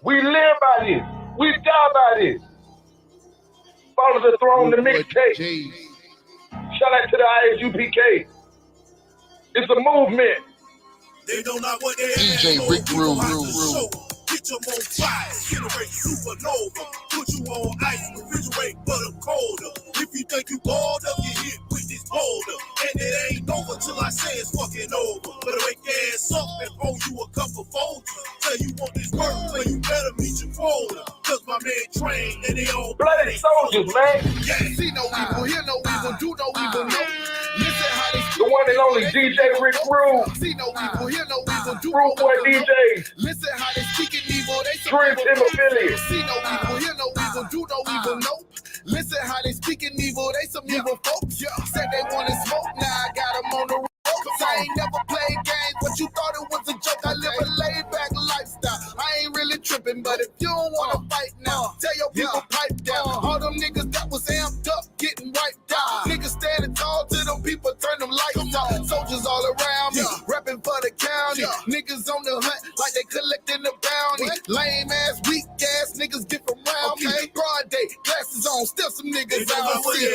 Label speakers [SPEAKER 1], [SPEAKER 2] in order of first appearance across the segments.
[SPEAKER 1] We live by this. We die by this. Follow the throne, the mixtape. Shout out to the I.S.U.P.K. It's a movement.
[SPEAKER 2] They don't know what they
[SPEAKER 3] DJ Rick Rule.
[SPEAKER 2] Get your on fire, generate supernova. Put you on ice, refrigerate, but I'm colder. If you think you balled up, you hit with this boulder. And it ain't over till I say it's fucking over. Better wake your ass up and hold you a cup of Folgers. Tell you want this work, well you better meet your quota. Cause my man trained and they all
[SPEAKER 1] bloody soldiers, man.
[SPEAKER 2] Yeah.
[SPEAKER 3] See no evil, hear no evil, do no evil, no. Listen how they
[SPEAKER 1] the one and only DJ Rick Rule.
[SPEAKER 3] See no evil, hear no evil, do
[SPEAKER 1] Rule Boy DJs.
[SPEAKER 3] Listen how they speaking evil, they
[SPEAKER 1] Dream Team affiliates.
[SPEAKER 3] see no evil, hear no evil, do no evil, no. Listen how they speaking evil, they some evil folks. Said they wanna smoke, now I got them on the road. I ain't never played games, but you thought it was a joke. I live a laid back lifestyle. I ain't really tripping, but if you don't wanna fight now, tell your people pipe down. All them niggas that was amped up, getting wiped out. Niggas standing tall to them people, turn them lights out. Soldiers all around me, repping for the county. Niggas on the hunt like they collecting the bounty. Lame ass, weak ass niggas get from around me. Broad day, glasses on, still some niggas out
[SPEAKER 2] here.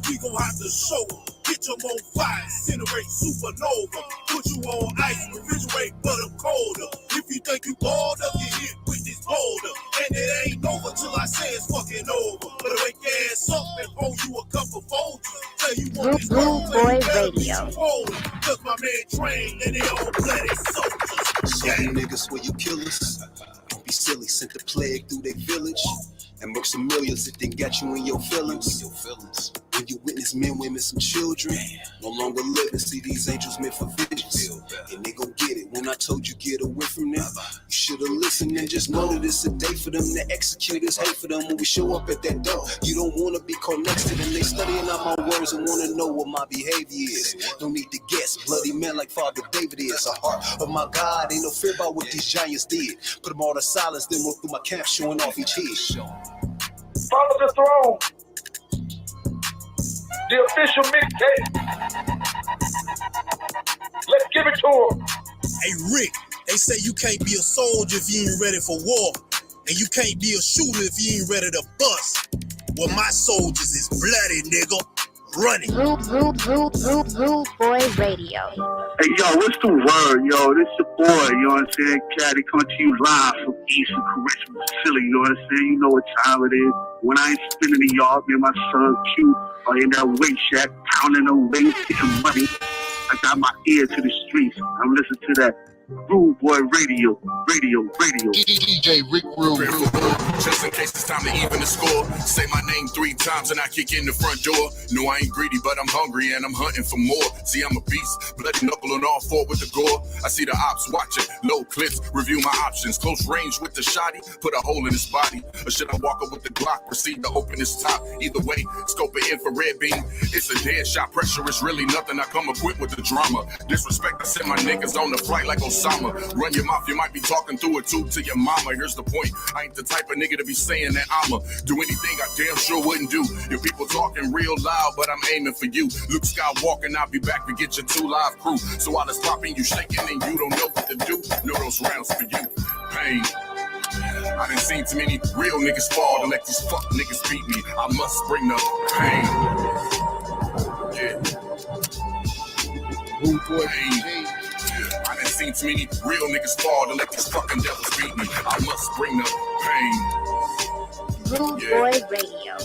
[SPEAKER 2] We gon' have to show them. Get your on fire, incinerate, supernova. Put you on ice, refrigerate, but I'm colder. If you think you balled up, you hit with this boulder. And it ain't over till I say it's fucking over. Better wake your ass up and hold you a cup of Folgers. Tell you want this
[SPEAKER 4] Rude Boy Radio.
[SPEAKER 2] Cause my man trained and they all bloody soldiers.
[SPEAKER 5] So you niggas where you killers, don't be silly, sent the plague through their village. And work some millions that then got you in your feelings. When you witness men, women, some children, no longer living, see these angels meant for visions. And they gon' get it. When I told you get away from them, you should've listened and just know that it's a day for them to execute this hate for them. When we show up at that door, you don't wanna be caught next to them. They studying out my words and wanna know what my behavior is. Don't need to guess, bloody man like Father David is. A heart of my God, ain't no fear about what these giants did. Put them all to silence, then walk through my camp showing off each head.
[SPEAKER 1] Follow the throne. The official mixtape. Let's give it to him.
[SPEAKER 2] Hey Rick, they say you can't be a soldier if you ain't ready for war. And you can't be a shooter if you ain't ready to bust. Well, my soldiers is bloody, nigga. Running.
[SPEAKER 4] Rude Boy Radio.
[SPEAKER 6] Hey, yo, what's the word, yo? This your boy, you know what I'm saying? Caddy coming to you live from Eastern Correctional Facility, you know what I'm saying? You know what time it is. When I ain't spinning the yard, me and my son Q are in that weight shack, pounding away, getting money. I got my ear to the streets. I'm listening to that Rude Boy Radio.
[SPEAKER 3] DJ Rick Rule.
[SPEAKER 7] Just in case it's time to even the score. Say my name 3 times and I kick in the front door. No, I ain't greedy, but I'm hungry and I'm hunting for more. See, I'm a beast, bloody knuckle on all 4 with the gore. I see the ops watching, low clips, review my options. Close range with the shotty, put a hole in his body. Or should I walk up with the Glock, proceed to open his top? Either way, scope an infrared beam. It's a dead shot, pressure is really nothing. I come equipped with the drama. Disrespect, I send my niggas on the flight like Osama. Run your mouth, you might be talking through a tube to your mama. Here's the point, I ain't the type of nigga to be saying that I'ma do anything I damn sure wouldn't do. Your people talking real loud, but I'm aiming for you. Luke Skywalker, and I'll be back to get your 2 live crew. So while it's popping, you shaking and you don't know what to do. Know those rounds for you. Pain. I done seen too many real niggas fall to let these fuck niggas beat me. I must bring the pain. Yeah. Pain. I done seen too many real niggas fall to let these fucking devils beat me. I must bring the pain.
[SPEAKER 4] Rude Boy Radio.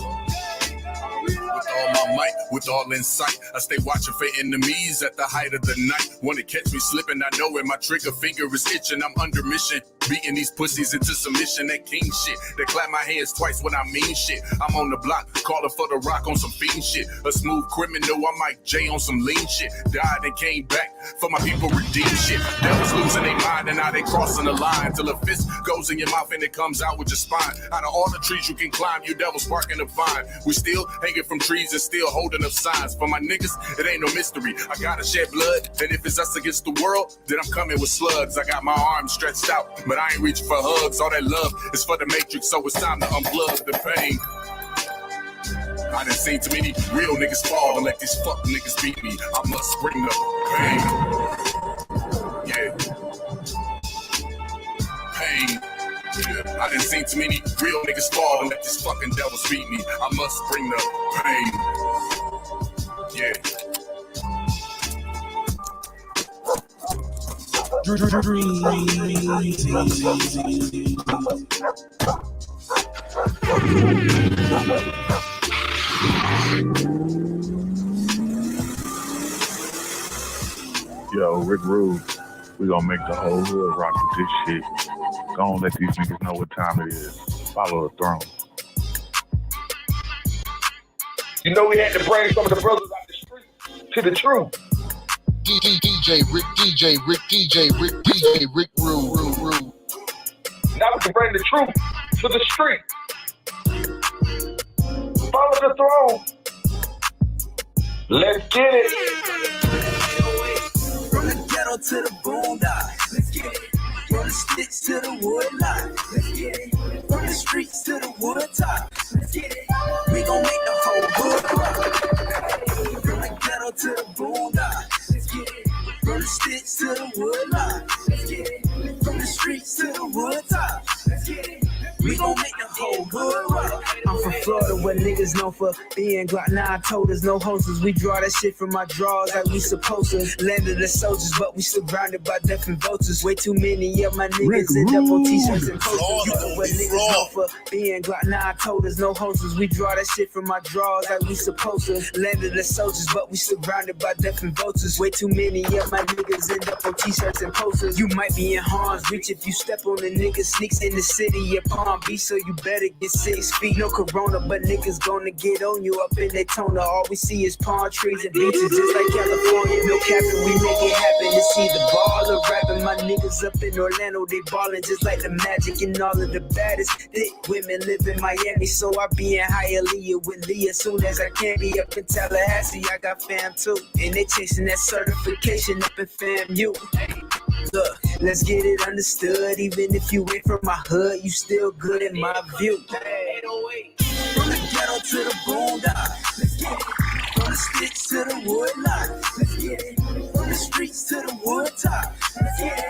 [SPEAKER 7] With all my might, with all insight, I stay watching for enemies at the height of the night. Wanna catch me slipping, I know it. My trigger finger is itching. I'm under mission, beating these pussies into submission. That king shit, they clap my hands twice when I mean shit. I'm on the block, calling for the rock on some fiend shit. A smooth criminal, I'm Mike J on some lean shit. Died and came back for my people redeem shit. Devils losing their mind and now they crossing the line. Till a fist goes in your mouth and it comes out with your spine. Out of all the trees you can climb, you devils sparking the vine. We still hanging from trees and still holding up signs. For my niggas, it ain't no mystery. I gotta shed blood, and if it's us against the world, then I'm coming with slugs. I got my arms stretched out, but I ain't reaching for hugs. All that love is for the matrix, so it's time to unplug the pain. I done seen too many real niggas fall to let these fuck niggas beat me. I must bring the pain. Yeah. Pain. Yeah. I done seen too many real niggas fall and let this fucking devil beat me. I must bring the pain. Yeah.
[SPEAKER 8] Yo, Rick Rude, we gonna make the whole hood rock with this shit. Go on, let these niggas know what time it is. Follow the throne.
[SPEAKER 1] You know we had to bring some of the brothers out the street to the truth.
[SPEAKER 3] DJ Rick Rude.
[SPEAKER 1] Now we can bring the truth to the street. Follow the throne. Let's get it.
[SPEAKER 2] From the ghetto to the boondocks, let's get it. From the sticks to the wood lot, let's get it. From the streets to the wood top, let's get it. We gon' make the whole hood rock. From the ghetto to the boondocks, let's get it. From the sticks to the wood lot, let's get it. From the streets to the wood top, let's get it. We gon' make the whole hood rock.
[SPEAKER 9] I'm from Florida where niggas known for being Glock 9 toters, no hosters. We draw that shit from our drawers like we supposed to. Land of the soldiers, but we surrounded by deaf and vultures. Way too many of my niggas end up on t-shirts and posters. You know where niggas known for being Glock 9 toters, no hosters. We draw that shit from our drawers like we supposed to. Land of the soldiers, but we surrounded by deaf and vultures. Way too many of my niggas end up on t-shirts and posters. You might be in harm's reach if you step on the nigga sneaks in the city of Palm Beach, so you better get 6 feet. No corona, but niggas gonna get on you up in Daytona. All we see is palm trees and beaches, just like California. No capping, we make it happen. It's either ball or rapping. My niggas up in Orlando, they ballin' just like the Magic and all of the baddest thick women live in Miami. So I be in Hialeah with Lee as soon as I can. Be up in Tallahassee, I got fam too, and they chasing that certification up in FAMU. Look, let's get it understood. Even if you ain't from my hood, you still good in my view.
[SPEAKER 2] From the ghetto to the boondocks, let's get it. From the sticks to the wood lot, let's get it. From the streets to the wood top, let's get it.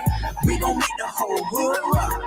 [SPEAKER 2] We gon' make the whole hood rock.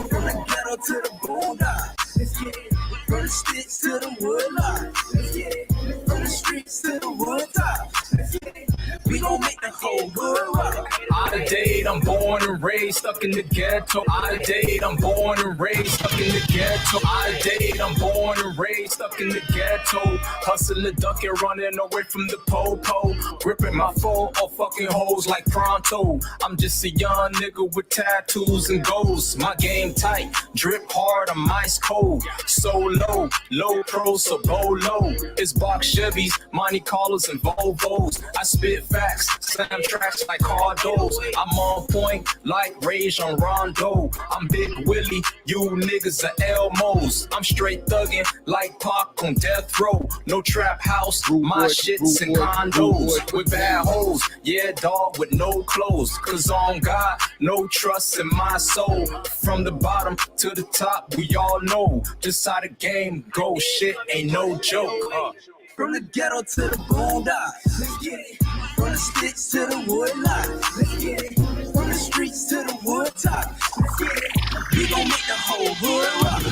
[SPEAKER 2] From the ghetto to the boondocks, let's get it. From the sticks to the wood lot, let's get it. From the streets to the wood top, let's get it. We gon' make the whole hood rock.
[SPEAKER 10] Out of date, I'm born and raised, stuck in the ghetto. Out of date, I'm born and raised, stuck in the ghetto. Out of date, I'm born and raised, stuck in the ghetto. Hustling, ducking, running away from the po-po. Gripping my phone off fucking hoes like pronto. I'm just a young nigga with tattoos and goals. My game tight, drip hard, I'm ice cold. So low, low pro, so go low. It's box Chevys, Monte Carlos, and Volvos. I spit facts, slam tracks like hard doors. I'm on point like Rage on Rondo. I'm Big Willie, you niggas are Elmos. I'm straight thuggin' like Pac on death row. No trap house, my shit's in condos with bad hoes. Yeah, dog with no clothes. Cause on God, no trust in my soul. From the bottom to the top, we all know just how the game goes. Shit ain't no joke.
[SPEAKER 2] From the ghetto to the boondocks, let's get it. From the sticks to the wood lot, let's get it. From the streets to the wood top, let's get it. We gon' make the whole hood rock.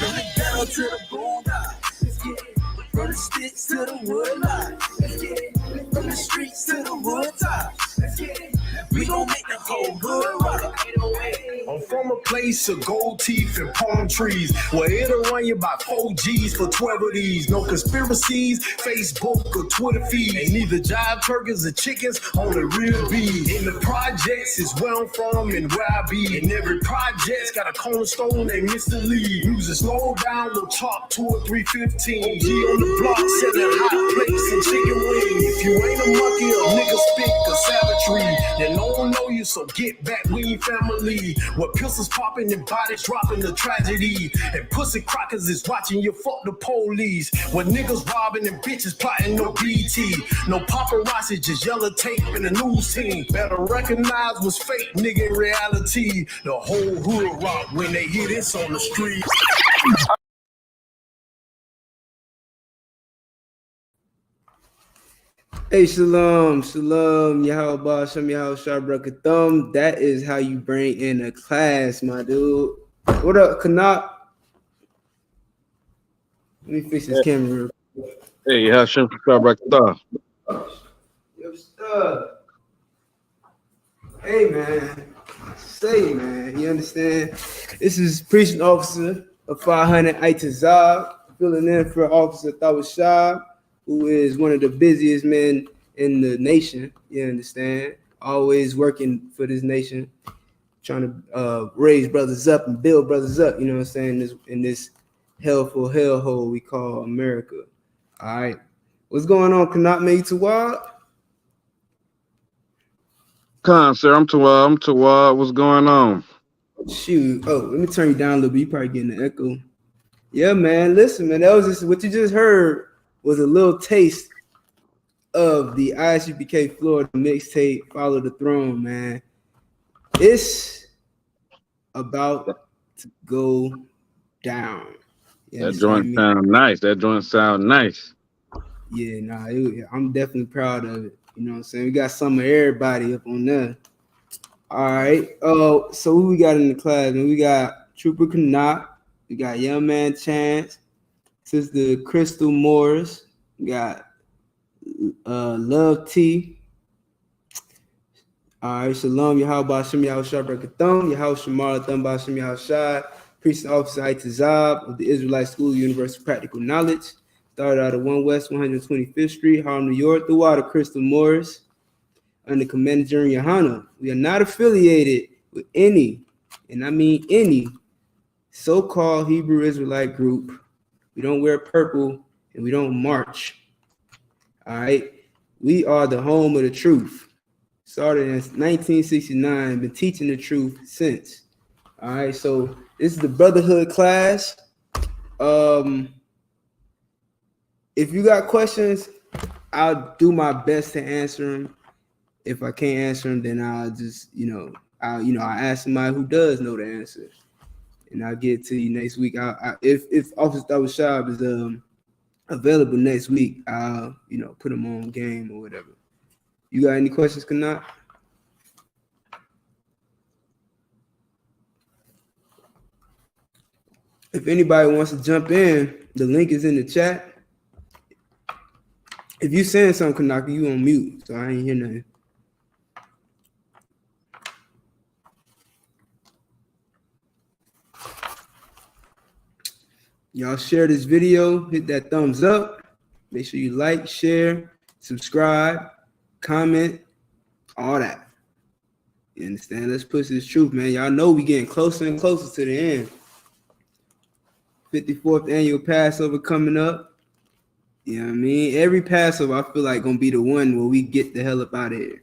[SPEAKER 2] From the ghetto to the boondocks, let's get it. From the sticks to the wood lot, let's get it. From the streets to the wood top, let's get it. We gon' make the whole hood rock.
[SPEAKER 11] I'm from a place of gold teeth and palm trees, where it'll run you by 4 G's for 12 of these. No conspiracies, Facebook or Twitter feeds. Ain't neither jive turkeys or chickens on the real beef. In the projects is where I'm from and where I be. And every project's got a cornerstone named Mr. Lee. Music slow down, we'll talk 2 or 315. OG on the block, selling hot plates and chicken wings. If you ain't a monkey, a nigga spit or savagery, then no one know you, so get back, we ain't family. Where pistols popping and bodies dropping, the tragedy. And pussy crackers is watching you fuck the police. Where niggas robbing and bitches plotting, no BT. No paparazzi, just yellow tape and a news team. Better recognize what's fake, nigga, in reality. The whole hood rock when they hear this on the street.
[SPEAKER 9] Hey, shalom, shalom, Yahweh, Shem Yahweh, Shabrak. That is how you bring in a class, my dude. What up, Kanak? Let me fix this camera.
[SPEAKER 12] Hey, Hashem Shabrak.
[SPEAKER 9] Yo, stuff. Hey, man. Say, man, you understand? This is preaching officer of 500 Itazab, filling in for Officer Tawashab, who is one of the busiest men in the nation. You understand? Always working for this nation, trying to raise brothers up and build brothers up. You know what I'm saying? In this hellful hellhole we call America. All right. What's going on, Kanat Meitawad?
[SPEAKER 12] Khan, sir, I'm Tawad. What's going on?
[SPEAKER 9] Shoot. Oh, let me turn you down a little bit. You probably getting the echo. Yeah, man. Listen, man. That was just what you just heard was a little taste of the I.S.U.P.K. Florida mixtape, Follow the Throne, man. It's about to go down.
[SPEAKER 12] That joint sound nice. That joint sound nice.
[SPEAKER 9] Yeah, nah, I'm definitely proud of it. You know what I'm saying? We got some of everybody up on there. All right. So who we got in the class? Man, we got Trooper Kanat. We got Young Man Chance. Sister Crystal Morris. We got Love T. All right. Shalom. Yahweh Shem Yahweh Shabrak. Yahweh Shamar Thumb Shem Yahweh Shai. Priest and Officer Itazab of the Israelite School University of Practical Knowledge. Started out of 1 West 125th Street, Harlem, New York. The water, Crystal Morris. Under Commander General YAHANNA. We are not affiliated with any, and I mean any, so-called Hebrew Israelite group. We don't wear purple and we don't march. All right. We are the home of the truth. Started in 1969, been teaching the truth since. All right. So this is the Brotherhood class. If you got questions, I'll do my best to answer them. If I can't answer them, then I'll just, I'll ask somebody who does know the answer, and I'll get to you next week. If Officer Tawashab is available next week, I'll put him on game or whatever. You got any questions, Kanat? If anybody wants to jump in, the link is in the chat. If you saying something, Kanaka, you on mute, so I ain't hear nothing. Y'all share this video, hit that thumbs up. Make sure you like, share, subscribe, comment, all that. You understand? Let's push this truth, man. Y'all know we getting closer and closer to the end. 54th annual Passover coming up. You know what I mean? Every Passover, I feel like gonna be the one where we get the hell up out of here.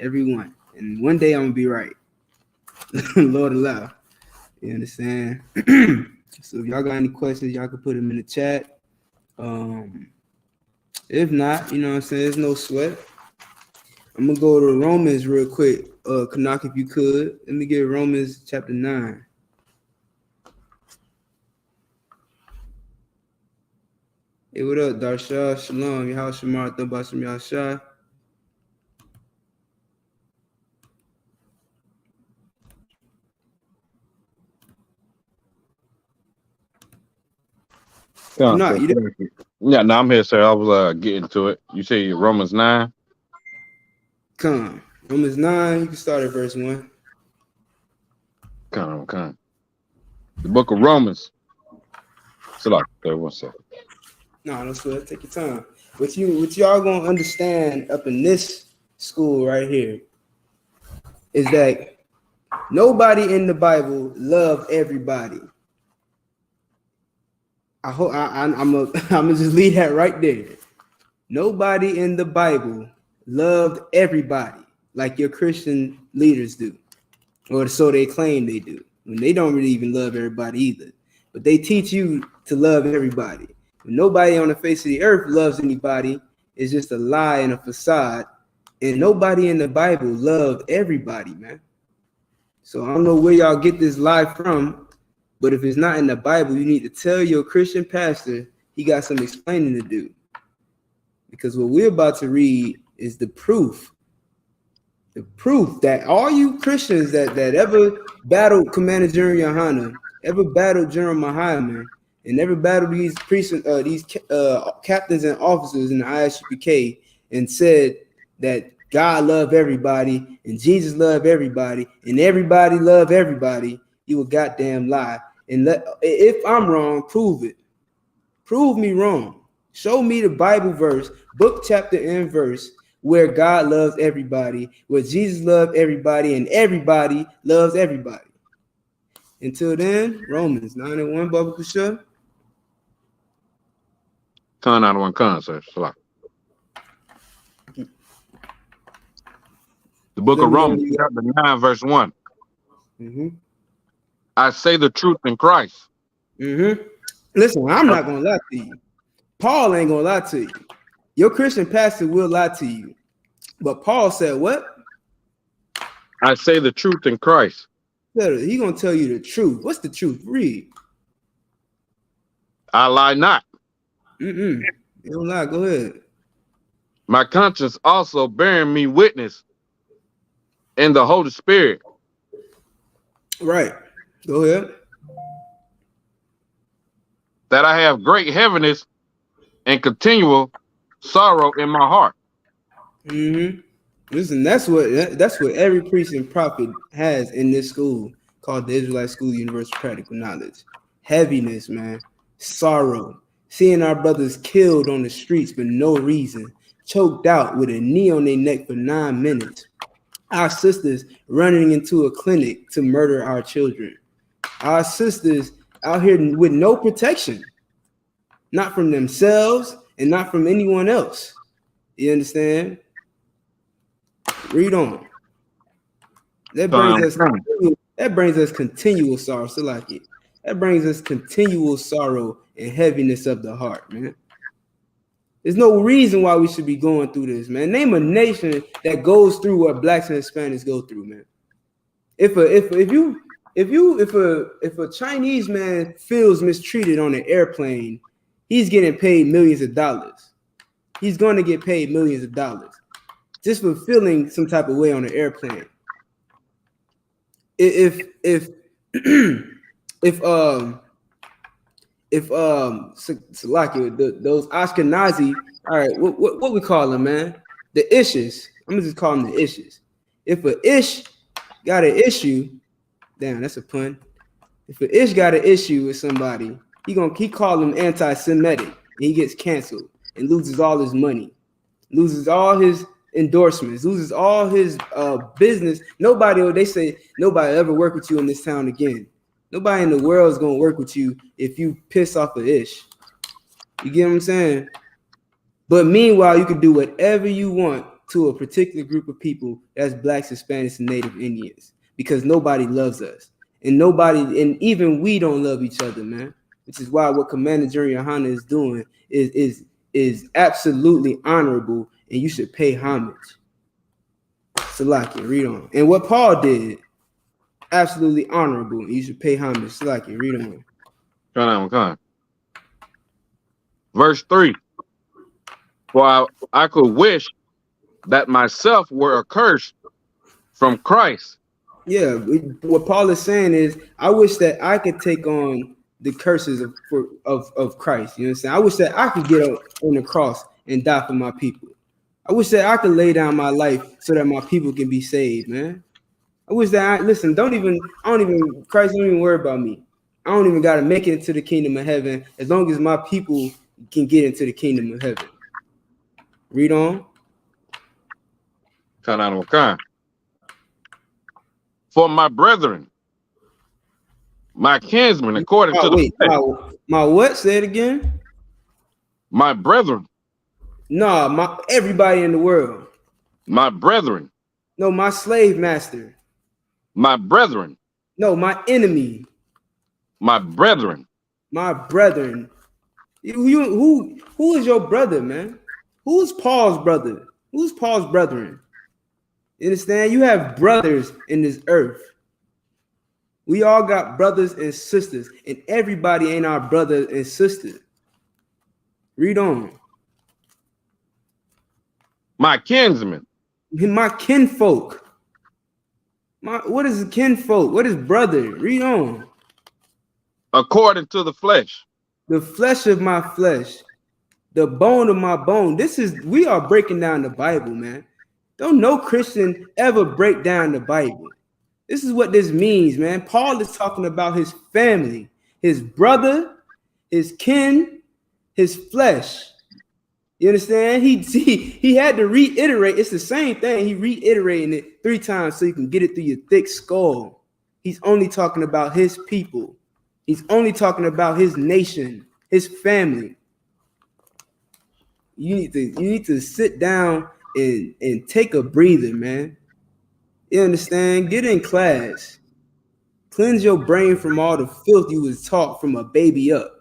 [SPEAKER 9] Every one. And one day I'm gonna be right. Lord allow. You understand? So if y'all got any questions, y'all can put them in the chat. If not, you know what I'm saying? There's no sweat. I'm gonna go to Romans real quick. Kanak, if you could. Let me get Romans chapter 9. Hey, what up, Darsha? Shalom. Yahweh Shamar, Thumba Shem Yahshai.
[SPEAKER 12] No, I'm here, sir. I was getting to it. You say Romans 9?
[SPEAKER 9] Come. Romans 9, you can start at verse 1.
[SPEAKER 12] Come. The book of Romans. So like, 1 second.
[SPEAKER 9] No, don't sweat. Take your time. What y'all gonna understand up in this school right here is that nobody in the Bible loved everybody. I hope I'm gonna just leave that right there. Nobody in the Bible loved everybody like your Christian leaders do, or so they claim they do. When they don't really even love everybody either, but they teach you to love everybody. Nobody on the face of the earth loves anybody. It's just a lie and a facade. And nobody in the Bible loved everybody, man. So I don't know where y'all get this lie from, but if it's not in the Bible, you need to tell your Christian pastor he got some explaining to do. because what we're about to read is the proof that all you Christians that ever battled Commander General YAHANNA, ever battled General Muhammad, and ever battled these captains and officers in the I.S.U.P.K. and said that God loved everybody and Jesus loved everybody and everybody loved everybody, you a goddamn lie. And if I'm wrong, prove it. Prove me wrong. Show me the Bible verse, book, chapter, and verse where God loves everybody, where Jesus loved everybody, and everybody loves everybody. Until then, Romans 9:1, Baba Kusha.
[SPEAKER 12] Con out of one con, sir. The book of Romans, chapter 9, verse 1. I say the truth in Christ.
[SPEAKER 9] Listen, I'm not gonna lie to you. Paul ain't gonna lie to you. Your Christian pastor will lie to you. But Paul said what?
[SPEAKER 12] I say the truth in Christ.
[SPEAKER 9] He gonna tell you the truth. What's the truth? Read.
[SPEAKER 12] I lie not.
[SPEAKER 9] You don't lie. Go ahead.
[SPEAKER 12] My conscience also bearing me witness in the Holy Spirit.
[SPEAKER 9] Right. Go ahead.
[SPEAKER 12] That I have great heaviness and continual sorrow in my heart.
[SPEAKER 9] Listen, that's what every priest and prophet has in this school called the Israelite School of Universal Practical Knowledge. Heaviness, man. Sorrow. Seeing our brothers killed on the streets for no reason, choked out with a knee on their neck for 9 minutes. Our sisters running into a clinic to murder our children. Our sisters out here with no protection, not from themselves and not from anyone else. You understand? Read on. That brings us continual sorrow. So like it. That brings us continual sorrow and heaviness of the heart, man. There's no reason why we should be going through this, man. Name a nation that goes through what blacks and Hispanics go through, man. If a Chinese man feels mistreated on an airplane, he's getting paid millions of dollars. He's going to get paid millions of dollars just for feeling some type of way on an airplane. If those Ashkenazi, all right, what we call them, man? The issues. I'm gonna just call them the issues. If a ish got an issue, damn, that's a pun. If a ish got an issue with somebody, he call them anti-Semitic, and he gets canceled and loses all his money, loses all his endorsements, loses all his business. They say nobody ever work with you in this town again. Nobody in the world is gonna work with you if you piss off a ish. You get what I'm saying? But meanwhile, you can do whatever you want to a particular group of people that's blacks, Hispanics, and Native Indians, because nobody loves us, and even we don't love each other, man. Which is why what Commander General YAHANNA is doing is absolutely honorable, and you should pay homage. Salakia, read on. And what Paul did, absolutely honorable, and you should pay homage. Salakia, read on.
[SPEAKER 12] Come on. Verse 3. For I could wish that myself were accursed from Christ.
[SPEAKER 9] Yeah, what Paul is saying is, I wish that I could take on the curses of Christ. You know what I'm saying? I wish that I could get on the cross and die for my people. I wish that I could lay down my life so that my people can be saved, man. I wish that Christ don't even worry about me. I don't even got to make it into the kingdom of heaven as long as my people can get into the kingdom of heaven. Read on.
[SPEAKER 12] For my brethren, my kinsmen, according to
[SPEAKER 9] my what? Say it again.
[SPEAKER 12] My brethren.
[SPEAKER 9] No, everybody in the world.
[SPEAKER 12] My brethren.
[SPEAKER 9] No, my slave master.
[SPEAKER 12] My brethren.
[SPEAKER 9] No, my enemy.
[SPEAKER 12] My brethren.
[SPEAKER 9] My brethren. Who is your brother, man? Who's Paul's brother? Who's Paul's brethren? You understand? You have brothers in this earth. We all got brothers and sisters, and everybody ain't our brother and sister. Read on.
[SPEAKER 12] My kinsmen.
[SPEAKER 9] My kinfolk. What is kinfolk? What is brother? Read on.
[SPEAKER 12] According to the flesh.
[SPEAKER 9] The flesh of my flesh. The bone of my bone. We are breaking down the Bible, man. Don't no Christian ever break down the Bible. This is what this means, man. Paul is talking about his family, his brother, his kin, his flesh. You understand? He had to reiterate. It's the same thing. He reiterating it 3 times so you can get it through your thick skull. He's only talking about his people. He's only talking about his nation, his family. You need to sit down and take a breather, man. You understand? Get in class. Cleanse your brain from all the filth you was taught from a baby up.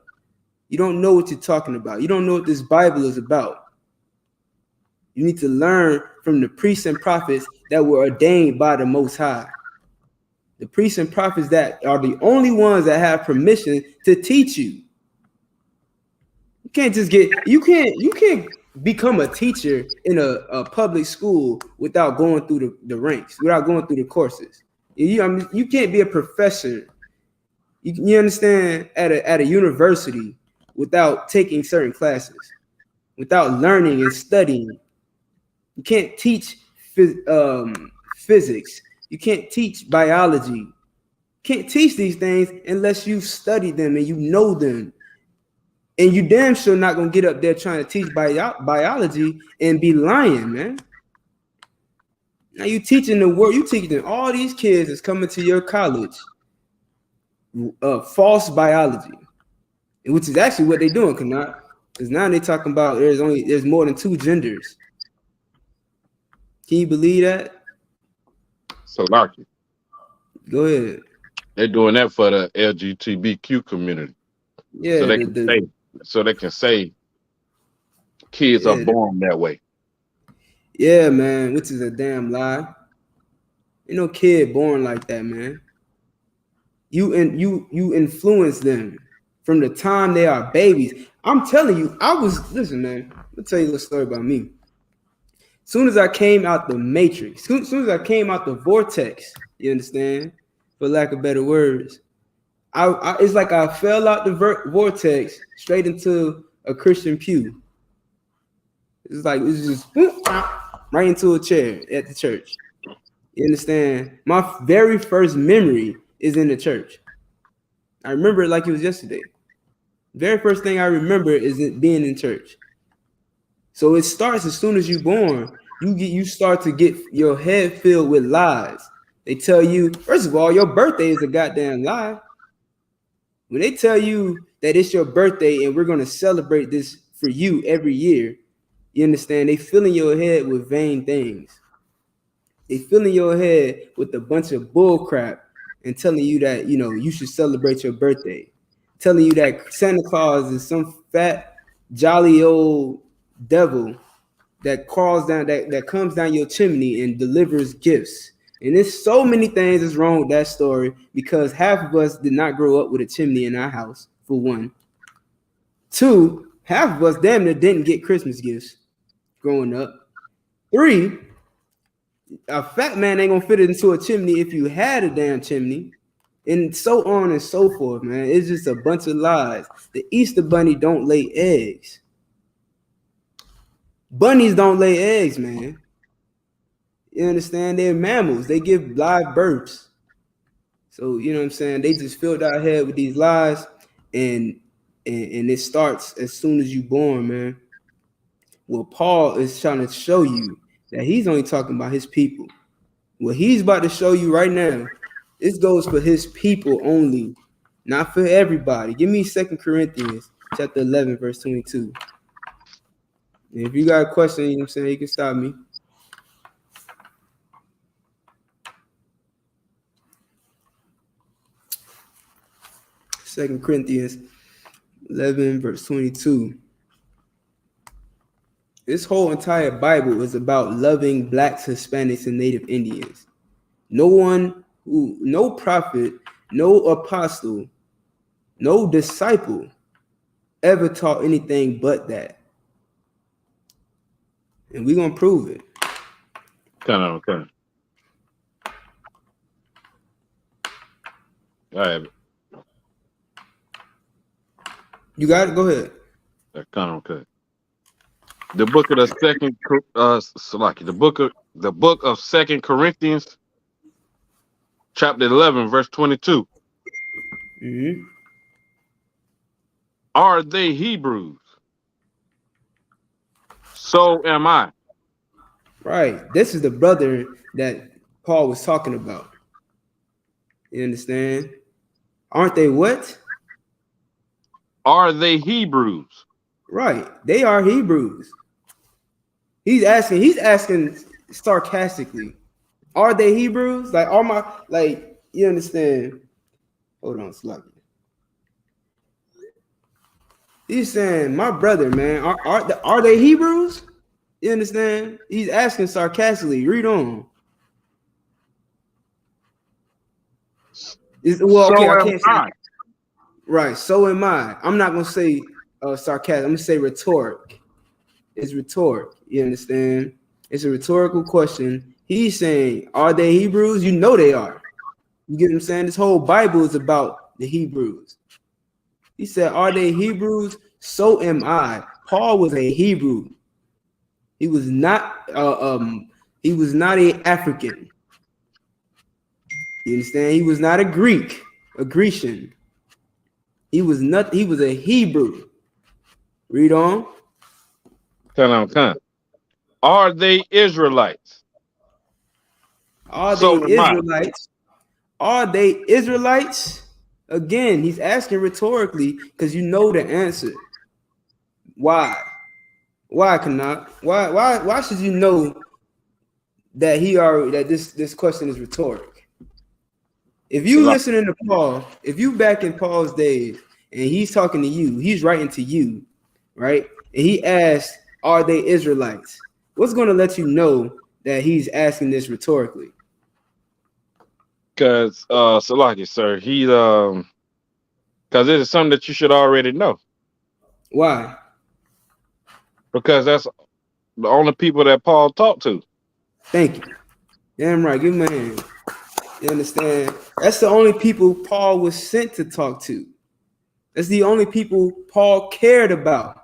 [SPEAKER 9] You don't know what you're talking about. You don't know what this Bible is about. You need to learn from the priests and prophets that were ordained by the Most High. The priests and prophets that are the only ones that have permission to teach you. You can't become a teacher in a public school without going through the ranks, without going through the courses. You can't be a professor. You understand at a university without taking certain classes, without learning and studying. You can't teach physics. You can't teach biology. You can't teach these things unless you've studied them and you know them. And you damn sure not gonna get up there trying to teach biology and be lying, man. Now you teaching the world, you teaching all these kids that's coming to your college false biology, which is actually what they're doing, because now they're talking about there's more than 2 genders. Can you believe that?
[SPEAKER 12] So lucky.
[SPEAKER 9] Go ahead.
[SPEAKER 12] They're doing that for the LGBTQ community.
[SPEAKER 9] Yeah.
[SPEAKER 12] So they can say kids are born that way.
[SPEAKER 9] Yeah, man, which is a damn lie. Ain't no kid born like that, man. You influence them from the time they are babies. I'm telling you, listen, man. Let me tell you a little story about me. Soon as I came out the matrix, soon as I came out the vortex, you understand, for lack of better words, it's like I fell out the vortex straight into a Christian pew. It's like it's just right into a chair at the church. You understand? My very first memory is in the church. I remember it like it was yesterday. Very first thing I remember is it being in church. So it starts as soon as you're born. You start to get your head filled with lies. They tell you, first of all, your birthday is a goddamn lie. When they tell you that it's your birthday and we're going to celebrate this for you every year, you understand? They fill in your head with vain things. They fill in your head with a bunch of bull crap and telling you that, you should celebrate your birthday. Telling you that Santa Claus is some fat, jolly old devil that crawls down, that comes down your chimney and delivers gifts. And there's so many things that's wrong with that story because half of us did not grow up with a chimney in our house, for one. 2, half of us damn near didn't get Christmas gifts growing up. 3, a fat man ain't gonna fit it into a chimney if you had a damn chimney. And so on and so forth, man. It's just a bunch of lies. The Easter bunny don't lay eggs. Bunnies don't lay eggs, man. You understand? They're mammals. They give live births. So, you know what I'm saying? They just filled our head with these lies, and it starts as soon as you're born, man. Well, Paul is trying to show you that he's only talking about his people. What he's about to show you right now, this goes for his people only, not for everybody. Give me 2 Corinthians chapter 11, verse 22. And if you got a question, you know what I'm saying, you can stop me. Second Corinthians 11, verse 22. This whole entire Bible is about loving blacks, Hispanics, and Native Indians. No prophet, no apostle, no disciple ever taught anything but that.
[SPEAKER 13] and we're gonna prove it.
[SPEAKER 12] Okay. All right.
[SPEAKER 13] You got it. Go ahead.
[SPEAKER 12] Okay. The book of the second, the book of 2 Corinthians, chapter 11, verse 22.
[SPEAKER 13] Mm-hmm.
[SPEAKER 12] Are they Hebrews? So am I.
[SPEAKER 13] Right. This is the brother that Paul was talking about. You understand? Aren't they what?
[SPEAKER 12] Are they Hebrews?
[SPEAKER 13] Right. They are Hebrews. He's asking sarcastically. Are they Hebrews? You understand? Hold on, Sluggy. He's saying, my brother, man, are they Hebrews? You understand? He's asking sarcastically. Read on. I can't say. Right, so am I. I'm not gonna say sarcastic. I'm gonna say rhetoric. It's rhetoric. You understand? It's a rhetorical question. He's saying, are they Hebrews? You know they are. You get what I'm saying? This whole Bible is about the Hebrews. He said, are they Hebrews? So am I. Paul was a Hebrew. He was not a African. You understand? He was not a Greek, a Grecian. He was a Hebrew. Read on.
[SPEAKER 12] Are they Israelites?
[SPEAKER 13] Are they Israelites? Are they Israelites? Again, he's asking rhetorically because you know the answer. Why? Why cannot? Why should you know that this question is rhetoric? If you listening to Paul, if you back in Paul's days and he's talking to you, he's writing to you, right? And he asked, are they Israelites? What's going to let you know that he's asking this rhetorically?
[SPEAKER 12] Because Salaki, sir, because this is something that you should already know.
[SPEAKER 13] Why?
[SPEAKER 12] Because that's the only people that Paul talked to.
[SPEAKER 13] Thank you. Damn right. Give him a hand. You understand? That's the only people Paul was sent to talk to. That's the only people Paul cared about.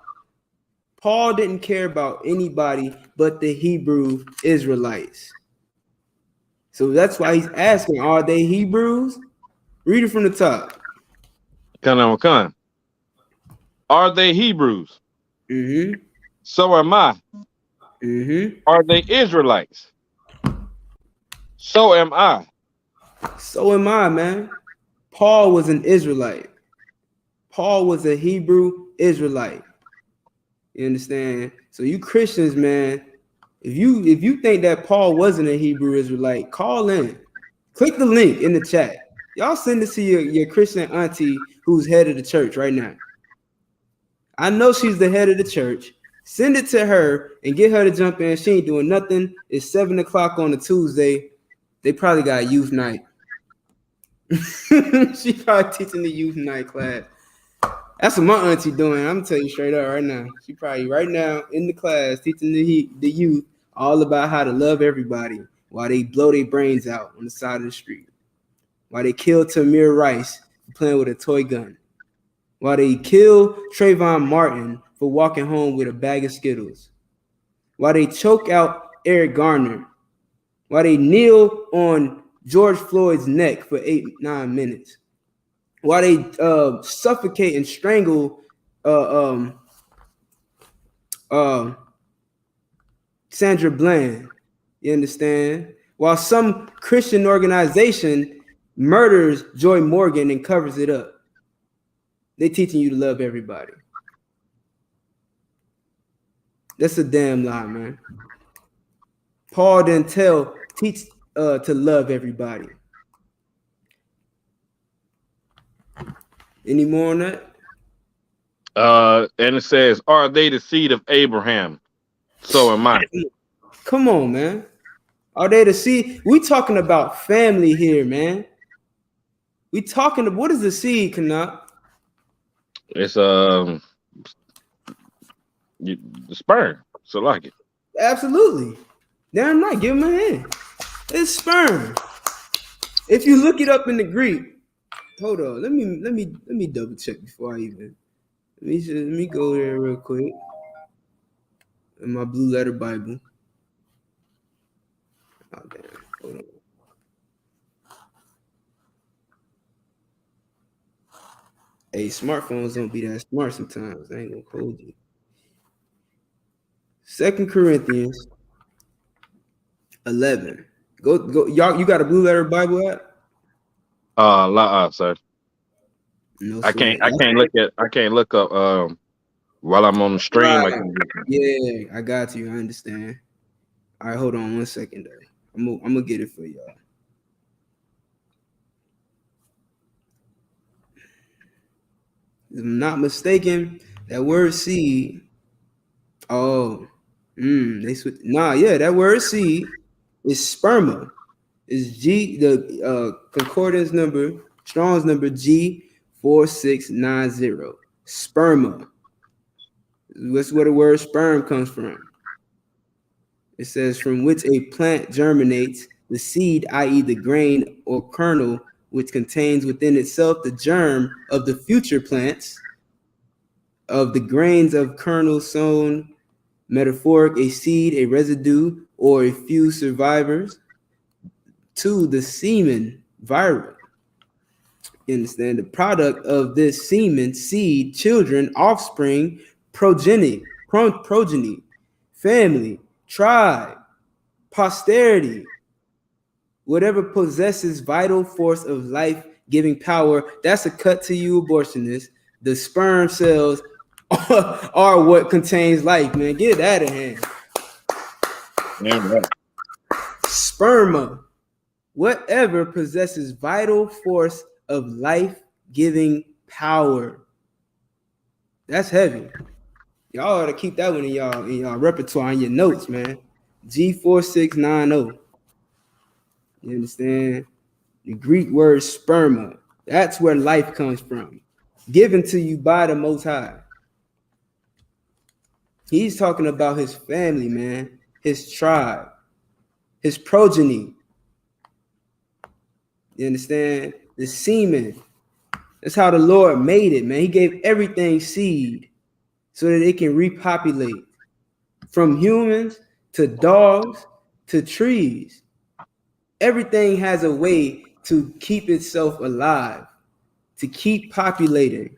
[SPEAKER 13] Paul didn't care about anybody but the Hebrew Israelites. So that's why he's asking, are they Hebrews? Read it from the top.
[SPEAKER 12] Are they Hebrews?
[SPEAKER 13] Mm-hmm.
[SPEAKER 12] So am I.
[SPEAKER 13] Mm-hmm.
[SPEAKER 12] Are they Israelites? So am I.
[SPEAKER 13] So am I, man. Paul was an Israelite. Paul was a Hebrew Israelite. You understand? So you Christians, man, if you think that Paul wasn't a Hebrew Israelite, call in. Click the link in the chat. Y'all send it to your Christian auntie who's head of the church right now. I know she's the head of the church. Send it to her and get her to jump in. She ain't doing nothing. It's 7 o'clock on a Tuesday. They probably got youth night. She probably teaching the youth night class. That's what my auntie doing. I'm telling you straight up right now. She probably right now in the class teaching the youth all about how to love everybody while they blow their brains out on the side of the street. While they kill Tamir Rice for playing with a toy gun. While they kill Trayvon Martin for walking home with a bag of Skittles. While they choke out Eric Garner. While they kneel on George Floyd's neck for 8-9 minutes. While they suffocate and strangle Sandra Bland, you understand? While some Christian organization murders Joy Morgan and covers it up, they teaching you to love everybody. That's a damn lie, man. Paul didn't teach to love everybody. Any more on that?
[SPEAKER 12] And it says, are they the seed of Abraham? So am I.
[SPEAKER 13] Come on, man. Are they the seed? We talking about family here, man. We talking about, what is the seed, Kana?
[SPEAKER 12] It's the sperm. So like it.
[SPEAKER 13] Absolutely. Damn right. Give him a hand. It's sperm. If you look it up in the Greek, hold on. Let me double check before I even. Let me go there real quick. In my blue letter Bible. Oh damn. Hold on. Hey, smartphones don't be that smart sometimes. I ain't gonna hold you. 2 Corinthians 11. Go, y'all. You got a blue letter Bible app?
[SPEAKER 12] Sir.
[SPEAKER 13] No,
[SPEAKER 12] I can't look up while I'm on the stream.
[SPEAKER 13] Right. Yeah, I got you. I understand. All right, hold on 1 second though. I'm gonna get it for y'all. If I'm not mistaken, that word seed. Oh, they switch. That word seed is sperma. Is the concordance number, Strong's number G4690. Sperma. That's where the word sperm comes from. It says from which a plant germinates, the seed, i.e. the grain or kernel, which contains within itself the germ of the future plants, of the grains of kernel sown, metaphoric, a seed, a residue, or a few survivors, to the semen, virus. You understand? The product of this semen, seed, children, offspring, progeny, family, tribe, posterity, whatever possesses vital force of life-giving power. That's a cut to you, abortionists. The sperm cells are what contains life, man. Get that in hand.
[SPEAKER 12] Yeah, right.
[SPEAKER 13] Sperma, whatever possesses vital force of life-giving power. That's heavy. Y'all ought to keep that one in y'all repertoire, in your notes, man. G4690. You understand? The Greek word sperma. That's where life comes from. Given to you by the Most High. He's talking about his family, man. His tribe. His progeny. You understand? The semen. That's how the Lord made it, man. He gave everything seed so that it can repopulate. From humans to dogs to trees. Everything has a way to keep itself alive, to keep populating.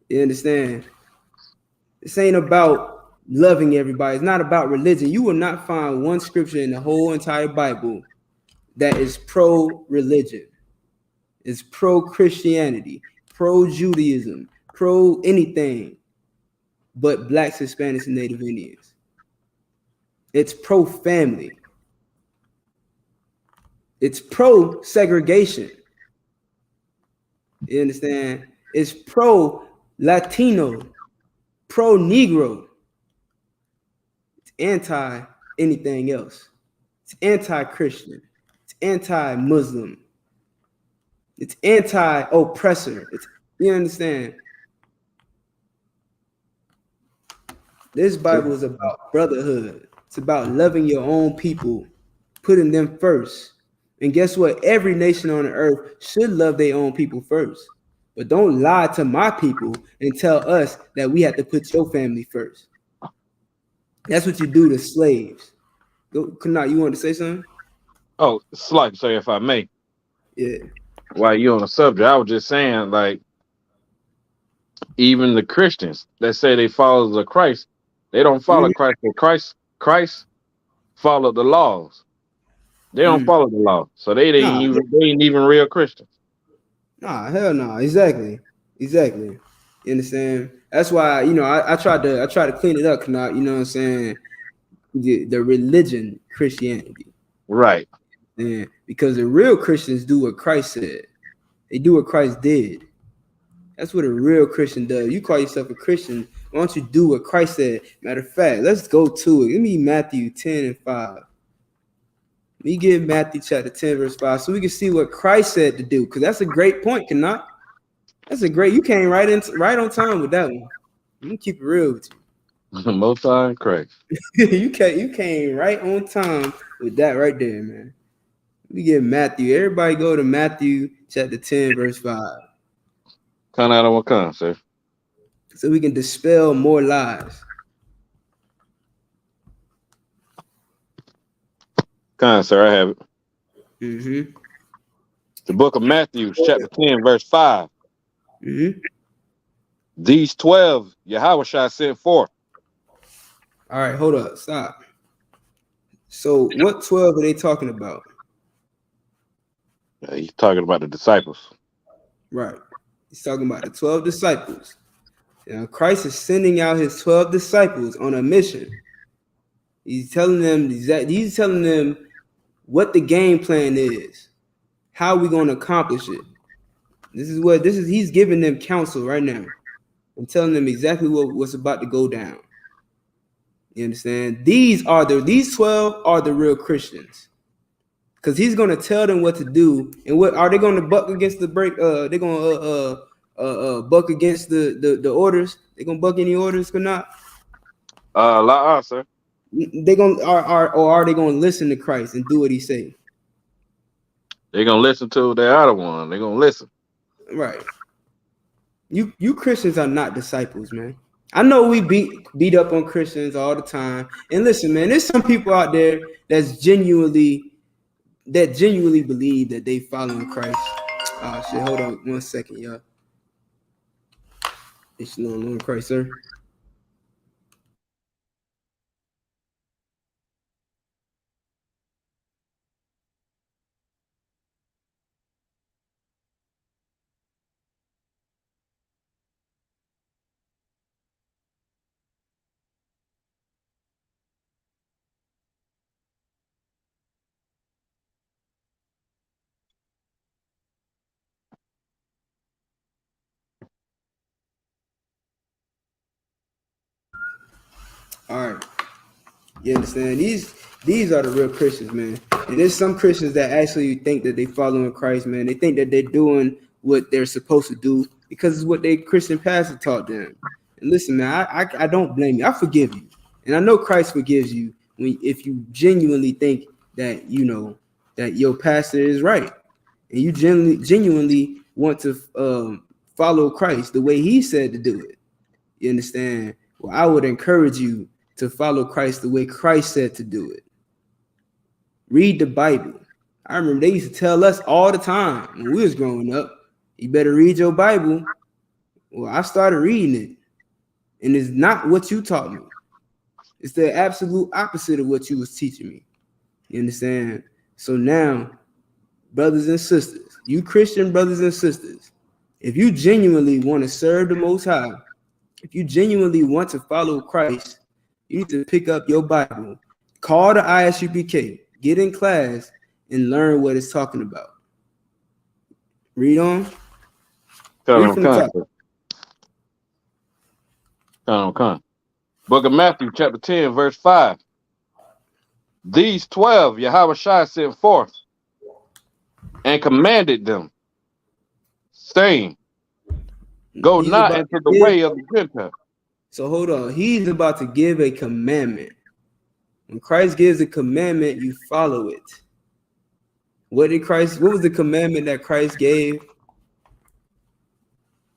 [SPEAKER 13] You understand? This ain't about loving everybody. It's not about religion. You will not find one scripture in the whole entire Bible that is pro-religion. It's pro-Christianity, pro-Judaism, pro-anything but Blacks, Hispanics, and Native Indians. It's pro-family. It's pro-segregation. You understand? It's pro-Latino, pro-Negro. It's anti-anything else. It's anti-Christian. It's anti-Muslim. It's anti-oppressor. You understand? This Bible is about brotherhood. It's about loving your own people, putting them first. And guess what? Every nation on the earth should love their own people first. But don't lie to my people and tell us that we have to put your family first. That's what you do to slaves. Go, Kanat, you want to say something?
[SPEAKER 12] Oh, slight, so if I may.
[SPEAKER 13] Yeah.
[SPEAKER 12] While you're on the subject, I was just saying, like, even the Christians that say they follow the Christ, they don't follow Christ. But Christ followed the laws. They don't follow the law, so they ain't even real Christians.
[SPEAKER 13] Nah, hell no. Exactly. You understand? That's why I tried to clean it up, Kanat, you know what I'm saying? The religion Christianity,
[SPEAKER 12] right?
[SPEAKER 13] And because the real Christians do what Christ said. They do what Christ did. That's what a real Christian does. You call yourself a Christian, why don't you do what Christ said? Matter of fact, let's go to it. Give me Matthew 10:5. Let me get Matthew chapter 10, verse 5, so we can see what Christ said to do. Because that's a great point, Kanat. That's a great. You came right on time with that one. I'm gonna keep it real with you.
[SPEAKER 12] Most High and Christ.
[SPEAKER 13] you came right on time with that right there, man. We get Matthew. Everybody go to Matthew chapter 10, verse 5.
[SPEAKER 12] Come out of what come, sir.
[SPEAKER 13] So we can dispel more lies.
[SPEAKER 12] Come, sir, I have it.
[SPEAKER 13] Mm-hmm.
[SPEAKER 12] The book of Matthew, chapter 10, verse 5.
[SPEAKER 13] Mm-hmm.
[SPEAKER 12] These 12 Yahushua sent forth.
[SPEAKER 13] All right, hold up. Stop. So what 12 are they talking about?
[SPEAKER 12] He's talking about the disciples.
[SPEAKER 13] Right. He's talking about the 12 disciples. Now, Christ is sending out his 12 disciples on a mission. He's telling them what the game plan is, how we're going to accomplish it. He's giving them counsel right now and telling them exactly what's about to go down. You understand? These 12 are the real Christians. Because he's going to tell them what to do. And what are they going to buck against the break? They're going to buck against the orders. They're going to buck any orders or not?
[SPEAKER 12] Sir.
[SPEAKER 13] They going are they going to listen to Christ and do what he say?
[SPEAKER 12] They're going to listen to the other one. They're going to listen.
[SPEAKER 13] Right. You Christians are not disciples, man. I know we beat up on Christians all the time. And listen, man, there's some people out there that genuinely believe that they following Christ. Oh shit, hold on 1 second, y'all. It's Lord Christ, sir. All right. You understand? These are the real Christians, man. And there's some Christians that actually think that they following Christ, man. They think that they're doing what they're supposed to do because it's what their Christian pastor taught them. And listen, man, I don't blame you. I forgive you. And I know Christ forgives you if you genuinely think that, you know, that your pastor is right. And you genuinely want to follow Christ the way he said to do it. You understand? Well, I would encourage you to follow Christ the way Christ said to do it. Read the Bible. I remember they used to tell us all the time when we was growing up, you better read your Bible. Well, I started reading it, and it's not what you taught me. It's the absolute opposite of what you was teaching me. You understand? So now, brothers and sisters, you Christian brothers and sisters, if you genuinely want to serve the Most High, if you genuinely want to follow Christ, you need to pick up your Bible, call the I.S.U.P.K, get in class, and learn what it's talking about. Read on. Read from the top.
[SPEAKER 12] Book of Matthew, chapter 10, verse 5. These 12 Yahushua sent forth and commanded them, saying, go not into the way of the Gentiles.
[SPEAKER 13] So hold on. He's about to give a commandment. When Christ gives a commandment, you follow it. What was the commandment that Christ gave?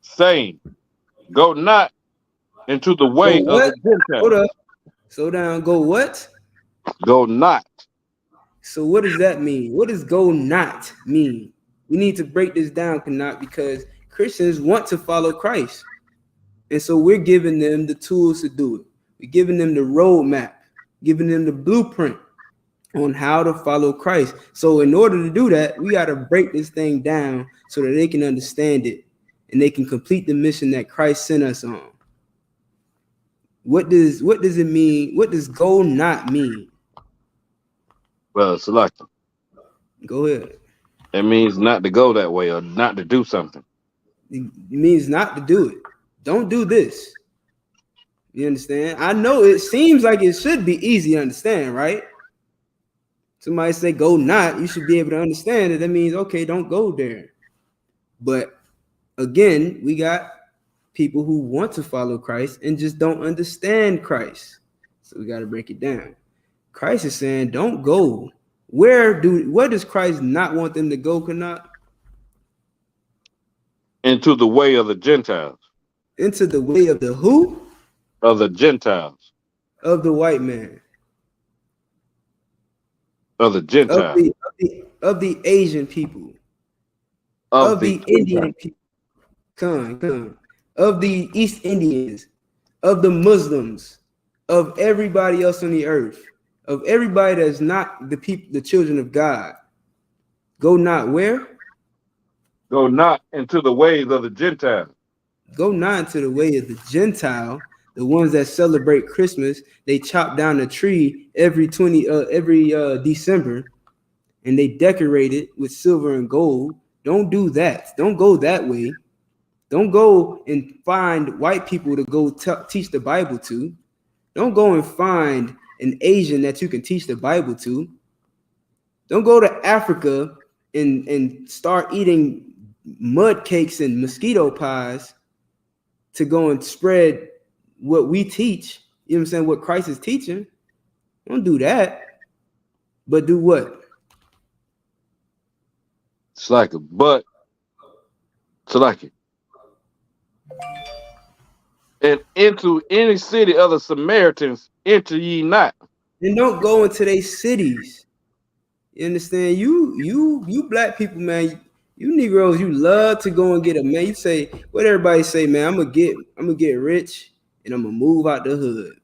[SPEAKER 12] Saying, go not into the way of the Gentiles.
[SPEAKER 13] Hold up. Slow down. Go what?
[SPEAKER 12] Go not.
[SPEAKER 13] So what does that mean? What does go not mean? We need to break this down, because Christians want to follow Christ. And so we're giving them the tools to do it. We're giving them the roadmap, giving them the blueprint on how to follow Christ. So in order to do that, we got to break this thing down so that they can understand it and they can complete the mission that Christ sent us on. What does it mean? What does go not mean?
[SPEAKER 12] Well, select.
[SPEAKER 13] Go ahead.
[SPEAKER 12] It means not to go that way or not to do something.
[SPEAKER 13] It means not to do it. Don't do this. You understand? I know it seems like it should be easy to understand, right? Somebody say go not, you should be able to understand it. That means, okay, don't go there. But again, we got people who want to follow Christ and just don't understand Christ. So we got to break it down. Christ is saying, don't go. Where does Christ not want them to go, Kanat?
[SPEAKER 12] Into the way of the Gentiles.
[SPEAKER 13] Into the way of the who?
[SPEAKER 12] Of the Gentiles.
[SPEAKER 13] Of the white man.
[SPEAKER 12] Of the Gentiles.
[SPEAKER 13] Of the Asian people. Of the Indian people. Come. Of the East Indians. Of the Muslims. Of everybody else on the earth. Of everybody that's not the people, the children of God. Go not where?
[SPEAKER 12] Go not into the ways of the Gentile.
[SPEAKER 13] Go not into the way of the Gentile, the ones that celebrate Christmas. They chop down a tree every December, and they decorate it with silver and gold. Don't do that. Don't go that way. Don't go and find white people to go teach the Bible to. Don't go and find an Asian that you can teach the Bible to. Don't go to Africa and start eating mud cakes and mosquito pies to go and spread what we teach. You know what I'm saying? What Christ is teaching. Don't do that. But do what?
[SPEAKER 12] It's like a but. It's like it. And into any city of the Samaritans enter ye not.
[SPEAKER 13] And don't go into their cities. You understand? You black people, man. You Negroes, you love to go and get a man. You say what everybody say, man. I'm gonna get rich and I'm gonna move out the hood.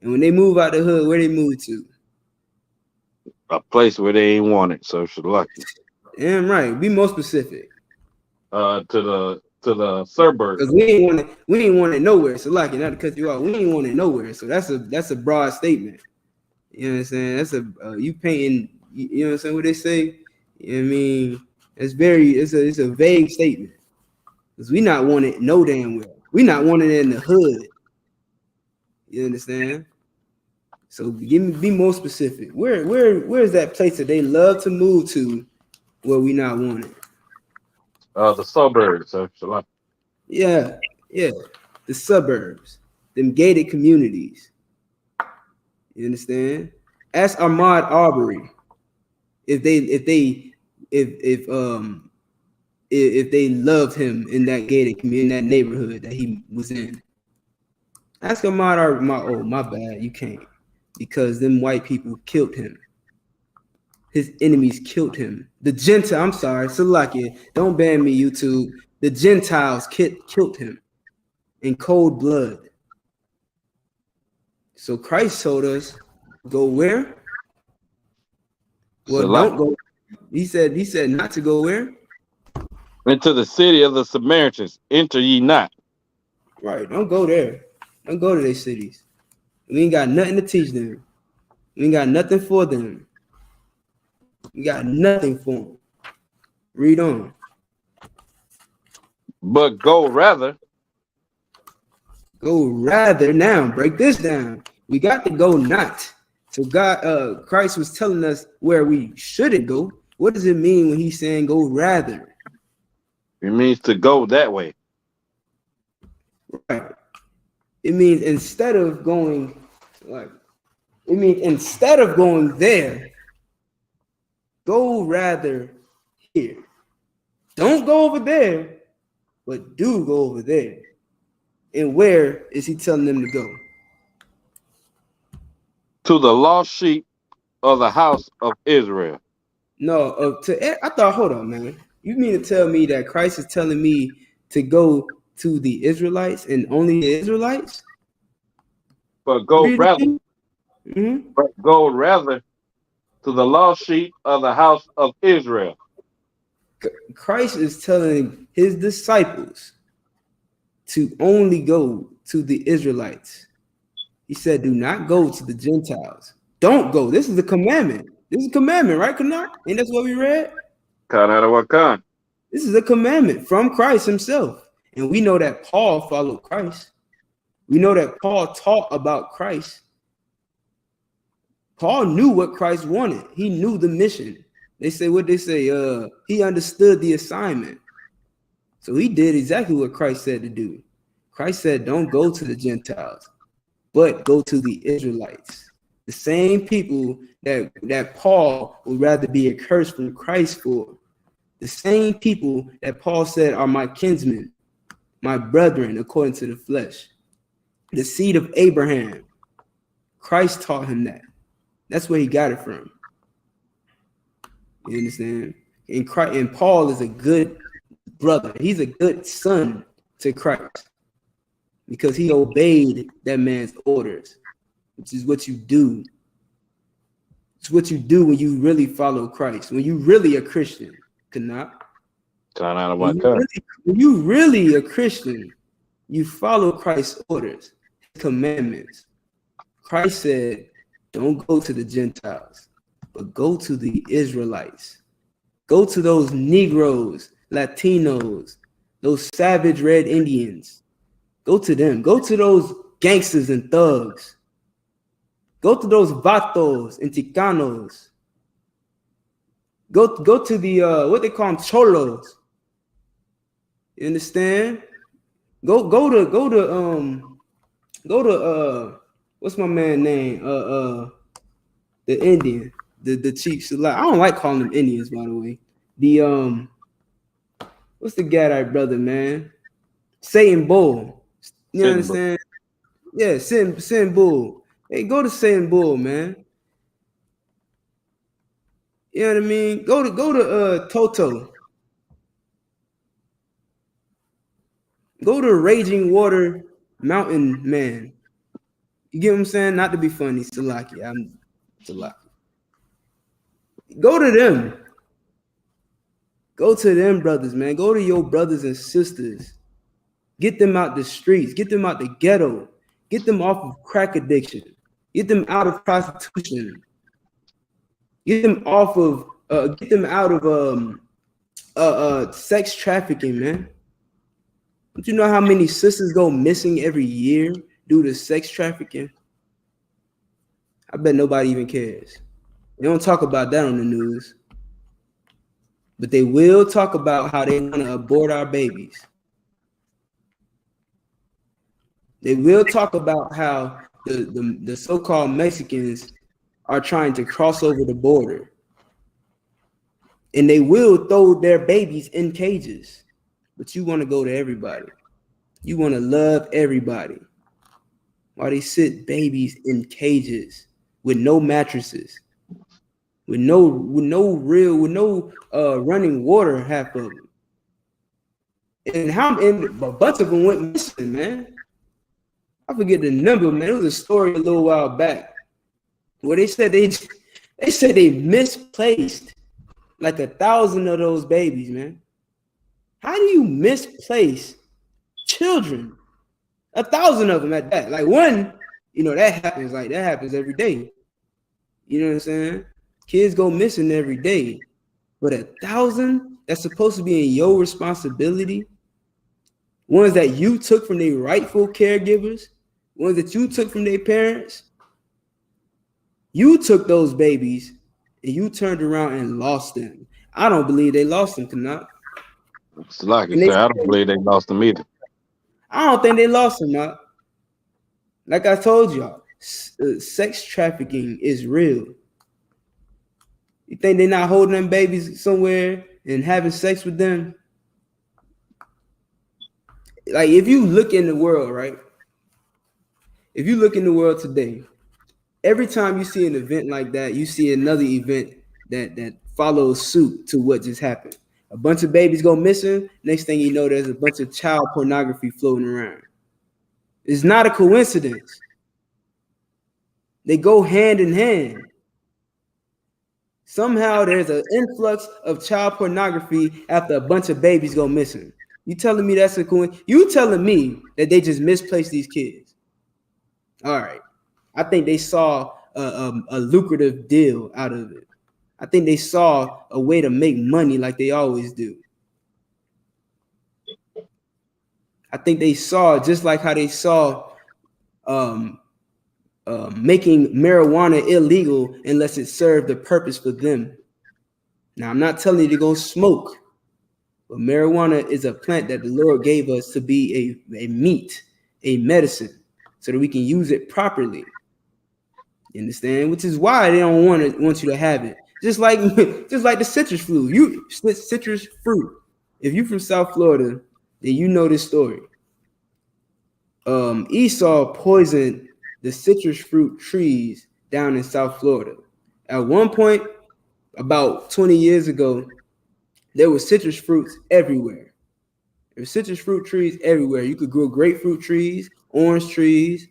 [SPEAKER 13] And when they move out the hood, where they move to?
[SPEAKER 12] A place where they ain't want it. So should lucky.
[SPEAKER 13] Damn right. Be more specific.
[SPEAKER 12] To the suburbs.
[SPEAKER 13] Because we ain't want it nowhere. So like, not to cut you off, we ain't want it nowhere. So that's a broad statement. You know what I'm saying? That's you painting. You know what I'm saying? What they say? You know what I mean? It's a vague statement. Because we not want it no damn well. We not wanting it in the hood. You understand? So be more specific. Where is that place that they love to move to where we not want it?
[SPEAKER 12] The suburbs. So
[SPEAKER 13] yeah, the suburbs, them gated communities. You understand? Ask Ahmaud Arbery if they loved him in that gated community, in that neighborhood that he was in. Ask Ahmaud Arbery. My bad, you can't, because them white people killed him. His enemies killed him. The Gentile, I'm sorry, Salakia, don't ban me, YouTube. The Gentiles killed him in cold blood. So Christ told us, go where? Well, don't go. He said not to go where?
[SPEAKER 12] Into the city of the Samaritans, enter ye not.
[SPEAKER 13] Right, don't go there. Don't go to their cities. We ain't got nothing to teach them. We ain't got nothing for them. We got nothing for them. Read on.
[SPEAKER 12] But go rather.
[SPEAKER 13] Go rather now. Break this down. We got to go not. So Christ was telling us where we shouldn't go. What does it mean when he's saying go rather?
[SPEAKER 12] It means to go that way.
[SPEAKER 13] Right. It means instead of going there, go rather here. Don't go over there, but do go over there. And where is he telling them to go?
[SPEAKER 12] To the lost sheep of the house of Israel.
[SPEAKER 13] No, I thought, hold on, man. You mean to tell me that Christ is telling me to go to the Israelites and only the Israelites?
[SPEAKER 12] But go rather. Mm-hmm. But go rather to the lost sheep of the house of Israel.
[SPEAKER 13] Christ is telling his disciples to only go to the Israelites. He said, do not go to the Gentiles. Don't go. This is a commandment. This is a commandment, right, Kana? Ain't that's what we read?
[SPEAKER 12] Kana.
[SPEAKER 13] This is a commandment from Christ himself. And we know that Paul followed Christ. We know that Paul taught about Christ. Paul knew what Christ wanted. He knew the mission. They say what they say. He understood the assignment. So he did exactly what Christ said to do. Christ said, don't go to the Gentiles, but go to the Israelites. The same people that Paul would rather be accursed from Christ for. The same people that Paul said are my kinsmen, my brethren, according to the flesh. The seed of Abraham. Christ taught him that. That's where he got it from. You understand? And Paul is a good brother. He's a good son to Christ because he obeyed that man's orders, which is what you do. It's what you do when you really follow Christ, when you really a Christian. When you really a Christian, you follow Christ's orders, his commandments. Christ said, don't go to the Gentiles, but go to the Israelites. Go to those Negroes, Latinos, those savage red Indians. Go to them. Go to those gangsters and thugs. Go to those vatos and chicanos. Go to the what they call them, cholos. You understand? Go to what's my man name? The Indian, the Chiefs. I don't like calling them Indians, by the way. The what's the Gadite brother, man? Satan Bull. You understand? Yeah, Sin Bull. Hey, go to Satan Bull, man. You know what I mean? Go to Toto. Go to Raging Water Mountain Man. You get what I'm saying? Not to be funny, Salaki. I'm Salaki. Go to them. Go to them brothers, man. Go to your brothers and sisters. Get them out the streets. Get them out the ghetto. Get them off of crack addiction. Get them out of prostitution. Get them off of get them out of sex trafficking, man. Don't you know how many sisters go missing every year due to sex trafficking? I bet nobody even cares. They don't talk about that on the news. But they will talk about how they want to abort our babies. They will talk about how the so-called Mexicans are trying to cross over the border. And they will throw their babies in cages. But you want to go to everybody. You want to love everybody. While they sit babies in cages with no mattresses, with no running water, half of them. And a bunch of them went missing, man. I forget the number, man. It was a story a little while back where they said they misplaced like 1,000 of those babies, man. How do you misplace children? 1,000 of them at that. Like one, that happens. Like that happens every day. You know what I'm saying? Kids go missing every day. But 1,000 that's supposed to be in your responsibility, ones that you took from their rightful caregivers, ones that you took from their parents, you took those babies and you turned around and lost them. I don't believe they lost them, Kanat.
[SPEAKER 12] It's like I said, I don't believe they lost them either.
[SPEAKER 13] I don't think they lost them, man. Like I told y'all, sex trafficking is real. You think they're not holding them babies somewhere and having sex with them? Like, if you look in the world, right? If you look in the world today, every time you see an event like that, you see another event that follows suit to what just happened. A bunch of babies go missing. Next thing you know, there's a bunch of child pornography floating around. It's not a coincidence. They go hand in hand. Somehow there's an influx of child pornography after a bunch of babies go missing. You telling me that's a coincidence? You telling me that they just misplaced these kids? All right. I think they saw a lucrative deal out of it. I think they saw a way to make money like they always do. I think they saw, just like how they saw making marijuana illegal unless it served a purpose for them. Now, I'm not telling you to go smoke. But marijuana is a plant that the Lord gave us to be a meat, a medicine, so that we can use it properly. You understand? Which is why they don't want you to have it. Just like the citrus fruit. Citrus fruit. If you're from South Florida, then you know this story. Esau poisoned the citrus fruit trees down in South Florida. At one point, about 20 years ago, there were citrus fruits everywhere. There were citrus fruit trees everywhere. You could grow grapefruit trees, orange trees,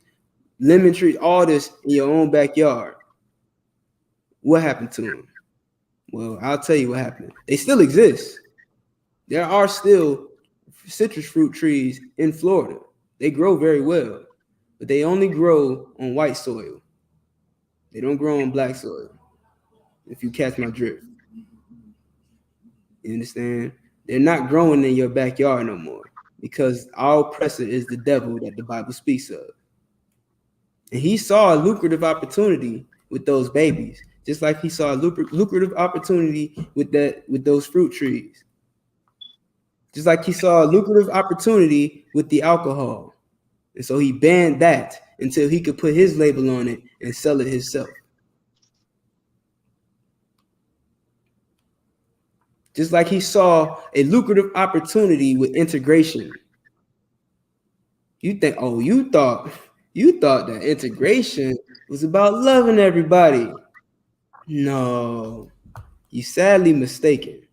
[SPEAKER 13] lemon trees, all this in your own backyard. What happened to them? Well, I'll tell you what happened. They still exist. There are still citrus fruit trees in Florida. They grow very well, but they only grow on white soil. They don't grow on black soil, if you catch my drift. You understand? They're not growing in your backyard no more because our oppressor is the devil that the Bible speaks of. And he saw a lucrative opportunity with those babies, just like he saw a lucrative opportunity with those fruit trees. Just like he saw a lucrative opportunity with the alcohol. And so he banned that until he could put his label on it and sell it himself. Just like he saw a lucrative opportunity with integration. You thought that integration was about loving everybody. No, you're sadly mistaken.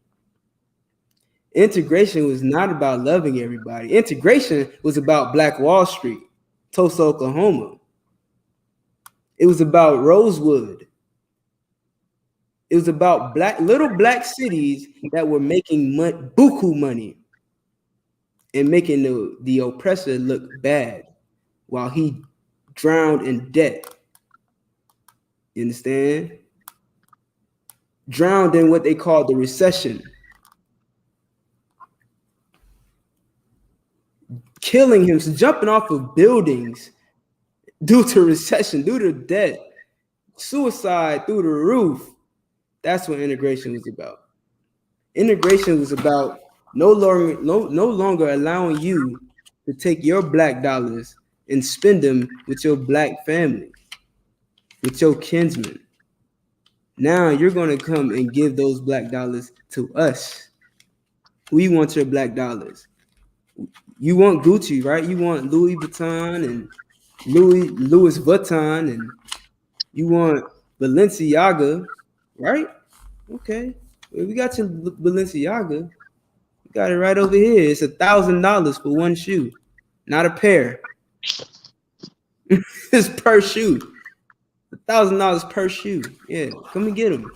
[SPEAKER 13] Integration was not about loving everybody. Integration was about Black Wall Street, Tulsa, Oklahoma. It was about Rosewood. It was about little black cities that were making buku money and making the oppressor look bad while he drowned in debt. You understand? Drowned in what they call the recession. Killing him, jumping off of buildings due to recession, due to debt, suicide through the roof. That's what integration was about. Integration was about no longer allowing you to take your black dollars and spend them with your black family, with your kinsmen. Now you're going to come and give those black dollars to us. We want your black dollars. You want Gucci, right? You want Louis Vuitton and Louis Vuitton, and you want Balenciaga, right? Okay. Well, we got your Balenciaga. We got it right over here. It's $1,000 for one shoe, not a pair. It's per shoe. $1,000 per shoe. Yeah, come and get them.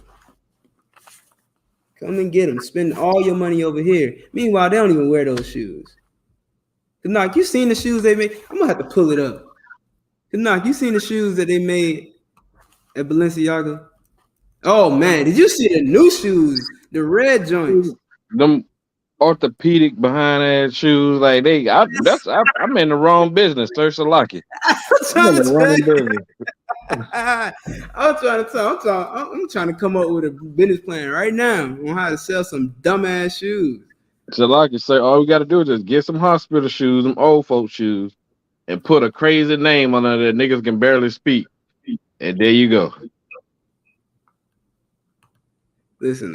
[SPEAKER 13] Come and get them. Spend all your money over here. Meanwhile, they don't even wear those shoes. Knock, you seen the shoes they made? I'm gonna have to pull it up. Knock, you seen the shoes that they made at Balenciaga? Oh man, did you see the new shoes? The red joints.
[SPEAKER 12] Them orthopedic behind ass shoes, like I'm in the wrong business, sir. Salaki. I'm
[SPEAKER 13] trying to come up with a business plan right now on how to sell some dumbass shoes.
[SPEAKER 12] Salaki, sir, all we got to do is just get some hospital shoes, them old folk shoes, and put a crazy name on it that niggas can barely speak. And there you go.
[SPEAKER 13] Listen,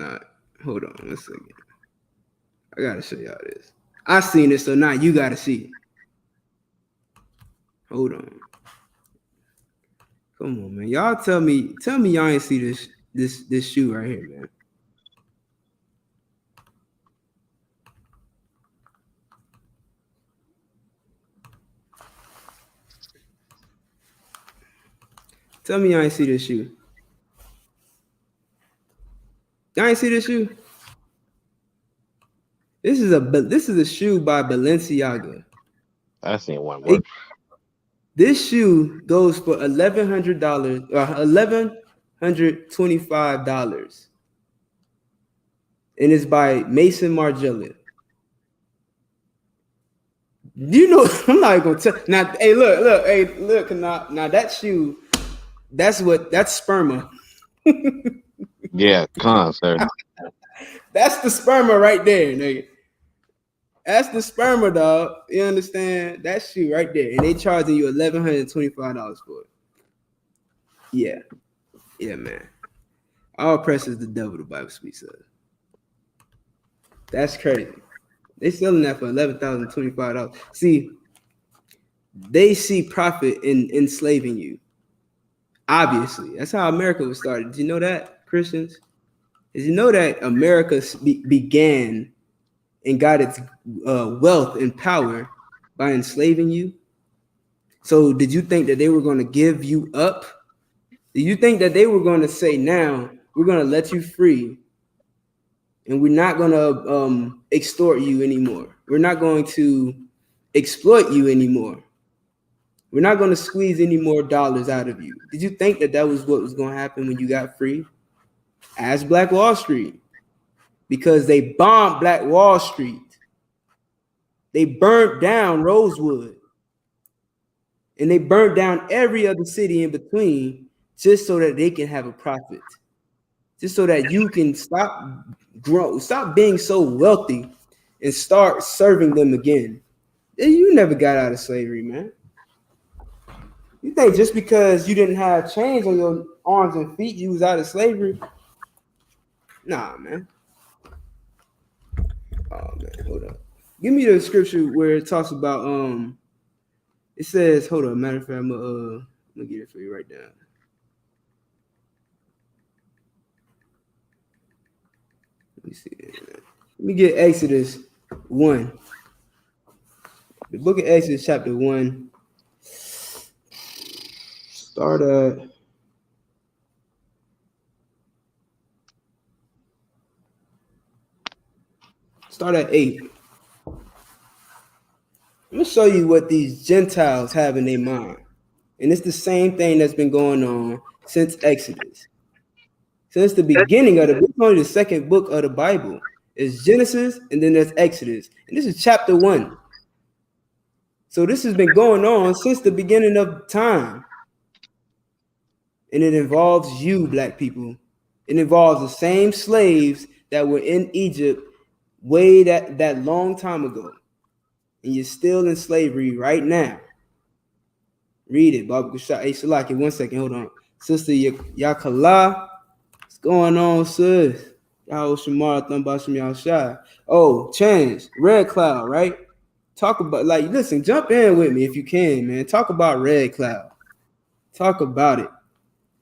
[SPEAKER 13] hold on 1 second. I got to show y'all this. I seen it, so now you got to see it. Hold on. Come on, man. Y'all tell me y'all ain't see this shoe right here, man. Tell me y'all ain't see this shoe. Y'all ain't see this shoe? This is a shoe by Balenciaga.
[SPEAKER 12] I seen one more.
[SPEAKER 13] This shoe goes for $1,125. And it's by Mason Margiela. You know, I'm not gonna tell now. Hey, look, now that shoe, that's sperma.
[SPEAKER 12] Yeah, sir.
[SPEAKER 13] That's the sperma right there, nigga. That's the sperma, dog. You understand? That shit right there. And they charging you $1,125 for it. Yeah. Yeah, man. All press is the devil, the Bible speaks of. That's crazy. They selling that for $11,025. See, they see profit in enslaving you. Obviously. That's how America was started. Did you know that, Christians? Did you know that America began and got its wealth and power by enslaving you? So did you think that they were going to give you up? Do you think that they were going to say, now we're going to let you free and we're not going to extort you anymore? We're not going to exploit you anymore. We're not going to squeeze any more dollars out of you. Did you think that that was what was going to happen when you got free? Ask Black Wall Street. Because they bombed Black Wall Street. They burnt down Rosewood. And they burnt down every other city in between just so that they can have a profit. Just so that you can stop being so wealthy and start serving them again. You never got out of slavery, man. You think just because you didn't have chains on your arms and feet, you was out of slavery? Nah, man. Oh man, hold up. Give me the scripture where it talks about it says, hold on, matter of fact, I'm gonna get it for you right now. Let me see. Let me get Exodus 1. The book of Exodus, chapter 1. Start at 8. I'm gonna show you what these Gentiles have in their mind. And it's the same thing that's been going on since Exodus. Since the beginning of it's only the second book of the Bible. It's Genesis and then there's Exodus. And this is chapter 1. So this has been going on since the beginning of time. And it involves you, black people. It involves the same slaves that were in Egypt way that long time ago. And you're still in slavery right now. Read it, Baba Kushai. Hey, Shalaki, 1 second, hold on. Sister Yakala, what's going on, sis? Y'all Shamar, Thumbashim Yahshai. Oh, Chance, Red Cloud, right? Talk about, like, listen, jump in with me if you can, man. Talk about Red Cloud. Talk about it.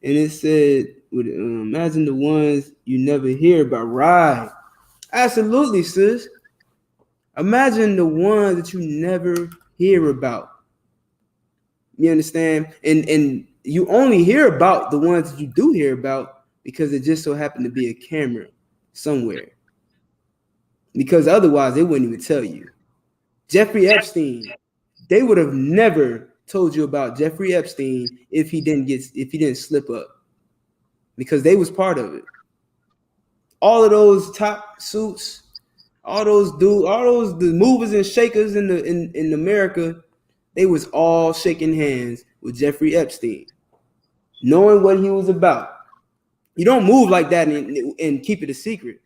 [SPEAKER 13] And it said, imagine the ones you never hear about. Right. Absolutely, sis. Imagine the ones that you never hear about. You understand? And you only hear about the ones that you do hear about because it just so happened to be a camera somewhere. Because otherwise, they wouldn't even tell you. Jeffrey Epstein, they would have never told you about Jeffrey Epstein if he didn't slip up. Because they was part of it. All of those top suits, all those the movers and shakers in America, they was all shaking hands with Jeffrey Epstein, knowing what he was about. You don't move like that and keep it a secret.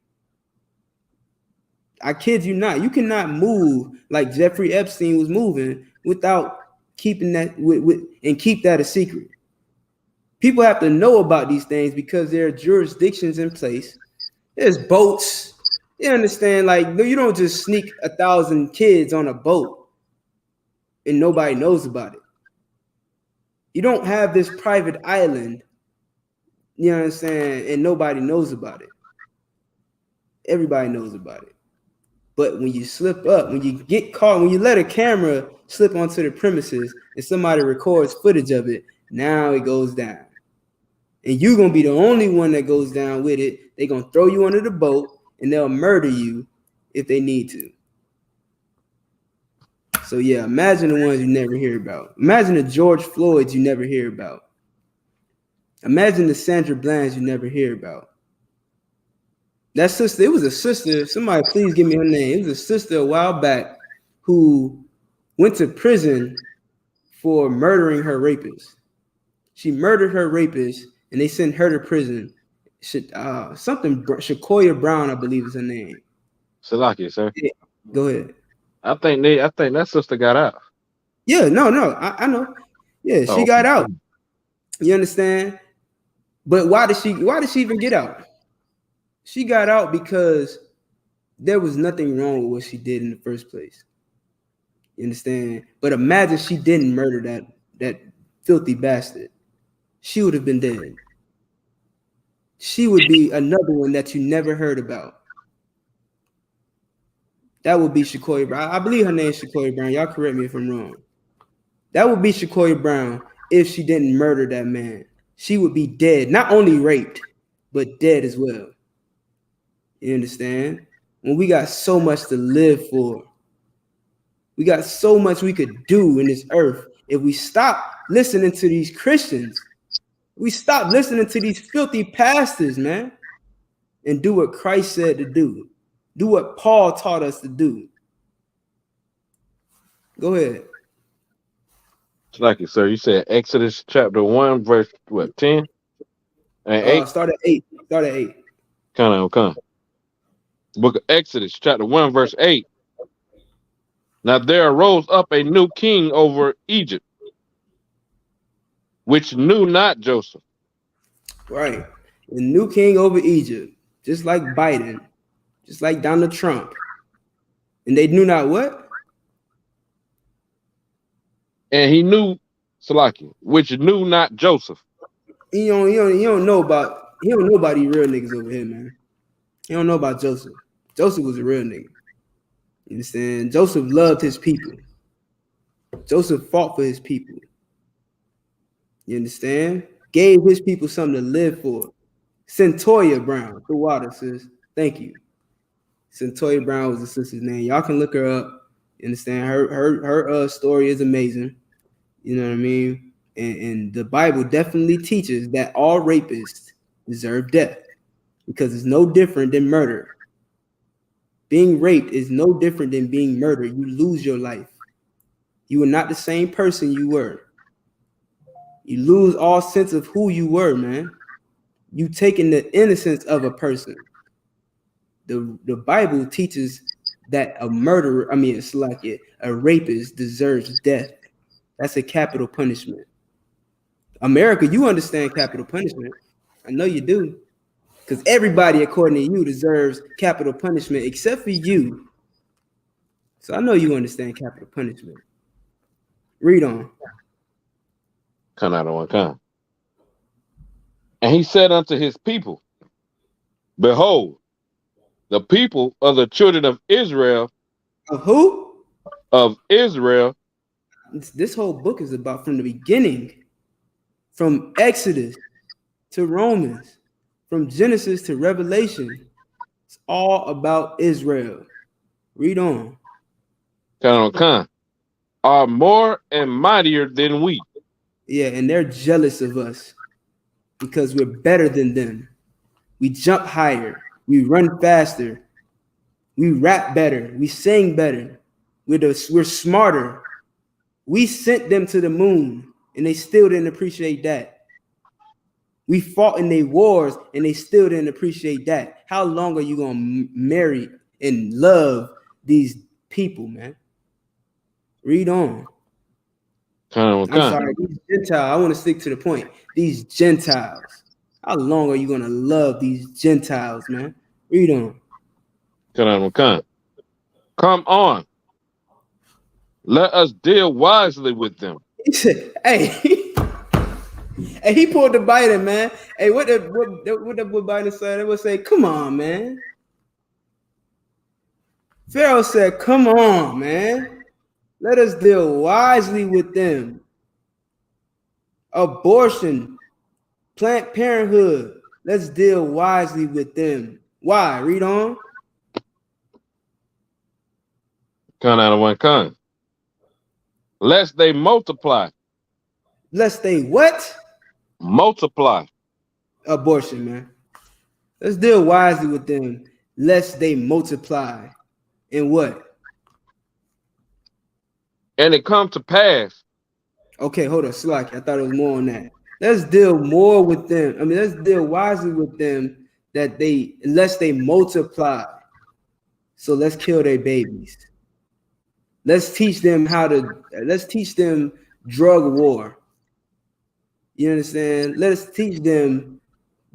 [SPEAKER 13] I kid you not. You cannot move like Jeffrey Epstein was moving without keeping that and keep that a secret. People have to know about these things because there are jurisdictions in place. There's boats. You understand? Like, you don't just sneak 1,000 kids on a boat and nobody knows about it. You don't have this private island, you know what I'm saying, and nobody knows about it. Everybody knows about it. But when you slip up, when you get caught, when you let a camera slip onto the premises and somebody records footage of it, now it goes down. And you're going to be the only one that goes down with it. They're going to throw you under the boat and they'll murder you if they need to. So yeah, imagine the ones you never hear about. Imagine the George Floyds you never hear about. Imagine the Sandra Blands you never hear about. That sister, it was a sister, somebody please give me her name. It was a sister a while back who went to prison for murdering her rapist. She murdered her rapist and they sent her to prison. Shakoya Brown, I believe is her name.
[SPEAKER 12] Salakia, sir.
[SPEAKER 13] Yeah, go ahead.
[SPEAKER 12] I think that sister got out.
[SPEAKER 13] Yeah, no, I know. Yeah, she got out. You understand? But why did she even get out? She got out because there was nothing wrong with what she did in the first place. You understand? But imagine she didn't murder that filthy bastard. She would have been dead. She would be another one that you never heard about. That would be Shakoya Brown. I believe her name is Shakoya Brown. Y'all correct me if I'm wrong. That would be Shakoya Brown if she didn't murder that man. She would be dead, not only raped, but dead as well. You understand? When we got so much to live for, we got so much we could do in this earth. If we stop listening to these Christians, we stop listening to these filthy pastors, man, and do what Christ said to do. Do what Paul taught us to do. Go ahead.
[SPEAKER 12] Like it, sir. You said Exodus chapter 1, verse what, 10 and 8?
[SPEAKER 13] Start at 8. Start at 8.
[SPEAKER 12] Come. Book of Exodus, chapter 1, verse 8. Now there arose up a new king over Egypt, which knew not Joseph.
[SPEAKER 13] Right. The new king over Egypt, just like Biden, just like Donald Trump. And they knew not what?
[SPEAKER 12] And he knew Salaki, which knew not Joseph.
[SPEAKER 13] He don't know about these real niggas over here, man. He don't know about Joseph. Joseph was a real nigga. You understand? Joseph loved his people. Joseph fought for his people. You understand? Gave his people something to live for. Centoya Brown, the water, sis. Thank you. Centoya Brown was the sister's name. Y'all can look her up. You understand? Her story is amazing. You know what I mean? And the Bible definitely teaches that all rapists deserve death because it's no different than murder. Being raped is no different than being murdered. You lose your life. You are not the same person you were. You lose all sense of who you were, man. You taking the innocence of a person. The Bible teaches that a murderer, it's like a rapist deserves death. That's a capital punishment. America, you understand capital punishment. I know you do. Because everybody, according to you, deserves capital punishment except for you. So I know you understand capital punishment. Read on.
[SPEAKER 12] Come out of one kind. And he said unto his people, behold, the people of the children of Israel.
[SPEAKER 13] Of who?
[SPEAKER 12] Of Israel.
[SPEAKER 13] This whole book is about from the beginning, from Exodus to Romans, from Genesis to Revelation. It's all about Israel. Read on.
[SPEAKER 12] Are more and mightier than we.
[SPEAKER 13] Yeah, and they're jealous of us because we're better than them. We jump higher. We run faster. We rap better. We sing better. We're smarter. We sent them to the moon, and they still didn't appreciate that. We fought in their wars, and they still didn't appreciate that. How long are you going to marry and love these people, man? Read on. I'm sorry, these Gentiles. I want to stick to the point. These Gentiles. How long are you going to love these Gentiles, man? Read on.
[SPEAKER 12] Come on. Let us deal wisely with them.
[SPEAKER 13] He said, hey, he pulled the Biden, man. Hey, what Biden said? They would say, come on, man. Pharaoh said, come on, man. Let us deal wisely with them. Abortion, Planned Parenthood. Let's deal wisely with them. Why? Read on.
[SPEAKER 12] Come out of one kind. Lest they multiply.
[SPEAKER 13] Lest they what?
[SPEAKER 12] Multiply.
[SPEAKER 13] Abortion, man. Let's deal wisely with them. Lest they multiply. And what?
[SPEAKER 12] And it come to pass.
[SPEAKER 13] Okay, hold on, Slack. I thought it was more on that. Let's deal more with them. Let's deal wisely with them unless they multiply. So let's kill their babies. Let's teach them drug war. You understand? Let us teach them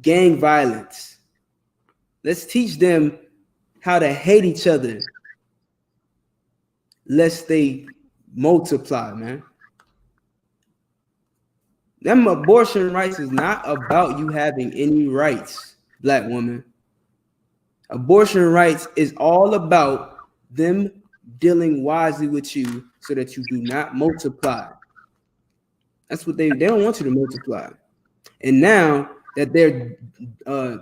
[SPEAKER 13] gang violence. Let's teach them how to hate each other, lest they multiply, man. Them abortion rights is not about you having any rights, black woman. Abortion rights is all about them dealing wisely with you so that you do not multiply. That's what they don't want you to multiply. And now that they're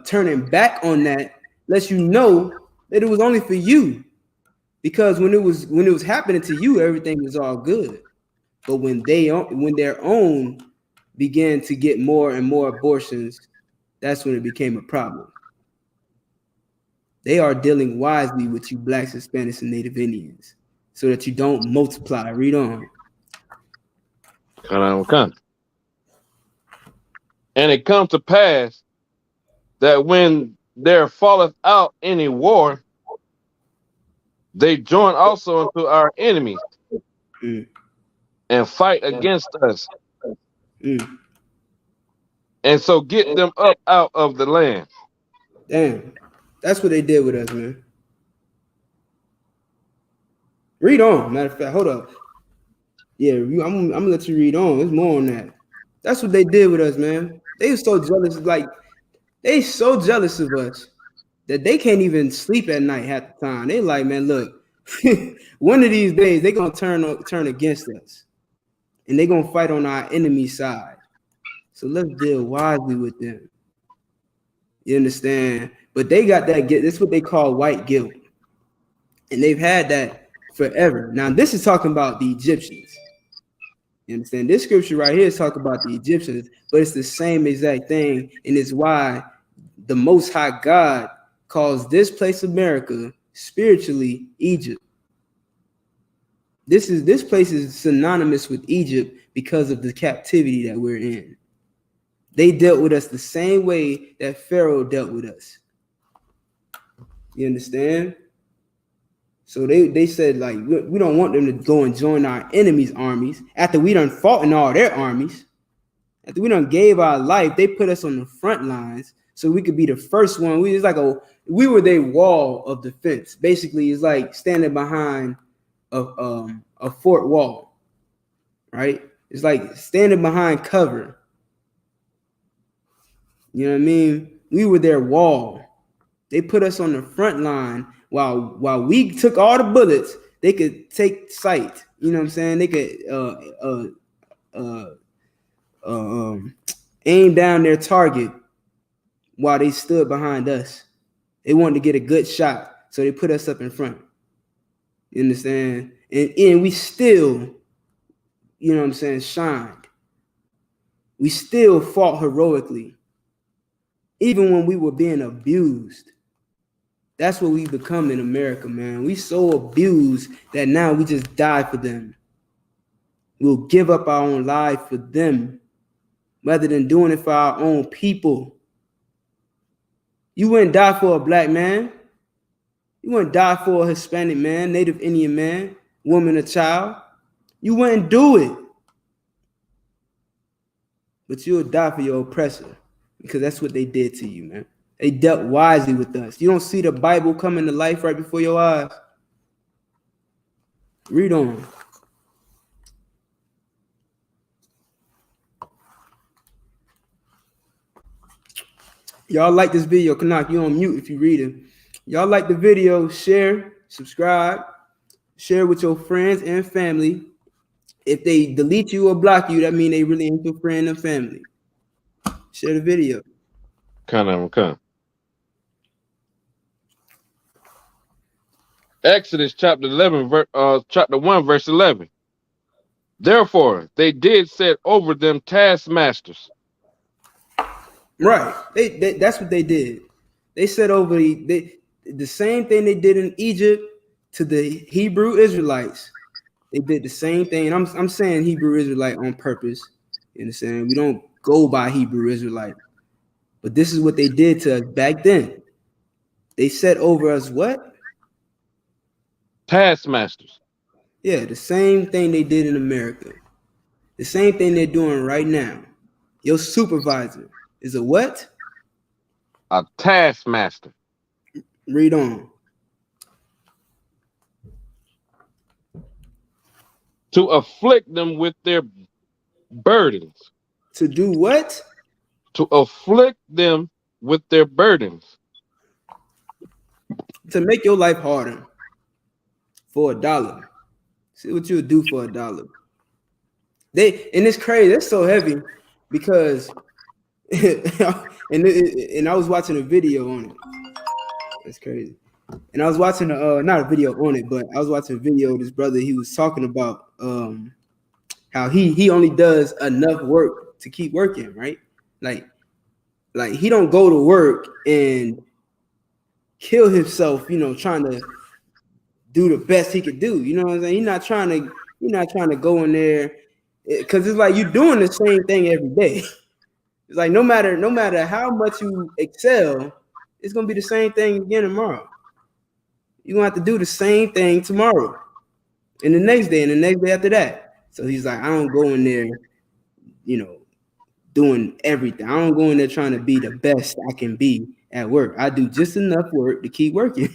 [SPEAKER 13] turning back on that, lets you know that it was only for you. Because when it was happening to you, everything was all good. But when their own began to get more and more abortions, that's when it became a problem. They are dealing wisely with you blacks, Hispanics, and Native Indians so that you don't multiply. Read on.
[SPEAKER 12] And it comes to pass that when there falleth out any war, they join also unto our enemies and fight against us. And so get them up out of the land.
[SPEAKER 13] Damn. That's what they did with us, man. Read on. Matter of fact, hold up. Yeah, I'm gonna let you read on. There's more on that. That's what they did with us, man. They were so jealous, they so jealous of us that they can't even sleep at night half the time. They like, man, look, one of these days they're gonna turn against us, and they're gonna fight on our enemy side. So let's deal wisely with them. You understand? But they got that guilt. That's what they call white guilt, and they've had that forever. Now this is talking about the Egyptians. You understand? This scripture right here is talking about the Egyptians, but it's the same exact thing, and it's why the Most High God calls this place America spiritually Egypt. This place is synonymous with Egypt because of the captivity that we're in. They dealt with us the same way that Pharaoh dealt with us. You understand? So they said, like, we don't want them to go and join our enemies' armies after we done fought in all their armies. After we done gave our life, they put us on the front lines so we could be the first one. We were their wall of defense. Basically, it's like standing behind a fort wall, right? It's like standing behind cover. You know what I mean? We were their wall. They put us on the front line while we took all the bullets. They could take sight. You know what I'm saying? They could aim down their target while they stood behind us. They wanted to get a good shot, so they put us up in front. You understand? And we still, you know what I'm saying, shined. We still fought heroically, even when we were being abused. That's what we become in America, man. We so abused that now we just die for them. We'll give up our own life for them rather than doing it for our own people. You wouldn't die for a black man. You wouldn't die for a Hispanic man, Native Indian man, woman, or child. You wouldn't do it. But you'll die for your oppressor because that's what they did to you, man. They dealt wisely with us. You don't see the Bible coming to life right before your eyes. Read on. Y'all like this video, Kanak, you on mute if you read it. Y'all like the video, share, subscribe, share with your friends and family. If they delete you or block you, that means they really ain't your friend and family. Share the video.
[SPEAKER 12] Okay. Exodus chapter 1, verse 11. Therefore, they did set over them taskmasters.
[SPEAKER 13] Right. That's what they did. They set over the same thing they did in Egypt to the Hebrew Israelites. They did the same thing. And I'm saying Hebrew Israelite on purpose. You understand? We don't go by Hebrew Israelite. But this is what they did to us back then. They set over us what?
[SPEAKER 12] Taskmasters.
[SPEAKER 13] Yeah, the same thing they did in America. The same thing they're doing right now. Your supervisor is a what?
[SPEAKER 12] A taskmaster.
[SPEAKER 13] Read on.
[SPEAKER 12] To afflict them with their burdens.
[SPEAKER 13] To do what?
[SPEAKER 12] To afflict them with their burdens.
[SPEAKER 13] To make your life harder. For $1. See what you'll do for $1. And it's crazy. It's so heavy because and I was watching a video on it. That's crazy. And I was watching not a video on it, but I was watching a video of this brother. He was talking about how he only does enough work to keep working, right? Like he don't go to work and kill himself, trying to do the best he could do. You know what I'm saying? He's not trying to go in there because it's like you're doing the same thing every day. It's like no matter how much you excel, it's gonna be the same thing again tomorrow. You're gonna have to do the same thing tomorrow, and the next day, and the next day after that. So he's like, I don't go in there, doing everything. I don't go in there trying to be the best I can be at work. I do just enough work to keep working.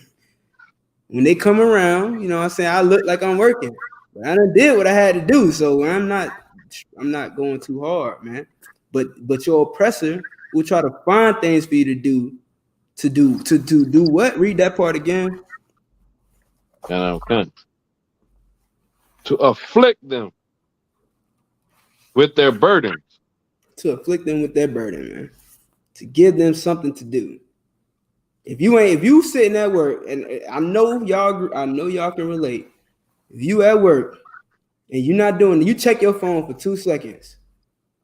[SPEAKER 13] When they come around, I'm saying, I look like I'm working, but I done did what I had to do. So I'm not going too hard, man. But your oppressor will try to find things for you to do what? Read that part again.
[SPEAKER 12] Okay. To afflict them with their burdens.
[SPEAKER 13] To afflict them with their burden, man. To give them something to do. If you sitting at work, and I know y'all can relate. If you at work and you're not doing it, you check your phone for 2 seconds.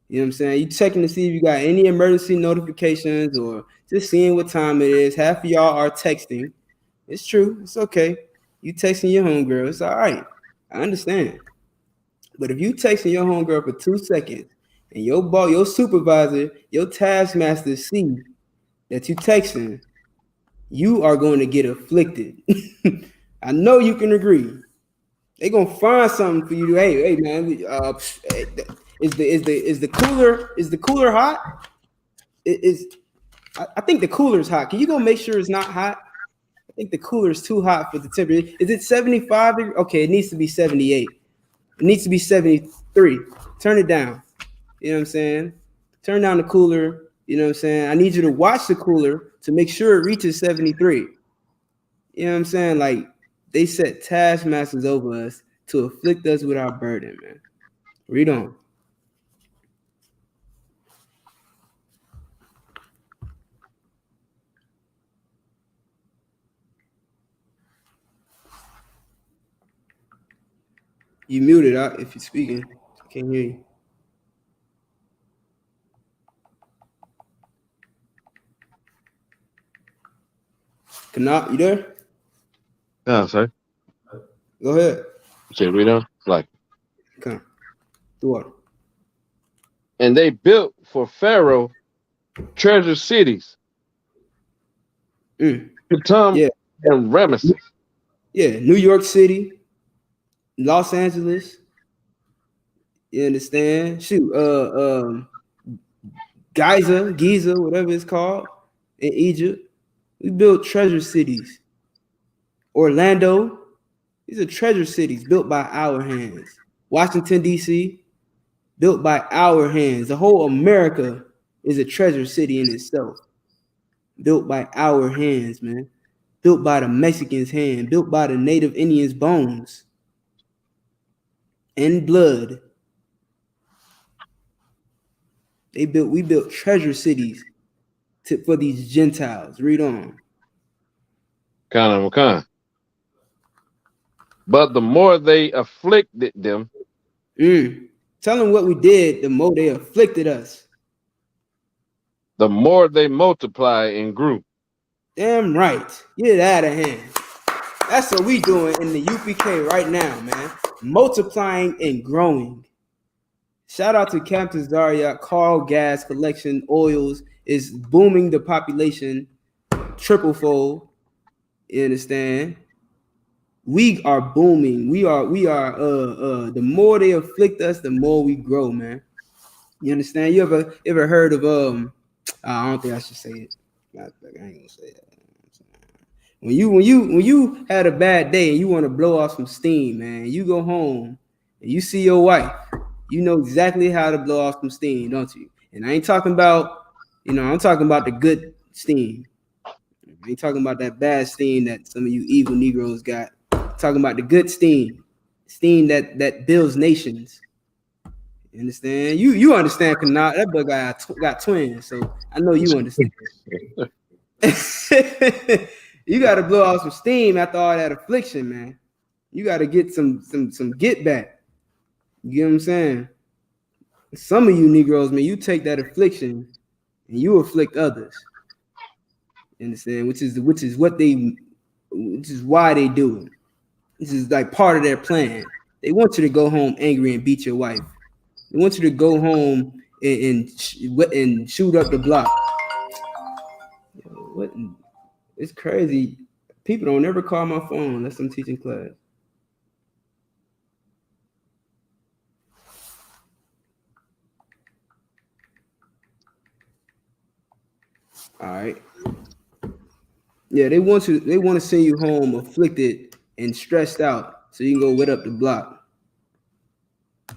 [SPEAKER 13] You know what I'm saying? You checking to see if you got any emergency notifications or just seeing what time it is. Half of y'all are texting. It's true. It's okay. You texting your homegirl. It's all right. I understand. But if you texting your homegirl for 2 seconds and your boss, your supervisor, your taskmaster see that you texting, you are going to get afflicted. I know you can agree. They're gonna find something for you to. Hey man, is the cooler hot? I think the cooler's hot. Can you go make sure it's not hot? I think the cooler is too hot for the temperature. Is it 75? Okay, it needs to be 78. It needs to be 73. Turn it down. You know what I'm saying? Turn down the cooler. You know what I'm saying? I need you to watch the cooler to make sure it reaches 73. You know what I'm saying? Like, they set taskmasters over us to afflict us with our burden, man. Read on. You muted out if you're speaking. I can't hear you. Kanat, you there?
[SPEAKER 12] Yeah, sorry.
[SPEAKER 13] Go ahead.
[SPEAKER 12] Okay, read on. Like,
[SPEAKER 13] come. Do what?
[SPEAKER 12] And they built for Pharaoh treasure cities. Pithom and Ramesses.
[SPEAKER 13] Yeah, New York City, Los Angeles. You understand? Shoot, Giza, whatever it's called, in Egypt. We built treasure cities. Orlando, these are treasure cities built by our hands. Washington, D.C., built by our hands. The whole America is a treasure city in itself. Built by our hands, man. Built by the Mexicans' hand. Built by the Native Indians' bones and blood. We built treasure cities for these Gentiles. Read on.
[SPEAKER 12] Kind. But the more they afflicted them.
[SPEAKER 13] Tell them what we did, the more they afflicted us.
[SPEAKER 12] The more they multiply and grew.
[SPEAKER 13] Damn right. Get it out of hand. That's what we doing in the U.P.K. right now, man. Multiplying and growing. Shout out to Captain Zaria. Carl Gas Collection Oils is booming the population triple fold. You understand? we are booming. We are the more they afflict us, the more we grow, man. You understand? You ever heard of I don't think I should say it. I ain't gonna say that. When you had a bad day and you want to blow off some steam, man, you go home and you see your wife, you know exactly how to blow off some steam, don't you? And I ain't talking about, I'm talking about the good steam. I ain't talking about that bad steam that some of you evil Negroes got. I'm talking about the good steam that builds nations. You understand? You understand? Cause now that boy got twins, so I know you understand. You got to blow off some steam after all that affliction, man. You got to get some get back. You get what I'm saying? Some of you Negroes, man, you take that affliction and you afflict others. You understand? Which is why they do it. This is like part of their plan. They want you to go home angry and beat your wife. They want you to go home and shoot up the block. What? It's crazy. People don't ever call my phone unless I'm teaching class. All right. Yeah, they want to send you home afflicted and stressed out so you can go wet up the block.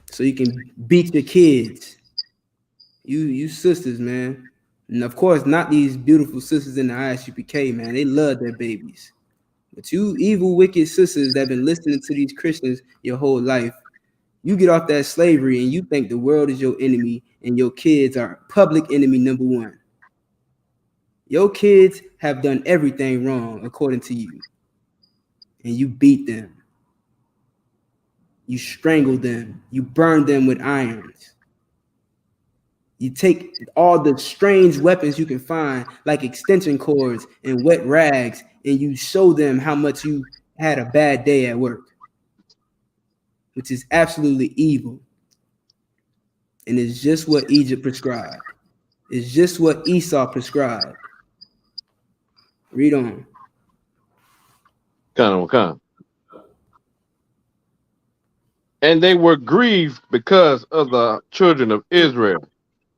[SPEAKER 13] So you can beat your kids. You sisters, man. And of course, not these beautiful sisters in the I.S.U.P.K, man. They love their babies. But you evil, wicked sisters that have been listening to these Christians your whole life, you get off that slavery and you think the world is your enemy and your kids are public enemy number one. Your kids have done everything wrong according to you. And you beat them. You strangle them. You burn them with irons. You take all the strange weapons you can find, like extension cords and wet rags, and you show them how much you had a bad day at work, which is absolutely evil. And it's just what Egypt prescribed. It's just what Esau prescribed. Read on.
[SPEAKER 12] Come. And they were grieved because of the children of Israel.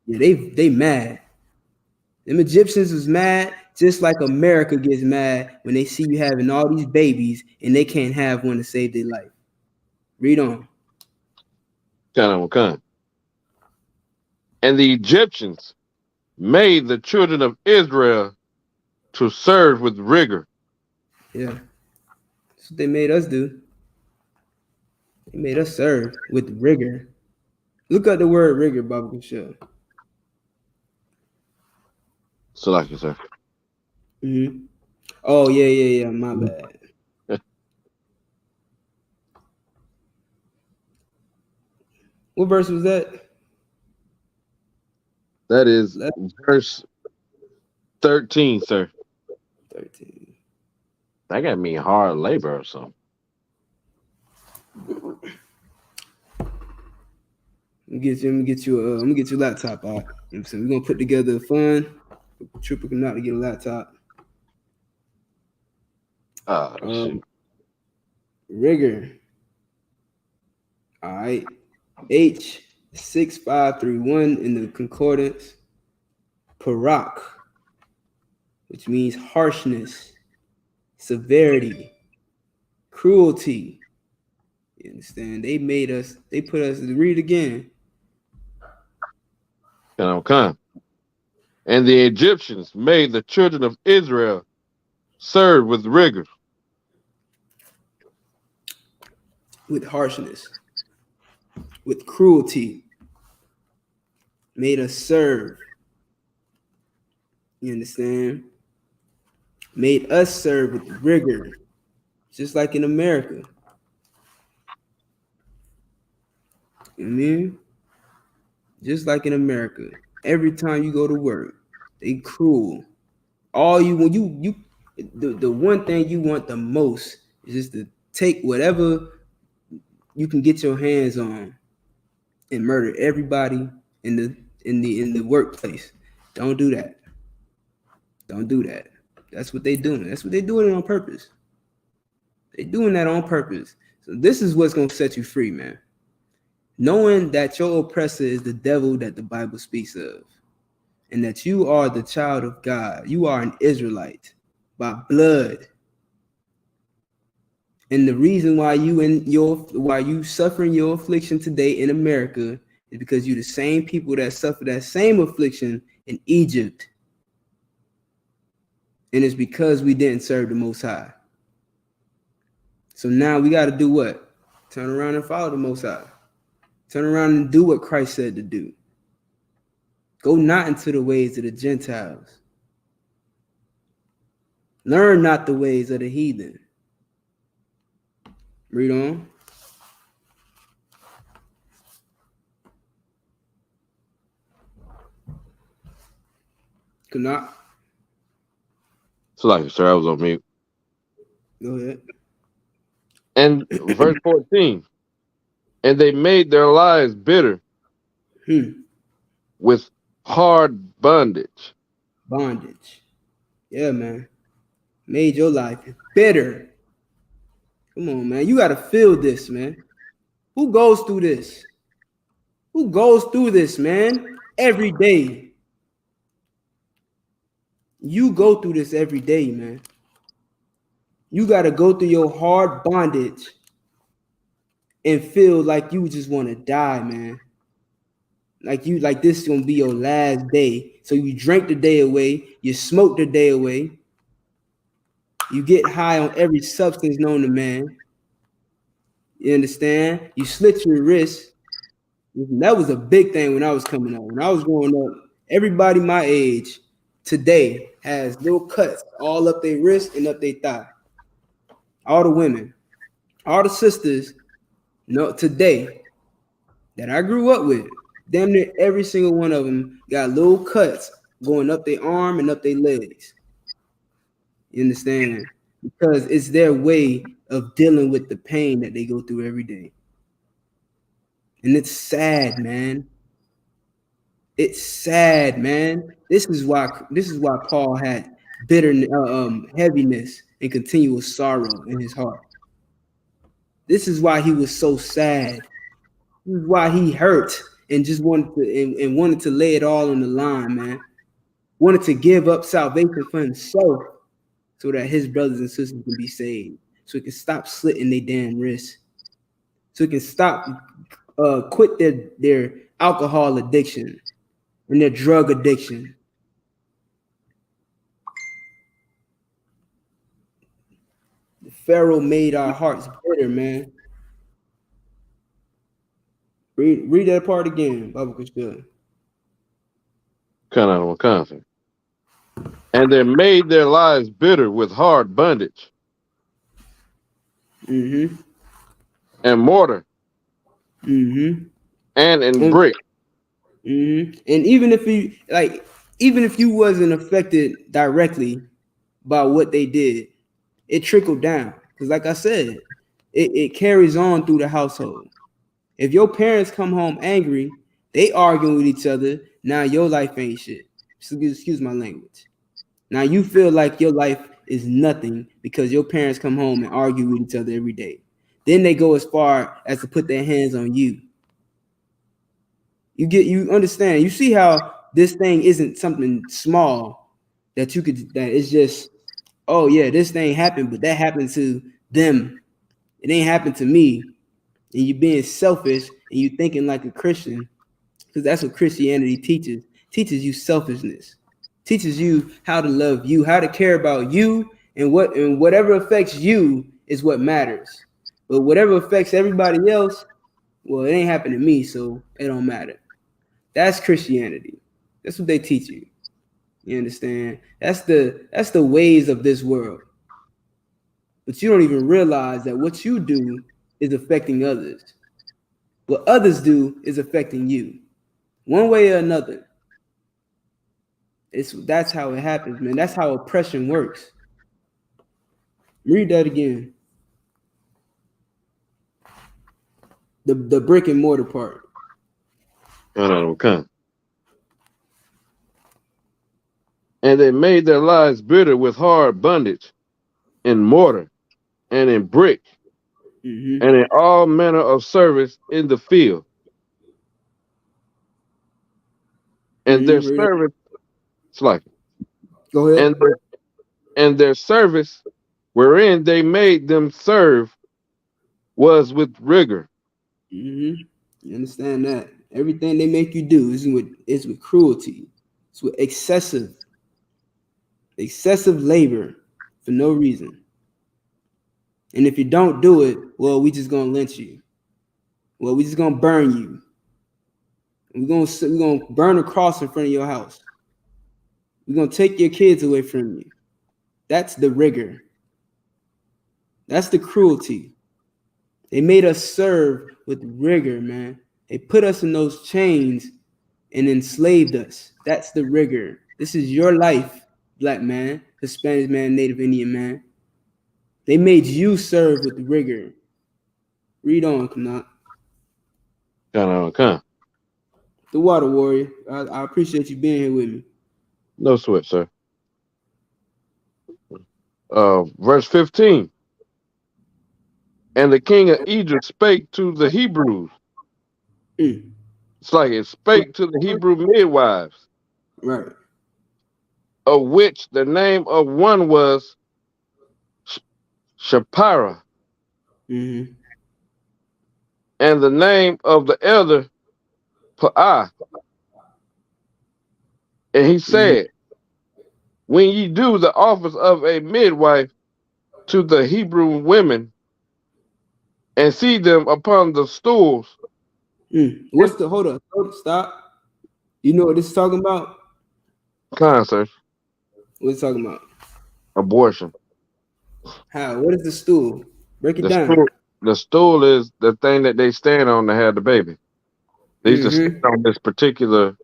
[SPEAKER 13] Yeah, they mad. Them Egyptians was mad, just like America gets mad when they see you having all these babies and they can't have one to save their life. Read on.
[SPEAKER 12] Come. And the Egyptians made the children of Israel to serve with rigor.
[SPEAKER 13] Yeah. That's what they made us do. They made us serve with rigor. Look at the word rigor, Baba Show.
[SPEAKER 12] So like you sir.
[SPEAKER 13] Mm-hmm. Oh, yeah. My bad. What verse was that?
[SPEAKER 12] That is verse 13, sir.
[SPEAKER 13] 13.
[SPEAKER 12] That got me hard labor or something.
[SPEAKER 13] I'm gonna get you a laptop out. You know what I'm saying? We're gonna put together a fund. Triple cannot to get a laptop.
[SPEAKER 12] Shoot.
[SPEAKER 13] Rigor. All right. H6531 in the concordance. Parak, which means harshness, severity, cruelty. You understand? They put us to read again.
[SPEAKER 12] Come. And the Egyptians made the children of Israel serve with rigor.
[SPEAKER 13] With harshness, with cruelty, made us serve. You understand? Made us serve with rigor, just like in America. You know what I mean? Just like in America. Every time you go to work, they cruel. The one thing you want the most is just to take whatever you can get your hands on and murder everybody in the workplace. Don't do that. Don't do that. That's what they doing. That's what they doing on purpose. They're doing that on purpose. So this is what's going to set you free, man. Knowing that your oppressor is the devil that the Bible speaks of, and that you are the child of God. You are an Israelite by blood. And the reason why you suffering your affliction today in America is because you're the same people that suffer that same affliction in Egypt. And it's because we didn't serve the Most High. So now we got to do what? Turn around and follow the Most High. Turn around and do what Christ said to do. Go not into the ways of the Gentiles. Learn not the ways of the heathen. Read on. Cannot.
[SPEAKER 12] Sorry, sir, I was on mute.
[SPEAKER 13] Go ahead.
[SPEAKER 12] And verse 14. And they made their lives bitter with hard bondage.
[SPEAKER 13] Bondage. Yeah, man. Made your life bitter. Come on, man. You got to feel this, man. Who goes through this? Who goes through this, man? Every day. You go through this every day, man. You got to go through your hard bondage and feel like you just want to die, man. Like this is gonna be your last day. So you drink the day away, you smoke the day away, you get high on every substance known to man. You understand? You slit your wrist. That was a big thing when I was coming up. When I was growing up, everybody my age today has little cuts all up their wrist and up their thigh. All the women, all the sisters, today that I grew up with, damn near every single one of them got little cuts going up their arm and up their legs. You understand? Because it's their way of dealing with the pain that they go through every day. And it's sad, man. It's sad, man. This is why Paul had bitterness, heaviness, and continuous sorrow in his heart. This is why he was so sad. This is why he hurt and just wanted to lay it all on the line, man. Wanted to give up salvation for himself so that his brothers and sisters can be saved. So he can stop slitting their damn wrists. So he can stop, quit their alcohol addiction and their drug addiction. The Pharaoh made our hearts bitter, man. Read that part again, Baba Kushka.
[SPEAKER 12] Kind of confident. And they made their lives bitter with hard bondage.
[SPEAKER 13] Mm-hmm.
[SPEAKER 12] And mortar.
[SPEAKER 13] Mm-hmm.
[SPEAKER 12] And in brick.
[SPEAKER 13] Mm-hmm. And even if you wasn't affected directly by what they did, it trickled down. Because like I said, it carries on through the household. If your parents come home angry, they arguing with each other. Now your life ain't shit. Excuse my language. Now you feel like your life is nothing because your parents come home and argue with each other every day. Then they go as far as to put their hands on you. You understand? You see how this thing isn't something small that it's just, oh yeah, this thing happened, but that happened to them. It ain't happened to me. And you being selfish and you thinking like a Christian, because that's what Christianity teaches. Teaches you selfishness. Teaches you how to love you, how to care about you, and whatever affects you is what matters. But whatever affects everybody else, well, it ain't happened to me, so it don't matter. That's Christianity. That's what they teach you. You understand? That's the ways of this world. But you don't even realize that what you do is affecting others. What others do is affecting you, one way or another. That's how it happens, man. That's how oppression works. Read that again. The brick and mortar part.
[SPEAKER 12] Okay. And they made their lives bitter with hard bondage and mortar and in brick, and in all manner of service in the field. And their service, it's like,
[SPEAKER 13] go ahead.
[SPEAKER 12] And their service, wherein they made them serve, was with rigor.
[SPEAKER 13] You understand that everything they make you do is with cruelty. It's with excessive labor for no reason. And if you don't do it, well, we just gonna lynch you. Well, we just gonna burn you. We're gonna burn a cross in front of your house. We're gonna take your kids away from you. That's the rigor. That's the cruelty. They made us serve with rigor, man. They put us in those chains and enslaved us. That's the rigor. This is your life, black man, Hispanic man, Native Indian man. They made you serve with rigor. Read on, Kanat.
[SPEAKER 12] Come.
[SPEAKER 13] The Water Warrior. I appreciate you being here with me.
[SPEAKER 12] No sweat, sir. Verse 15. And the king of Egypt spake to the Hebrews. It's like it spake to the Hebrew midwives.
[SPEAKER 13] Right.
[SPEAKER 12] Of which the name of one was Shapira. And the name of the elder Pa'ah. And he said, when ye do the office of a midwife to the Hebrew women, and see them upon the stools.
[SPEAKER 13] What's the hold up? Stop. You know what this is talking about?
[SPEAKER 12] Concert.
[SPEAKER 13] What's it talking about?
[SPEAKER 12] Abortion.
[SPEAKER 13] How? What is the stool? Break it down.
[SPEAKER 12] The stool is the thing that they stand on to have the baby. They used to stand on this particular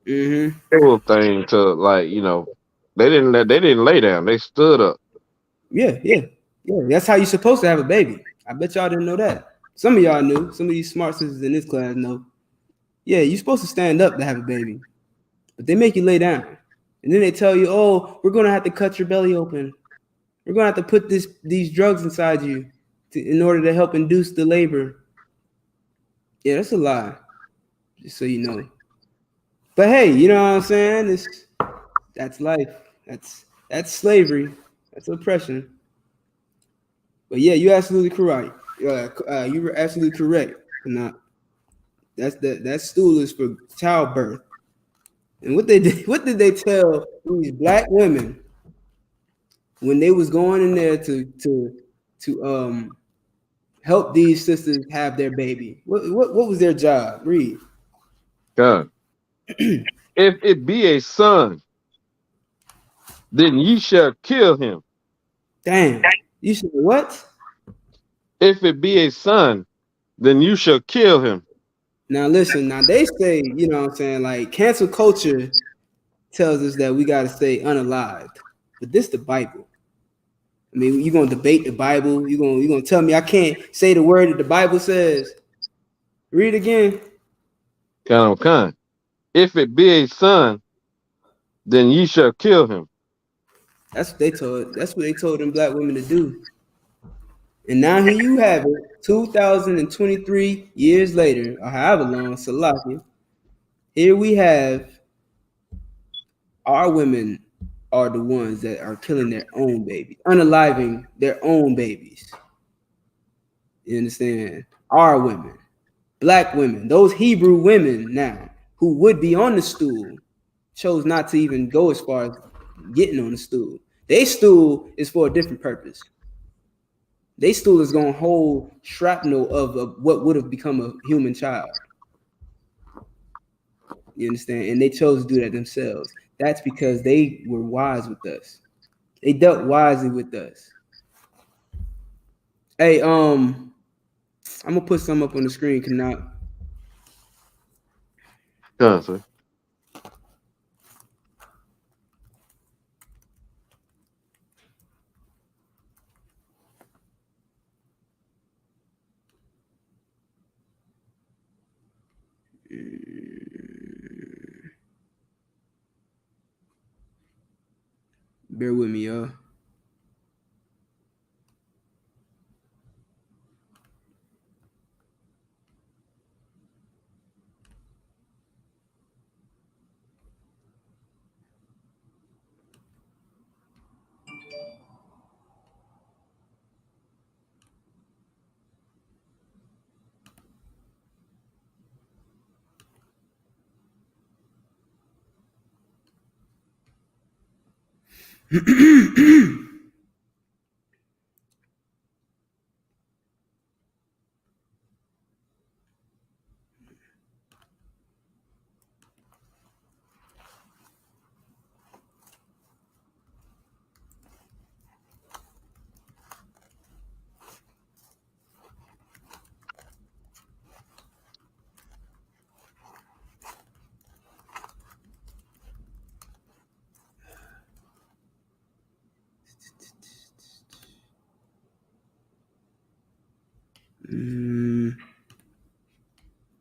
[SPEAKER 12] stool thing to, like, you know, they didn't lay down. They stood up.
[SPEAKER 13] Yeah. That's how you're supposed to have a baby. I bet y'all didn't know that. Some of y'all knew. Some of these smart sisters in this class know. Yeah, you're supposed to stand up to have a baby, but they make you lay down, and then they tell you, "Oh, we're gonna have to cut your belly open. We're gonna have to put these drugs inside you in order to help induce the labor." Yeah, that's a lie. Just so you know. But hey, you know what I'm saying? That's life. That's slavery. That's oppression. But yeah, you're absolutely correct. You were absolutely correct. That stool is for childbirth. And what did they tell these black women when they was going in there to help these sisters have their baby? What was their job? Read.
[SPEAKER 12] God. If it be a son, then ye shall kill him.
[SPEAKER 13] Damn. You should what?
[SPEAKER 12] If it be a son, then you shall kill him.
[SPEAKER 13] Now listen, now they say, you know what I'm saying, like cancel culture tells us that we gotta stay unalived. But this the Bible. I mean, you're gonna debate the Bible, you're gonna tell me I can't say the word that the Bible says. Read again.
[SPEAKER 12] Kind. If it be a son, then ye shall kill him.
[SPEAKER 13] That's what they told them black women to do. And now here you have it, 2023 years later, or however long, Salakia. Here we have our women are the ones that are killing their own babies, unaliving their own babies. You understand? Our women, black women, those Hebrew women now who would be on the stool, chose not to even go as far as getting on the stool. Their stool is for a different purpose. They stool is going to hold shrapnel of what would have become a human child. You understand? And they chose to do that themselves. That's because they were wise with us. They dealt wisely with us. Hey, I'm gonna put some up on the screen, Kanat.
[SPEAKER 12] Sir.
[SPEAKER 13] Bear with me, y'all.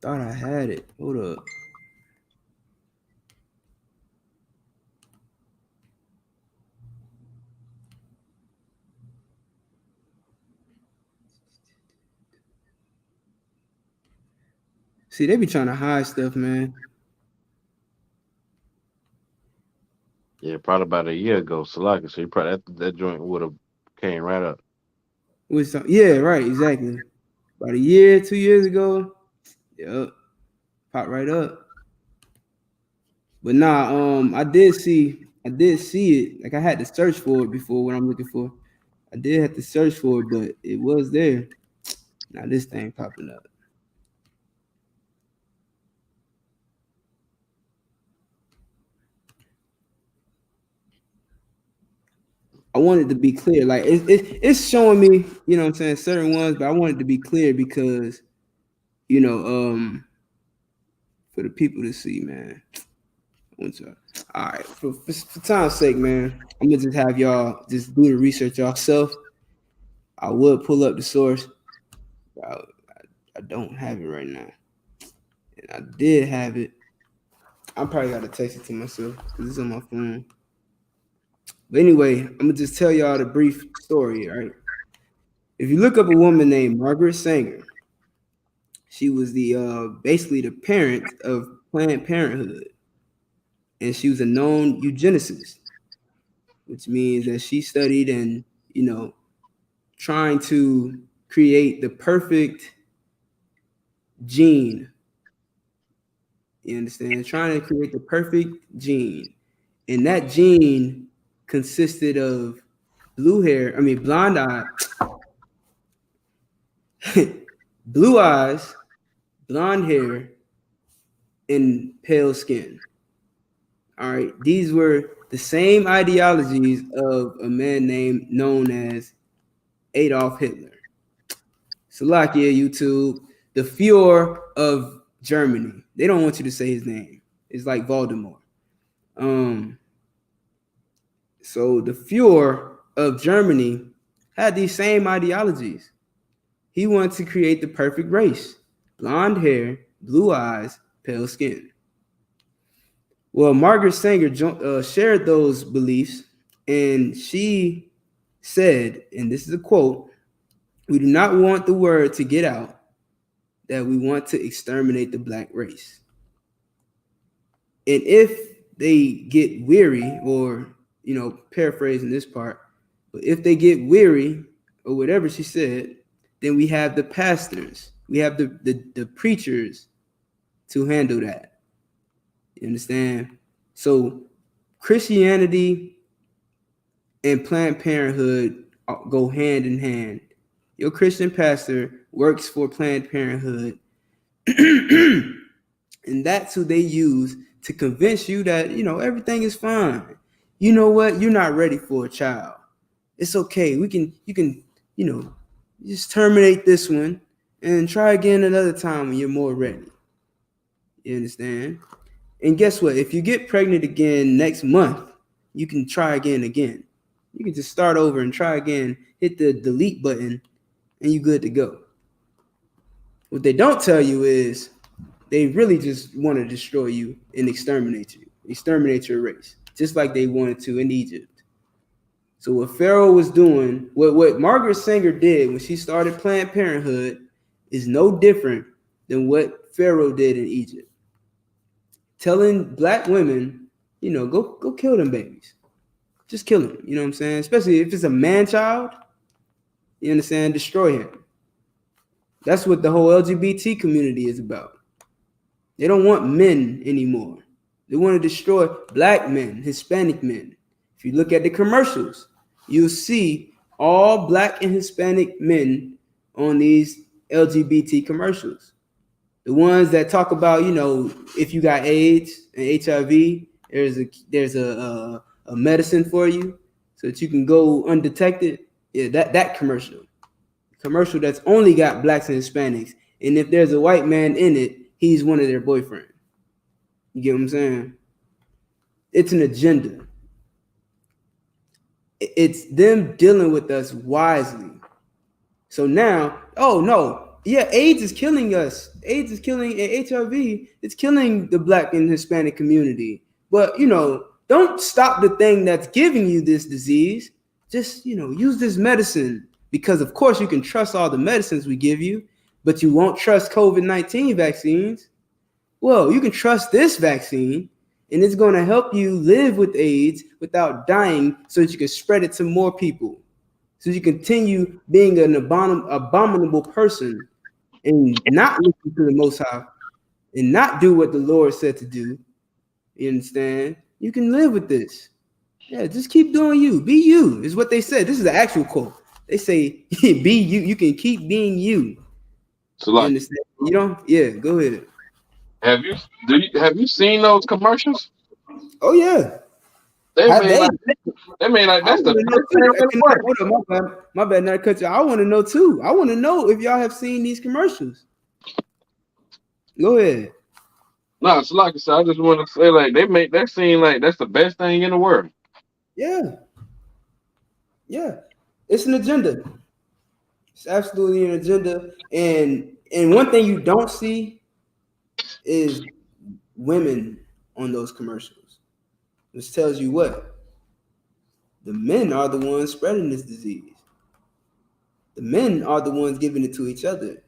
[SPEAKER 13] Thought I had it. Hold up. See, they be trying to hide stuff, man.
[SPEAKER 12] Yeah, probably about a year ago, Salaka. So you probably that joint would have came right up.
[SPEAKER 13] Yeah, right, exactly. About a year, 2 years ago. Yep. Pop right up. But nah, I did see it. Like I had to search for it before what I'm looking for. I did have to search for it, but it was there. Now this thing popping up. I wanted to be clear. Like it's showing me, you know what I'm saying, certain ones, but I wanted to be clear because, you know, for the people to see, man. All right, for time's sake, man, I'm gonna just have y'all just do the research yourself. I would pull up the source. I don't have it right now. And I did have it. I probably got to text it to myself because it's on my phone. But anyway, I'm gonna just tell y'all the brief story, all right? If you look up a woman named Margaret Sanger, she was the basically the parent of Planned Parenthood, and she was a known eugenicist, which means that she studied and, you know, trying to create the perfect gene. You understand? Trying to create the perfect gene. And that gene consisted of blonde eye, blue eyes, blonde hair, and pale skin. All right. These were the same ideologies of a man known as Adolf Hitler. Slovakia, YouTube, the Fuhrer of Germany. They don't want you to say his name. It's like Voldemort. So the Fuhrer of Germany had these same ideologies. He wanted to create the perfect race: blonde hair, blue eyes, pale skin. Well, Margaret Sanger shared those beliefs, and she said, and this is a quote, "We do not want the word to get out that we want to exterminate the black race. And if they get weary," or, you know, paraphrasing this part, but if they get weary or whatever she said, then we have the pastors, we have the preachers to handle that. You understand? So Christianity and Planned Parenthood go hand in hand. Your Christian pastor works for Planned Parenthood, and that's who they use to convince you that, you know, everything is fine. You know what? You're not ready for a child. It's okay. You can, you know, just terminate this one and try again another time when you're more ready. You understand? And guess what? If you get pregnant again next month, you can try again. You can just start over and try again, hit the delete button, and you're good to go. What they don't tell you is they really just want to destroy you and exterminate your race, just like they wanted to in Egypt. So what Pharaoh was doing, what Margaret Sanger did when she started Planned Parenthood is no different than what Pharaoh did in Egypt. Telling black women, you know, go kill them babies. Just kill him. You know what I'm saying? Especially if it's a man child, you understand? Destroy him. That's what the whole LGBT community is about. They don't want men anymore. They want to destroy black men, Hispanic men. If you look at the commercials, you'll see all Black and Hispanic men on these LGBT commercials. The ones that talk about, you know, if you got AIDS and HIV, there's a medicine for you so that you can go undetected. Yeah, that commercial that's only got Blacks and Hispanics. And if there's a white man in it, he's one of their boyfriends. You get what I'm saying? It's an agenda. It's them dealing with us wisely. So now, oh no, yeah, AIDS is killing us. AIDS is killing, and HIV, it's killing the Black and Hispanic community. But, you know, don't stop the thing that's giving you this disease. Just, you know, use this medicine, because of course you can trust all the medicines we give you, but you won't trust COVID-19 vaccines. Well, you can trust this vaccine, and it's going to help you live with AIDS without dying so that you can spread it to more people. So you continue being an abominable person and not listen to the Most High and not do what the Lord said to do. You understand? You can live with this. Yeah, just keep doing you. Be you is what they said. This is the actual quote. They say, be you. You can keep being you.
[SPEAKER 12] So like,
[SPEAKER 13] you understand? You know? Yeah, go ahead.
[SPEAKER 12] Have you seen those commercials?
[SPEAKER 13] Oh yeah.
[SPEAKER 12] They made like that's the best thing in the world.
[SPEAKER 13] My bad, not cut you. I want to know too. I want to know if y'all have seen these commercials. Go ahead.
[SPEAKER 12] No, so like I said, I just want to say, like, they make that seem like that's the best thing in the world.
[SPEAKER 13] Yeah. Yeah. It's an agenda. It's absolutely an agenda. And one thing you don't see is women on those commercials. Which tells you what? The men are the ones spreading this disease. The men are the ones giving it to each other.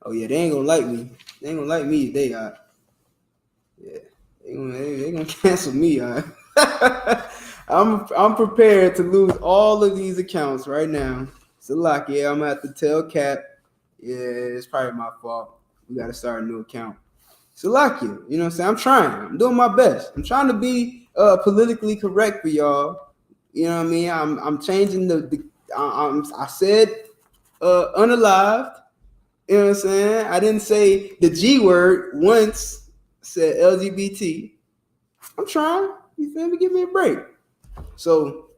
[SPEAKER 13] Oh yeah, they ain't gonna like me. They ain't gonna like me. They are. Yeah, they gonna cancel me. I'm prepared to lose all of these accounts right now. So like, yeah, I'm gonna have to tell Cap. Yeah, it's probably my fault. We gotta start a new account. Salakia, you know what I'm saying? I'm trying. I'm doing my best. I'm trying to be politically correct for y'all. You know what I mean? I'm changing I said unalived. You know what I'm saying? I didn't say the G word once. I said LGBT. I'm trying. You feel me? Give me a break. So,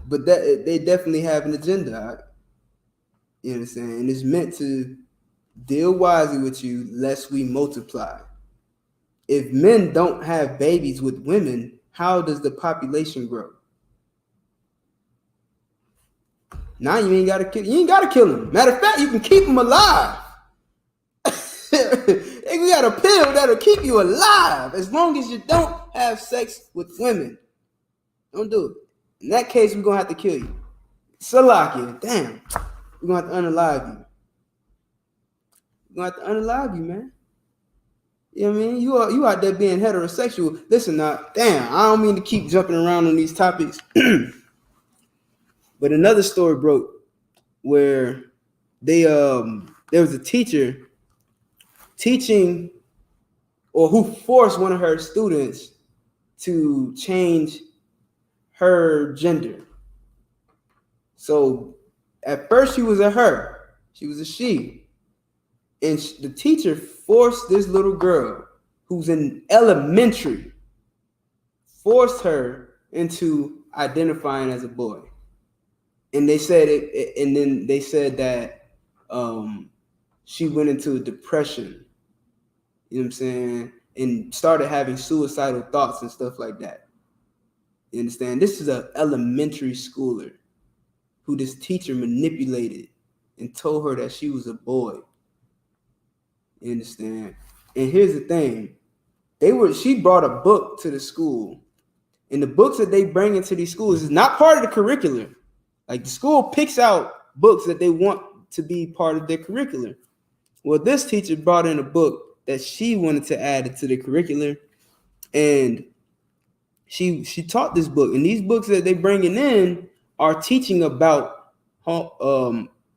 [SPEAKER 13] but they definitely have an agenda. You know what I'm saying? And it's meant to deal wisely with you, lest we multiply. If men don't have babies with women, how does the population grow? Now you ain't gotta kill them. Matter of fact, you can keep them alive. You got a pill that'll keep you alive as long as you don't have sex with women. Don't do it. In that case, we're gonna have to kill you. Salakia, damn. We're gonna have to unalive you. We're gonna have to unalive you, man. You know what I mean? You out there being heterosexual. Listen, damn, I don't mean to keep jumping around on these topics. But another story broke where there was a teacher teaching, or who forced one of her students to change her gender. So at first she was a her, she was a she. And the teacher forced this little girl who's in elementary, forced her into identifying as a boy. And they said and then they said that she went into a depression, you know what I'm saying, and started having suicidal thoughts and stuff like that. You understand? This is an elementary schooler who this teacher manipulated and told her that she was a boy. You understand? And here's the thing. She brought a book to the school. And the books that they bring into these schools is not part of the curriculum. Like, the school picks out books that they want to be part of their curriculum. Well, this teacher brought in a book that she wanted to add to the curriculum. And she taught this book. And these books that they bringing in are teaching about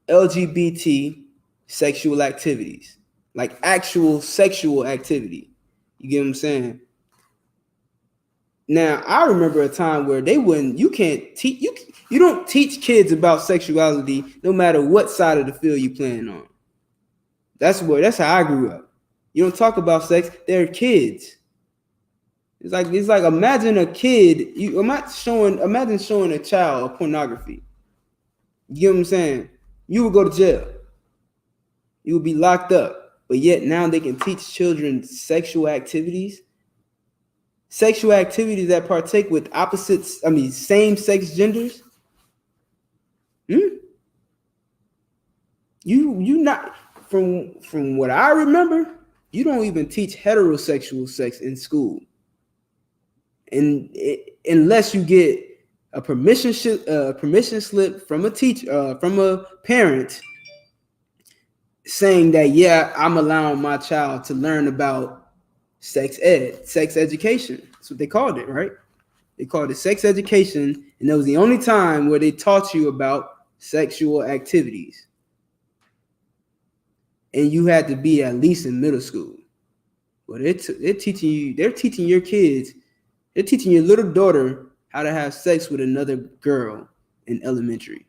[SPEAKER 13] LGBT sexual activities. Like actual sexual activity. You get what I'm saying? Now, I remember a time where you can't teach, you don't teach kids about sexuality no matter what side of the field you playing on. That's how I grew up. You don't talk about sex, they're kids. It's like imagine a kid, imagine showing a child pornography. You get what I'm saying? You would go to jail. You would be locked up. But yet now they can teach children sexual activities that partake with same-sex genders. You not from what I remember, you don't even teach heterosexual sex in school, and unless you get a permission slip from a teacher, from a parent, saying that I'm allowing my child to learn about sex education. That's what they called it, right? They called it sex education, and that was the only time where they taught you about sexual activities. And you had to be at least in middle school. Well, they're teaching your kids, they're teaching your little daughter how to have sex with another girl in elementary.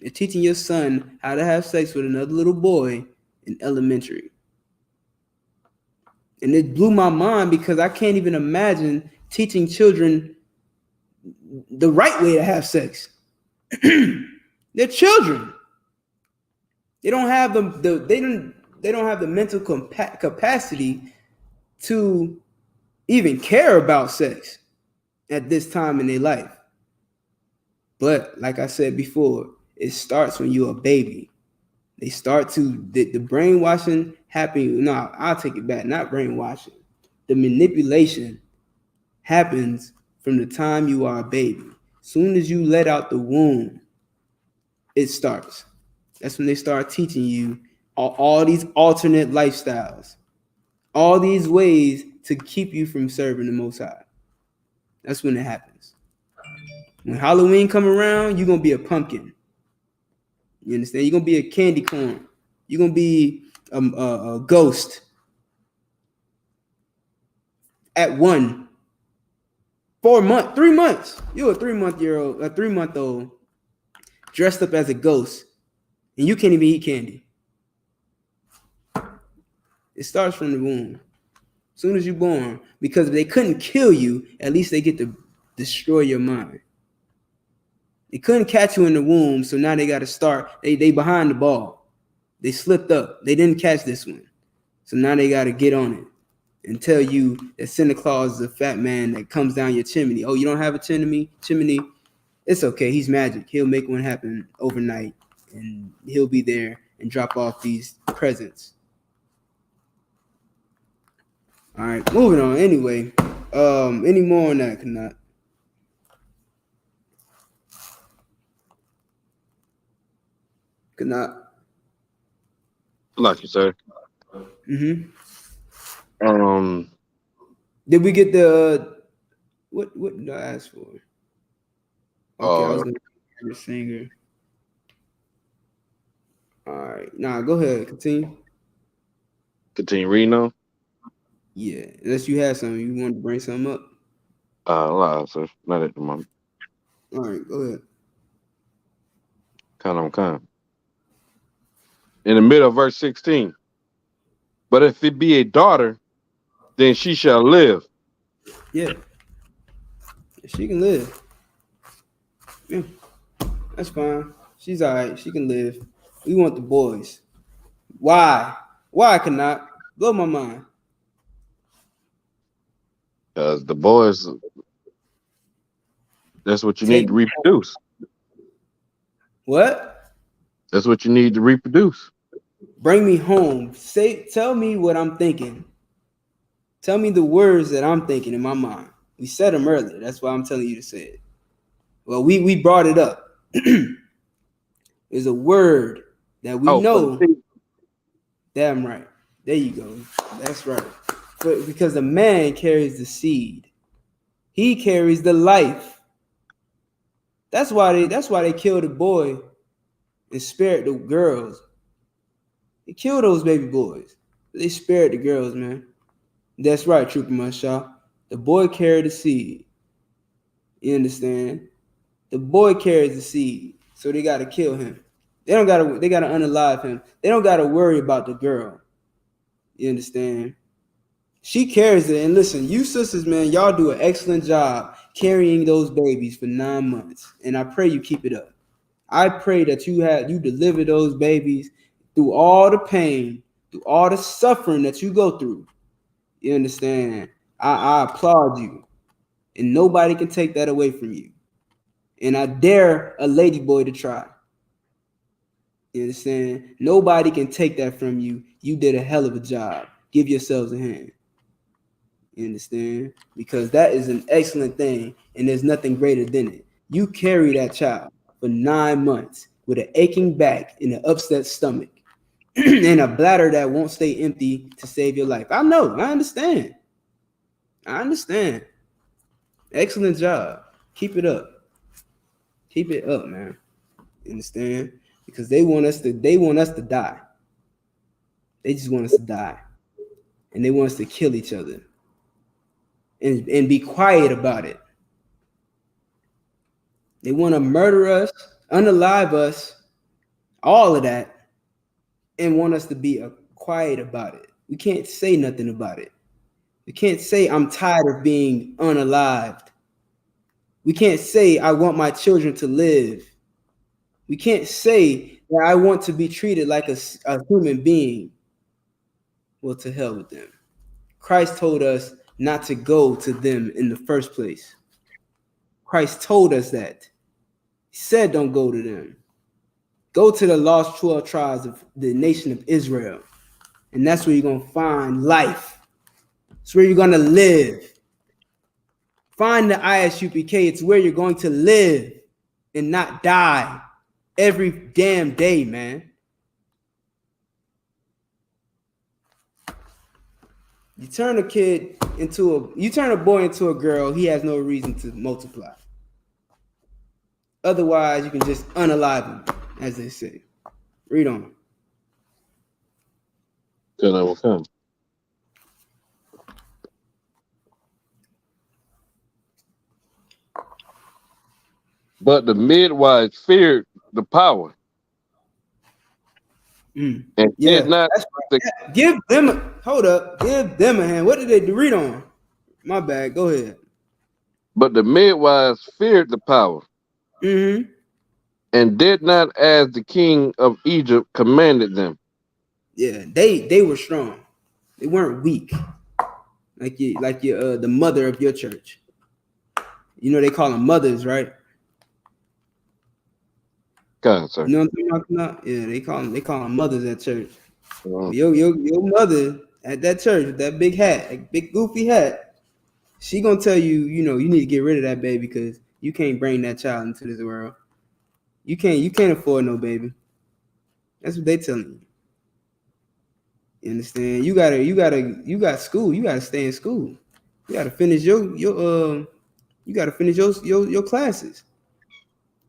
[SPEAKER 13] They're teaching your son how to have sex with another little boy in elementary. And it blew my mind because I can't even imagine teaching children the right way to have sex. They're children. They don't have they don't have the mental capacity to even care about sex at this time in their life. But like I said before, it starts when you're a baby. They start to the brainwashing happen. No, I'll take it back. Not brainwashing. The manipulation happens from the time you are a baby. Soon as you let out the womb, it starts. That's when they start teaching you all these alternate lifestyles, all these ways to keep you from serving the Most High. That's when it happens. When Halloween come around, you're going to be a pumpkin. You understand? You're going to be a candy corn. You're going to be a ghost. At 3 months. You're a 3-month-old dressed up as a ghost, and you can't even eat candy. It starts from the womb. As soon as you're born, because if they couldn't kill you, at least they get to destroy your mind. They couldn't catch you in the womb, so now they got to start. They behind the ball. They slipped up. They didn't catch this one, so now they got to get on it and tell you that Santa Claus is a fat man that comes down your chimney. Oh, you don't have a chimney? It's okay. He's magic. He'll make one happen overnight, and he'll be there and drop off these presents. All right, moving on. Anyway, any more on that? Cannot.
[SPEAKER 12] Like you say.
[SPEAKER 13] Mm-hmm.
[SPEAKER 12] Did
[SPEAKER 13] we get the what did I ask for? Okay, I was gonna be a singer. All right. Nah, go ahead. Continue
[SPEAKER 12] reading on?
[SPEAKER 13] Yeah. Unless you had something. You wanted to bring something up.
[SPEAKER 12] No, sir. Not at the moment.
[SPEAKER 13] All right, go ahead.
[SPEAKER 12] Kind. In the middle of verse 16. But if it be a daughter, then she shall live.
[SPEAKER 13] Yeah. She can live. Yeah. That's fine. She's all right. She can live. We want the boys. Why? Why cannot? Blow my mind.
[SPEAKER 12] Because the boys, that's what you need to reproduce.
[SPEAKER 13] What?
[SPEAKER 12] That's what you need to reproduce.
[SPEAKER 13] Bring me home. Tell me what I'm thinking. Tell me the words that I'm thinking in my mind. We said them earlier. That's why I'm telling you to say it. Well, we brought it up. There's a word that we know. Damn right. There you go. That's right. But because the man carries the seed. He carries the life. That's why they killed the boy and spared the girls. They killed those baby boys. They spared the girls, man. That's right, Trooper Mushaw. The boy carried the seed. You understand? The boy carries the seed, so they gotta kill him. They gotta unalive him. They don't gotta worry about the girl. You understand? She carries it. And listen, you sisters, man, y'all do an excellent job carrying those babies for 9 months. And I pray you keep it up. I pray that you deliver those babies through all the pain, through all the suffering that you go through. You understand? I applaud you. And nobody can take that away from you. And I dare a lady boy to try. You understand? Nobody can take that from you. You did a hell of a job. Give yourselves a hand. You understand? Because that is an excellent thing, and there's nothing greater than it. You carry that child for 9 months with an aching back and an upset stomach and a bladder that won't stay empty to save your life. I know. I understand. Excellent job. Keep it up. Keep it up, man. You understand? Because they want us to die. They just want us to die. And they want us to kill each other. And be quiet about it. They want to murder us, unalive us, all of that, and want us to be quiet about it. We can't say nothing about it. We can't say I'm tired of being unalived. We can't say I want my children to live. We can't say that I want to be treated like a human being. Well, to hell with them. Christ told us not to go to them in the first place. Christ told us that. He said don't go to them. Go to the lost 12 tribes of the nation of Israel. And that's where you're going to find life. It's where you're going to live. Find the I.S.U.P.K. It's where you're going to live and not die every damn day, man. You turn a boy into a girl, he has no reason to multiply. Otherwise, you can just unalive him, as they say. Read on.
[SPEAKER 12] Then I will come. But the midwives feared the power. And did not.
[SPEAKER 13] Give them a hand. What did they do? Read on. My bad. Go ahead.
[SPEAKER 12] But the midwives feared the power. And did not as the king of Egypt commanded them.
[SPEAKER 13] Yeah, they were strong. They weren't weak. Like the mother of your church. You know they call them mothers, right?
[SPEAKER 12] God, sir.
[SPEAKER 13] You know what I'm talking about? Yeah, they call them mothers at church. Your mother at that church with that big hat, that big goofy hat, she gonna tell you, you need to get rid of that baby because you can't bring that child into this world. You can't afford no baby. That's what they telling you. You understand? You got school. You gotta stay in school. You gotta finish your classes.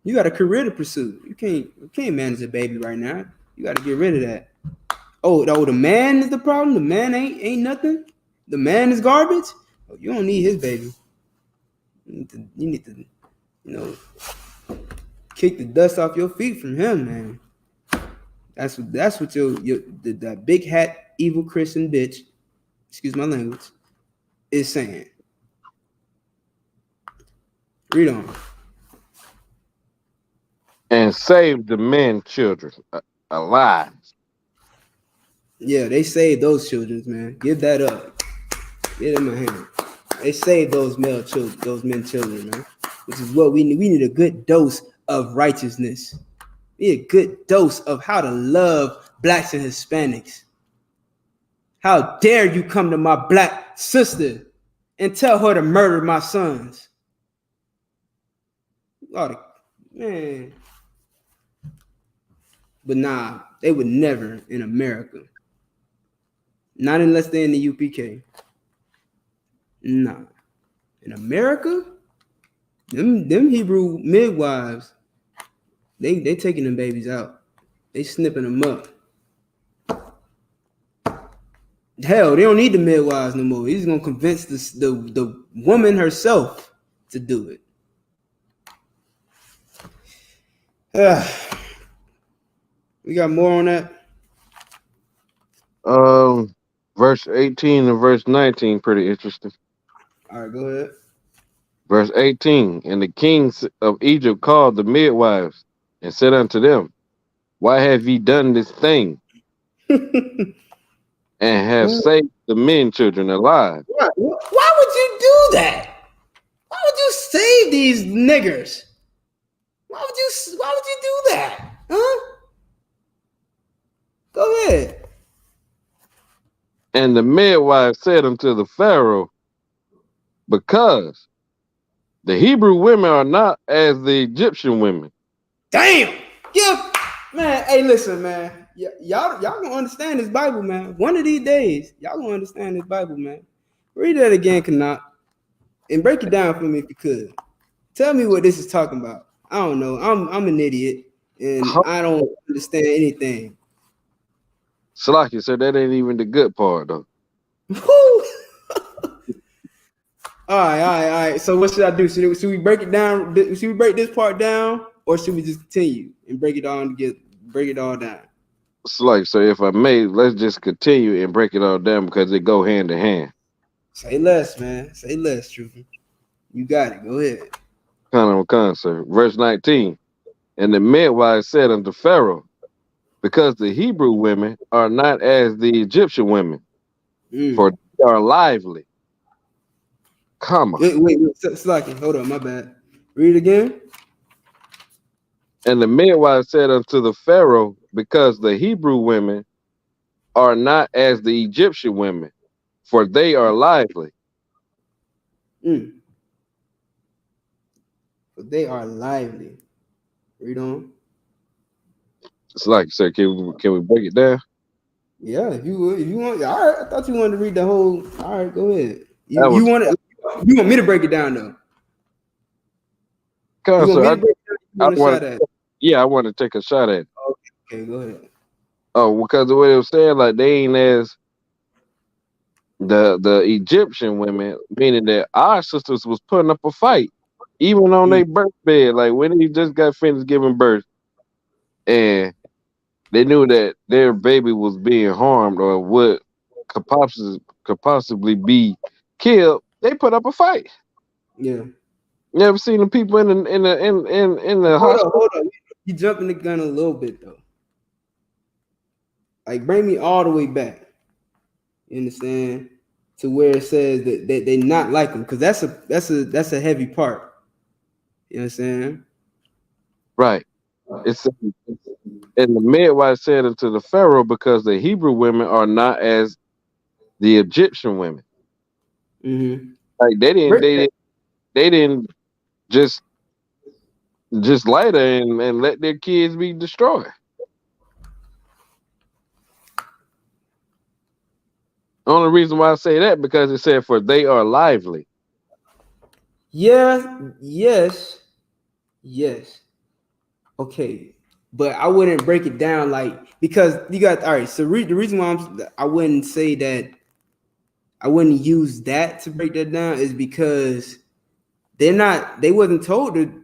[SPEAKER 13] You got a career to pursue. You can't manage a baby right now. You got to get rid of that. Oh, the man is the problem. The man ain't nothing. The man is garbage. Oh, you don't need his baby. You need to kick the dust off your feet from him, man. That's what that big hat evil Christian bitch, excuse my language, is saying. Read on.
[SPEAKER 12] And saved the men children alive.
[SPEAKER 13] Yeah, they saved those children, man. Give that up. Give them a hand. They saved those men children, man. Which is what we need. We need a good dose of righteousness. We need a good dose of how to love blacks and Hispanics. How dare you come to my black sister and tell her to murder my sons? Man. But nah, they would never in America. Not unless they're in the UPK. Nah. In America, them Hebrew midwives, they taking them babies out. They snipping them up. Hell, they don't need the midwives no more. He's gonna convince the woman herself to do it. We got more on that.
[SPEAKER 12] Verse 18 and verse 19, pretty interesting.
[SPEAKER 13] All right, go ahead.
[SPEAKER 12] Verse 18, and the kings of Egypt called the midwives and said unto them, why have ye done this thing? And have saved the men children alive.
[SPEAKER 13] Why would you do that? Why would you save these niggers? Why would you do that? Huh? Go ahead.
[SPEAKER 12] And the midwife said unto the Pharaoh, because the Hebrew women are not as the Egyptian women.
[SPEAKER 13] Damn. Yeah, man. Hey, listen, man. Y'all gonna understand this Bible, man. One of these days, y'all gonna understand this Bible, man. Read that again, Kanat, and break it down for me if you could. Tell me what this is talking about. I don't know. I'm an idiot, and I don't understand anything.
[SPEAKER 12] Salaki said that ain't even the good part, though.
[SPEAKER 13] All right. So what should I do? Should we break it down? Should we break this part down, or should we just continue and break it all down?
[SPEAKER 12] Salaki, so if I may, let's just continue and break it all down because they go hand in hand.
[SPEAKER 13] Say less, man. Say less, Truthie. You got it. Go ahead.
[SPEAKER 12] Concert. Verse 19. And the midwife said unto Pharaoh, because the Hebrew women are not as the Egyptian women, for they are lively.
[SPEAKER 13] Wait, Slacking. Hold on, my bad. Read it again.
[SPEAKER 12] And the midwife said unto the Pharaoh, because the Hebrew women are not as the Egyptian women, for they are lively.
[SPEAKER 13] But they are lively. Read on.
[SPEAKER 12] It's like, sir, can we break it down?
[SPEAKER 13] Yeah, if you want. All right, I thought you wanted to read the whole. All right, go ahead. You want me to break it down though?
[SPEAKER 12] I want to take a shot at it.
[SPEAKER 13] Okay, go ahead.
[SPEAKER 12] Oh, because the way it was saying, like they ain't as the Egyptian women, meaning that our sisters was putting up a fight, even on their birth bed. Like when they just got finished giving birth, and they knew that their baby was being harmed or what could possibly be killed, they put up a fight.
[SPEAKER 13] Yeah.
[SPEAKER 12] You ever seen the people in the hospital?
[SPEAKER 13] Hold on. You jumping the gun a little bit though. Like bring me all the way back. You understand? To where it says that they not like them, because that's a heavy part. You know what I'm saying?
[SPEAKER 12] Right. It's and the midwife said unto the Pharaoh, because the Hebrew women are not as the Egyptian women. Like they didn't just light her and let their kids be destroyed. Only reason why I say that because it said for they are lively.
[SPEAKER 13] Yeah, yes. Okay, but I wouldn't break it down like, because you got, all right, so the reason why I wouldn't say that, I wouldn't use that to break that down is because they wasn't told to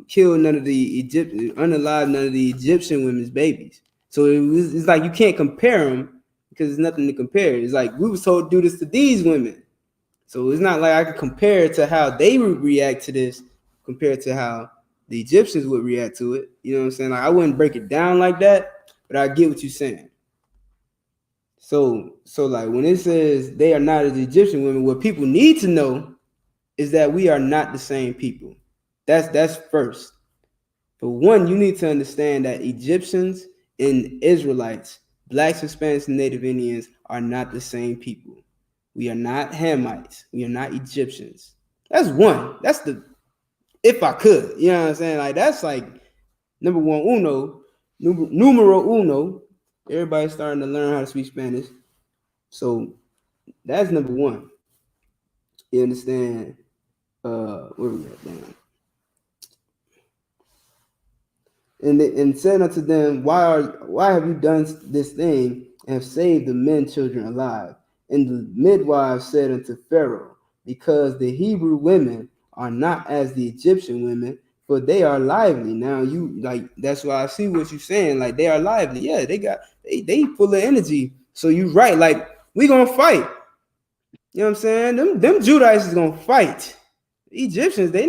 [SPEAKER 13] kill none of the unalive none of the Egyptian women's babies. So it's like you can't compare them because there's nothing to compare. It's like we was told to do this to these women. So it's not like I could compare it to how they would react to this compared to how the Egyptians would react to it. You know what I'm saying? Like I wouldn't break it down like that, but I get what you're saying. So like when it says they are not as Egyptian women, what people need to know is that we are not the same people. That's first. But one, you need to understand that Egyptians and Israelites, Blacks, Hispanics, and Native Indians are not the same people. We are not Hamites. We are not Egyptians. That's one. That's the, if I could, you know what I'm saying? Like that's like number one, numero uno. Everybody's starting to learn how to speak Spanish. So that's number one. You understand? Where we at now? And said unto them, why have you done this thing and have saved the men children alive? And the midwives said unto Pharaoh, because the Hebrew women are not as the Egyptian women, but they are lively. Now you like that's why I see what you're saying. Like they are lively. Yeah, they full of energy. So you right. Like we gonna fight. You know what I'm saying? Them Judites is gonna fight. The Egyptians, they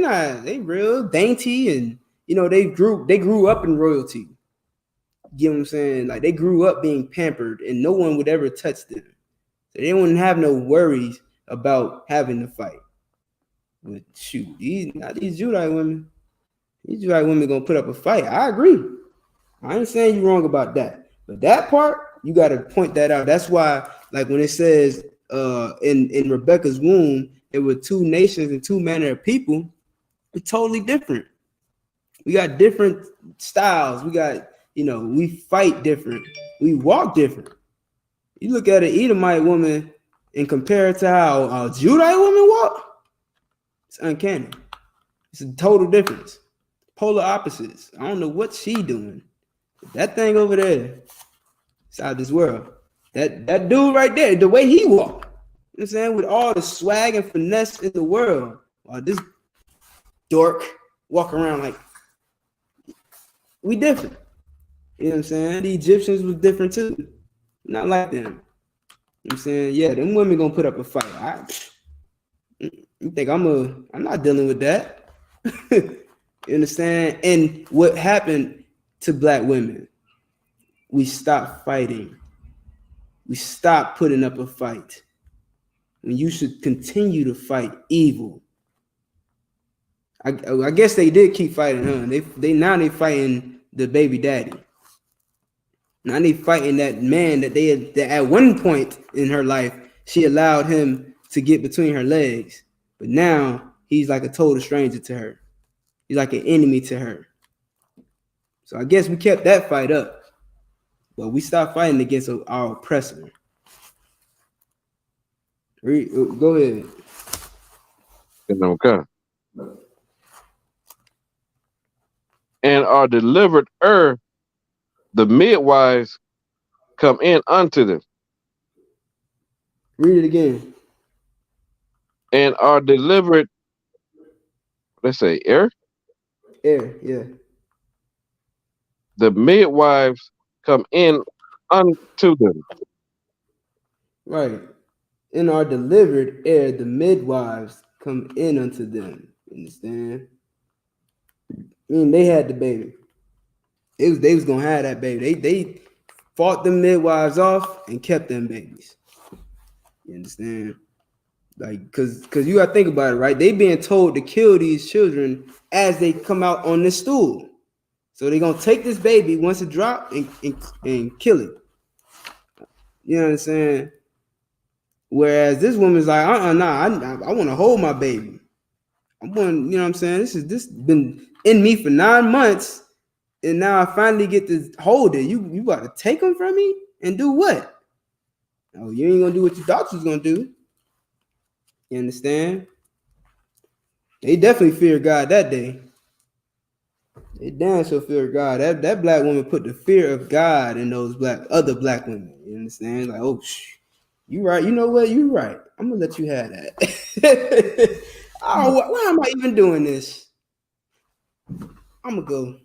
[SPEAKER 13] real dainty and they grew up in royalty. You know what I'm saying? Like they grew up being pampered and no one would ever touch them. So they wouldn't have no worries about having to fight. But shoot, these Judite women. These Judite women gonna put up a fight. I agree. I ain't saying you're wrong about that. But that part, you gotta point that out. That's why, like when it says in Rebecca's womb, there were two nations and two manner of people. It's totally different. We got different styles. We got, we fight different. We walk different. You look at an Edomite woman and compare it to how a Judite woman walk, it's uncanny. It's a total difference. Polar opposites. I don't know what she doing. That thing over there, it's out of this world. That dude right there, the way he walk, you know what I'm saying, with all the swag and finesse in the world, while this dork walk around like we different. You know what I'm saying? The Egyptians was different too. Not like them. You know what I'm saying? Yeah, them women gonna put up a fight. You think I'm not dealing with that. You understand? And what happened to black women? We stopped fighting. We stopped putting up a fight. And you should continue to fight evil. I guess they did keep fighting, huh? They fighting the baby daddy. Now they fighting that man that at one point in her life, she allowed him to get between her legs. But now he's like a total stranger to her. He's like an enemy to her. So I guess we kept that fight up. But we stopped fighting against our oppressor. Go ahead.
[SPEAKER 12] Okay. And are delivered the midwives come in unto them.
[SPEAKER 13] Read it again.
[SPEAKER 12] And are delivered, let's say,
[SPEAKER 13] Air, yeah.
[SPEAKER 12] The midwives come in unto them.
[SPEAKER 13] Right. And are delivered ere the midwives come in unto them. Understand? I mean, they had the baby. They was gonna have that baby. They fought the midwives off and kept them babies. You understand? Like, cause you gotta think about it, right? They being told to kill these children as they come out on this stool. So they're gonna take this baby once it drops and kill it. You know what I'm saying? Whereas this woman's like, nah, I want to hold my baby. I want, you know what I'm saying? This been in me for 9 months, and now I finally get to hold it. You about to take him from me and do what? Oh, you ain't gonna do what you thought you was gonna do. You understand? They definitely feared God that day. They damn sure feared God. That black woman put the fear of God in those other black women. You understand? Like, oh, you right. You know what? You right. I'm gonna let you have that. Oh, why am I even doing this? I'm gonna go.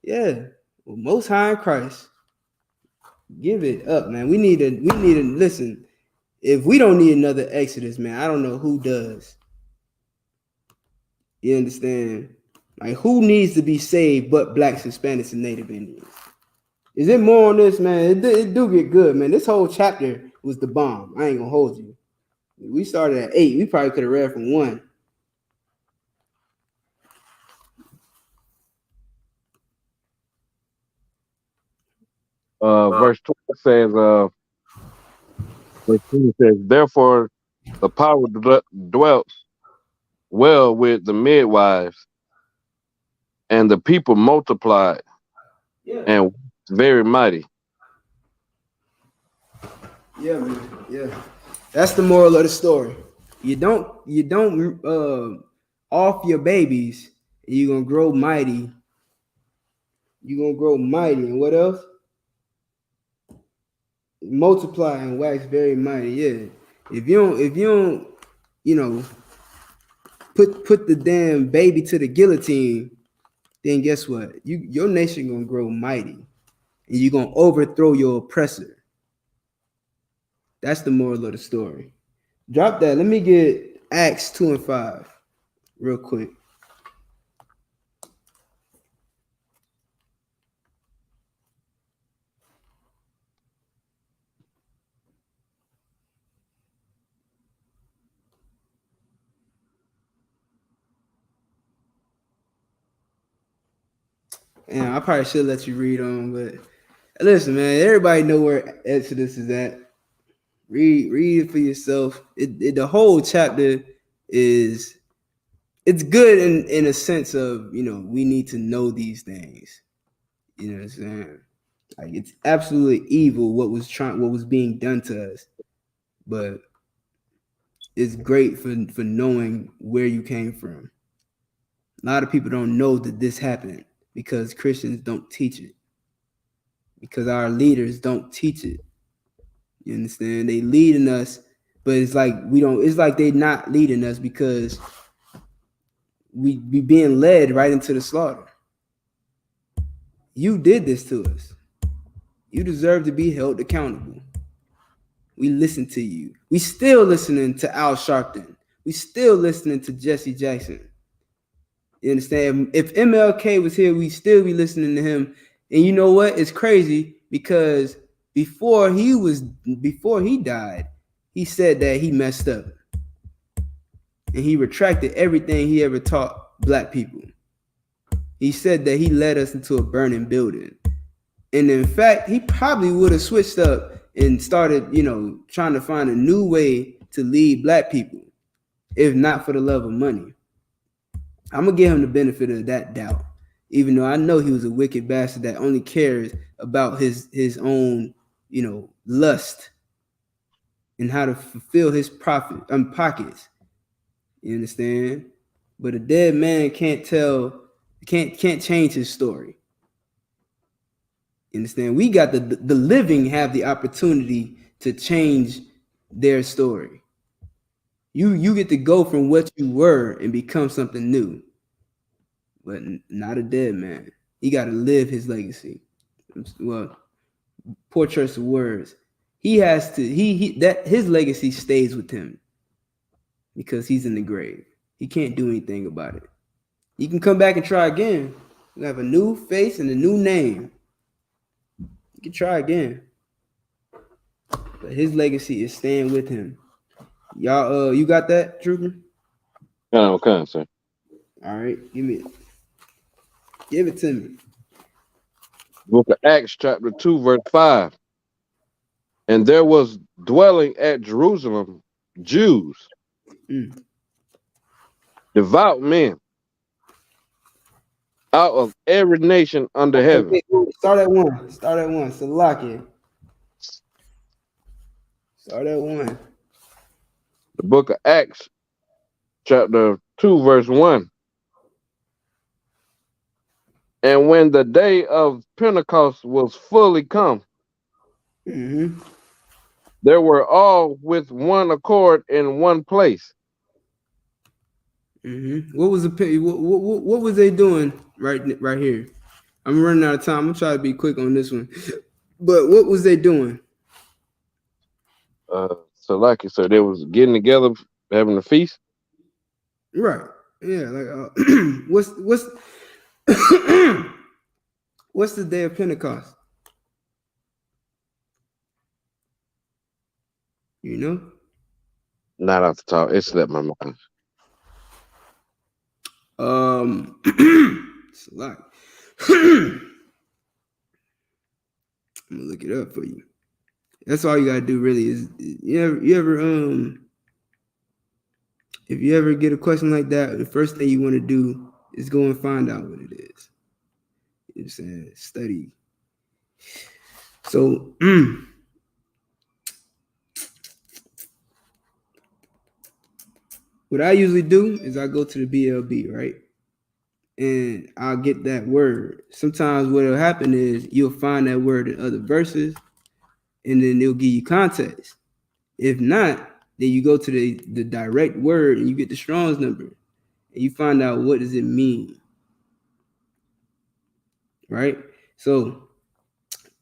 [SPEAKER 13] Yeah, well, Most High in Christ. Give it up, man. We need to listen. If we don't need another Exodus, man, I don't know who does. You understand? Like, who needs to be saved but blacks, Hispanics, and Native Indians? Is it more on this, man? It do get good, man. This whole chapter was the bomb. I ain't gonna hold you. We started at 8. We probably could have read from 1.
[SPEAKER 12] Verse 12 says, therefore the power dwelt well with the midwives, and the people multiplied and very mighty.
[SPEAKER 13] Yeah, man. Yeah. That's the moral of the story. You don't off your babies, and you're gonna grow mighty. You're gonna grow mighty, and what else? Multiply and wax very mighty. Yeah. If you don't, put the damn baby to the guillotine, then guess what? Your nation gonna grow mighty, and you're gonna overthrow your oppressor. That's the moral of the story. Drop that. Let me get Acts 2 and 5 real quick. Yeah, I probably should let you read on, but listen, man, everybody know where Exodus is at. Read it for yourself. The whole chapter is it's good in a sense of, you know, we need to know these things. You know what I'm saying? Like, it's absolutely evil what was being done to us, but it's great for knowing where you came from. A lot of people don't know that this happened because Christians don't teach it, because our leaders don't teach it. You understand? They leading us, but it's like we don't. It's like they're not leading us because we being led right into the slaughter. You did this to us. You deserve to be held accountable. We listened to you. We still listening to Al Sharpton. We still listening to Jesse Jackson. You understand? If MLK was here, we still be listening to him. And you know what? It's crazy because before he died, he said that he messed up. And he retracted everything he ever taught black people. He said that he led us into a burning building. And in fact, he probably would have switched up and started, you know, trying to find a new way to lead black people, if not for the love of money. I'm going to give him the benefit of that doubt, even though I know he was a wicked bastard that only cares about his own, you know, lust and how to fulfill his pockets. You understand? But a dead man can't change his story. You understand? We got the living have the opportunity to change their story. You get to go from what you were and become something new. But not a dead man. He got to live his legacy. Well, poor choice of words. He has to that his legacy stays with him because he's in the grave. He can't do anything about it. You can come back and try again. You have a new face and a new name. You can try again. But his legacy is staying with him. Y'all, you got that, Trooper?
[SPEAKER 12] Okay, sir.
[SPEAKER 13] All right, give it to me.
[SPEAKER 12] Book of Acts, chapter 2, verse 5. And there was dwelling at Jerusalem Jews, devout men, out of every nation under heaven.
[SPEAKER 13] Okay, start at one. Salakia. Start at one.
[SPEAKER 12] The book of Acts, chapter 2, verse 1. And when the day of Pentecost was fully come, they were all with one accord in one place.
[SPEAKER 13] What was what was they doing right here? I'm running out of time. I'm gonna try to be quick on this one. But what was they doing?
[SPEAKER 12] So like you said, they was getting together, having a feast.
[SPEAKER 13] Right. Yeah. Like what's what's the day of Pentecost? You know?
[SPEAKER 12] Not off the top. It slipped my mind.
[SPEAKER 13] It's a lot. I'm gonna look it up for you. That's all you gotta do, really. Is you ever if you ever get a question like that, the first thing you want to do is go and find out what it is. You know what I'm saying? Study. So what I usually do is I go to the BLB, right? And I'll get that word. Sometimes what'll happen is you'll find that word in other verses, and then they'll give you context. If not, then you go to the direct word and you get the Strong's number, and you find out what does it mean. right? So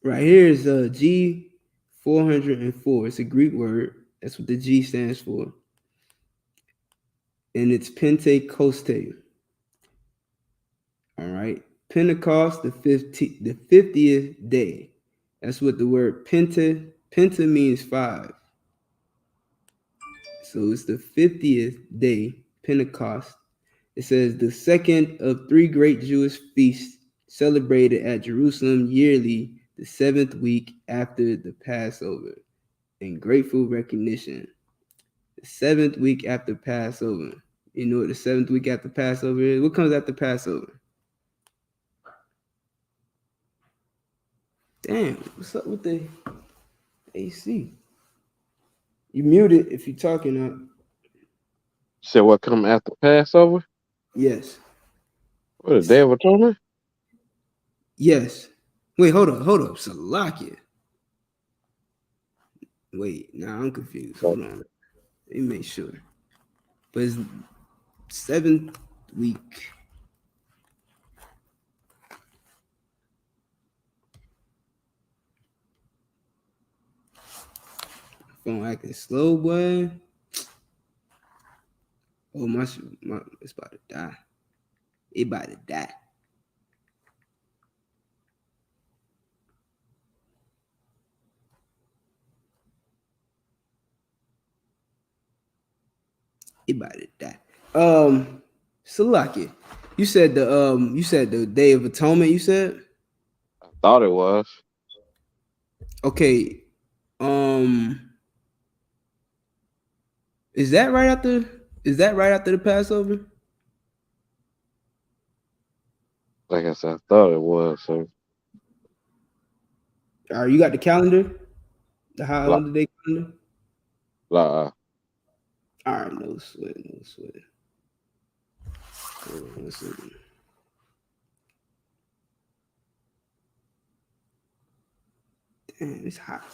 [SPEAKER 13] right here is G404. It's a Greek word. That's what the G stands for. And it's Pentecoste. All right. Pentecost, the 50th day. That's what the word penta means 5. So it's the 50th day, Pentecost. It says the second of 3 great Jewish feasts celebrated at Jerusalem yearly, the 7th week after the Passover, in grateful recognition. The 7th week after Passover. You know what the 7th week after Passover is? What comes after Passover? Damn, what's up with the AC? You muted if you're talking up.
[SPEAKER 12] Said what come after Passover?
[SPEAKER 13] Yes.
[SPEAKER 12] What, the Day of Atonement?
[SPEAKER 13] Yes. Wait, hold up. Salakia. Wait, nah, I'm confused. Hold on. Let me make sure. But it's 7th week. Phone acting slow, boy. Oh, my, it's about to die. It about to die. It about to die. Salaki, you said the Day of Atonement. You said.
[SPEAKER 12] I thought it was.
[SPEAKER 13] Okay. Is that right after? Is that right after the Passover?
[SPEAKER 12] Like I said, I thought it was. So.
[SPEAKER 13] All right, you got the calendar, the holiday calendar.
[SPEAKER 12] All
[SPEAKER 13] right, no sweat. Hold on 1 second. Damn, it's hot.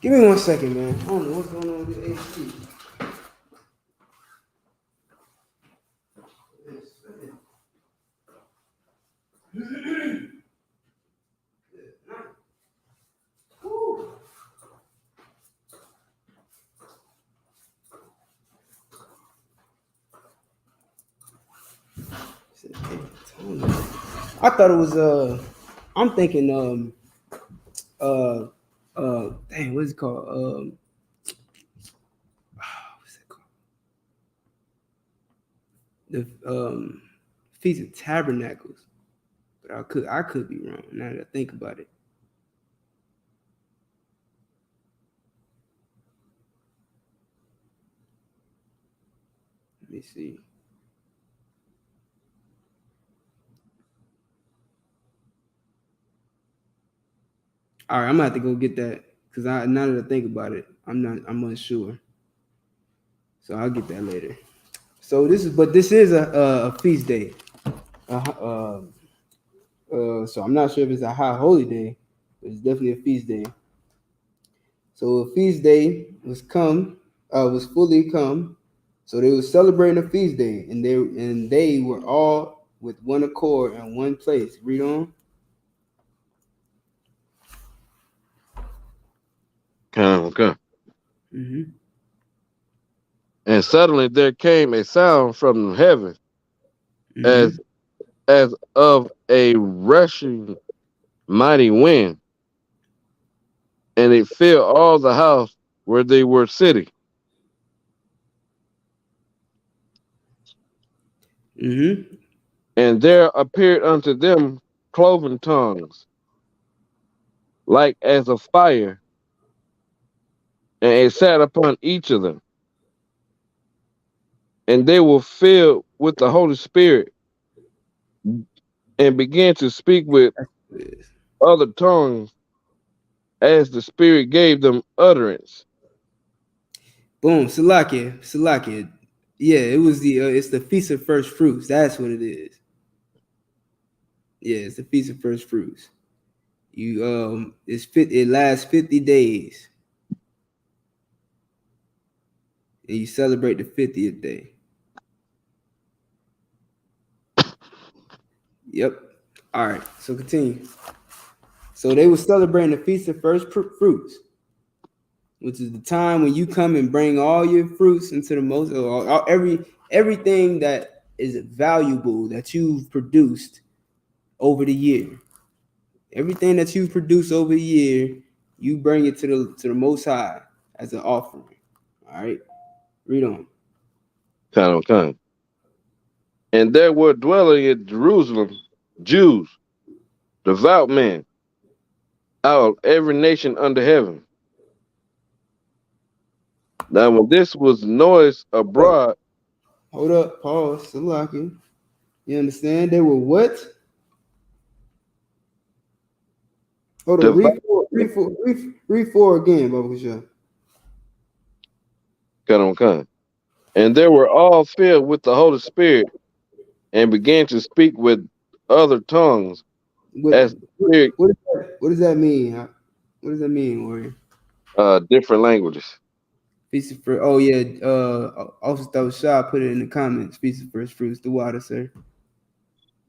[SPEAKER 13] Give me 1 second, man. I don't know what's going on with this AC. I thought it was I'm thinking dang, what is it called? What's it called? The Feast of Tabernacles. But I could be wrong now that I think about it. Let me see. All right, I'm gonna have to go get that because now that I think about it, I'm unsure. So I'll get that later. So this is a feast day. So I'm not sure if it's a high holy day, but it's definitely a feast day. So a feast day was fully come. So they were celebrating a feast day, and they were all with one accord in one place. Read on.
[SPEAKER 12] Okay.
[SPEAKER 13] Mm-hmm.
[SPEAKER 12] And suddenly there came a sound from heaven, as of a rushing mighty wind, and it filled all the house where they were sitting.
[SPEAKER 13] Mm-hmm.
[SPEAKER 12] And there appeared unto them cloven tongues, like as of fire, and it sat upon each of them. And they were filled with the Holy Spirit, and began to speak with other tongues as the Spirit gave them utterance.
[SPEAKER 13] Boom, Salakia. Yeah, it was it's the Feast of First Fruits. That's what it is. Yeah, it's the Feast of First Fruits. It lasts 50 days. And you celebrate the 50th day. Yep. All right, so continue. So they were celebrating the Feast of First Fruits, which is the time when you come and bring all your fruits into the most, or everything that is valuable that you've produced over the year. Everything that you've produced over the year, you bring it to the Most High as an offering. All right, read on.
[SPEAKER 12] Kind. And there were dwelling in Jerusalem Jews, devout men, out of every nation under heaven. Now, when this was noised abroad,
[SPEAKER 13] Hold up, pause, Salaki. You understand? They were what? Hold on, read four again, Baba Kasha.
[SPEAKER 12] Kind. And they were all filled with the Holy Spirit and began to speak with other tongues as the Spirit.
[SPEAKER 13] What does that mean? What does that mean, Warrior?
[SPEAKER 12] Different languages.
[SPEAKER 13] Feast of first. Oh yeah. Also, Shah put it in the comments. Feast of first fruits, the water, sir.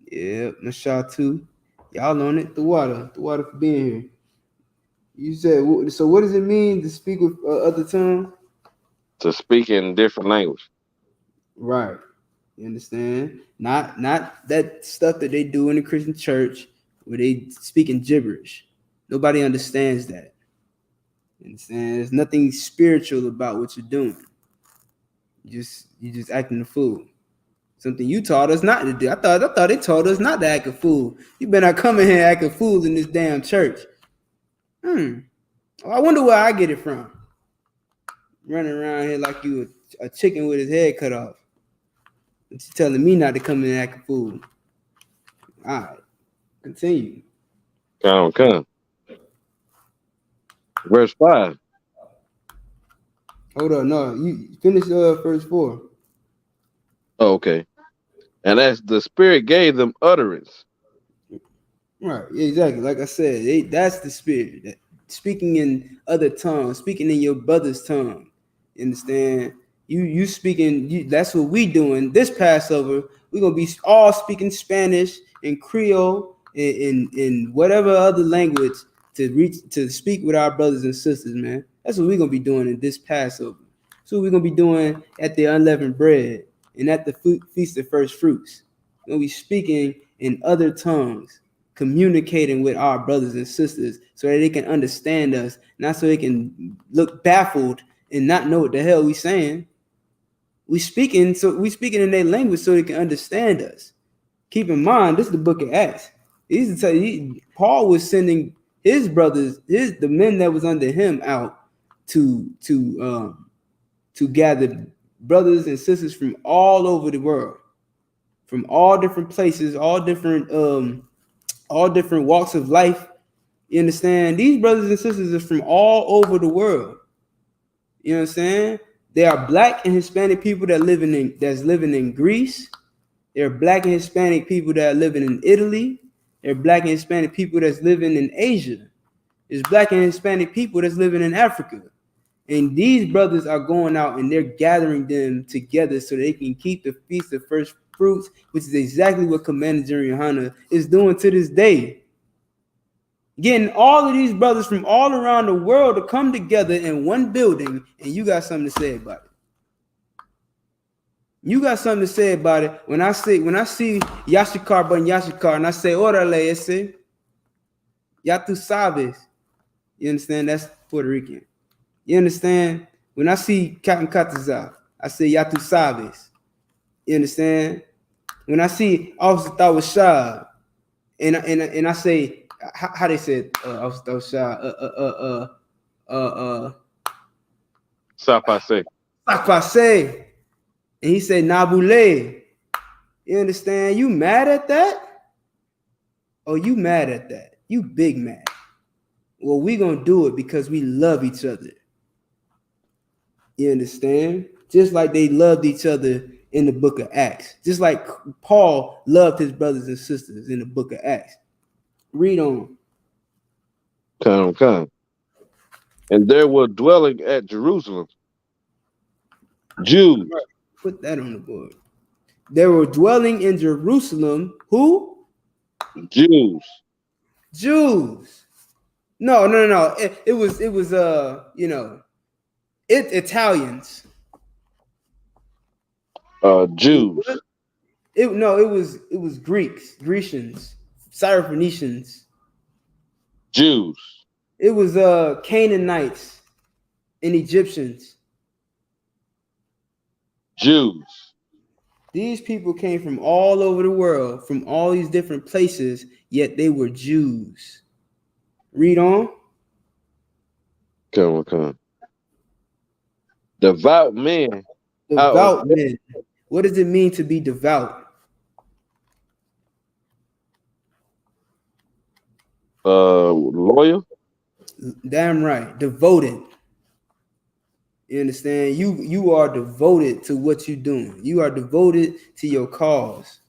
[SPEAKER 13] Yeah, Mashah too. Y'all on it. The water for being here. You said so. What does it mean to speak with other tongues?
[SPEAKER 12] To speak in different language.
[SPEAKER 13] Right. You understand? Not that stuff that they do in the Christian church where they speak in gibberish. Nobody understands that. You understand? There's nothing spiritual about what you're doing. You just acting a fool. Something you taught us not to do. I thought they taught us not to act a fool. You better not come in here acting fools in this damn church. I wonder where I get it from. Running around here like you a chicken with his head cut off. But you telling me not to come in and act a fool. All right. Continue.
[SPEAKER 12] Come. Verse 5.
[SPEAKER 13] Hold on, no, you finish verse 4.
[SPEAKER 12] Oh, okay. And as the Spirit gave them utterance.
[SPEAKER 13] Right, yeah, exactly. Like I said, that's the Spirit. That speaking in other tongues, speaking in your brother's tongue. You understand? You speaking, that's what we doing. This Passover, we're gonna be all speaking Spanish and Creole in whatever other language to speak with our brothers and sisters, man. That's what we're gonna be doing in this Passover. That's what we're gonna be doing at the unleavened bread and at the Feast of First Fruits. We're gonna be speaking in other tongues, communicating with our brothers and sisters so that they can understand us, not so they can look baffled and not know what the hell we saying. We speaking in their language so they can understand us. Keep in mind, this is the book of Acts. He used to tell you, Paul was sending his brothers, the men that was under him out to gather brothers and sisters from all over the world, from all different places, all different walks of life. You understand? These brothers and sisters are from all over the world. You know what I'm saying? There are Black and Hispanic people that's living in Greece. There are Black and Hispanic people that are living in Italy. There are Black and Hispanic people that's living in Asia. There's Black and Hispanic people that's living in Africa. And these brothers are going out and they're gathering them together so they can keep the Feast of First Fruits, which is exactly what Commander General YAHANNA is doing to this day. Getting all of these brothers from all around the world to come together in one building, and you got something to say about it. You got something to say about it. When I see Yashikar but Yashikar, and I say, Orale, ese, ya tu sabes. You understand? That's Puerto Rican. You understand? When I see Captain Kataza, I say, ya tu sabes. You understand? When I see Officer Tawashad, and I say, how they said
[SPEAKER 12] Sapase.
[SPEAKER 13] And he said Nabule. You understand? You mad at that? Oh, you mad at that? You big mad. Well, we gonna do it because we love each other. You understand? Just like they loved each other in the book of Acts. Just like Paul loved his brothers and sisters in the book of Acts. Read on.
[SPEAKER 12] Come. And there were dwelling at Jerusalem Jews.
[SPEAKER 13] Put that on the board. There were dwelling in Jerusalem. Who?
[SPEAKER 12] Jews.
[SPEAKER 13] Jews. No. It was Italians.
[SPEAKER 12] Jews.
[SPEAKER 13] It was Greeks, Grecians, Syrophoenicians.
[SPEAKER 12] Jews.
[SPEAKER 13] It was Canaanites and Egyptians.
[SPEAKER 12] Jews.
[SPEAKER 13] These people came from all over the world, from all these different places, yet they were Jews. Read on.
[SPEAKER 12] Come on. Devout men.
[SPEAKER 13] Devout men. What does it mean to be devout?
[SPEAKER 12] Loyal.
[SPEAKER 13] Damn right. Devoted. You understand? You are devoted to what you're doing. You are devoted to your cause.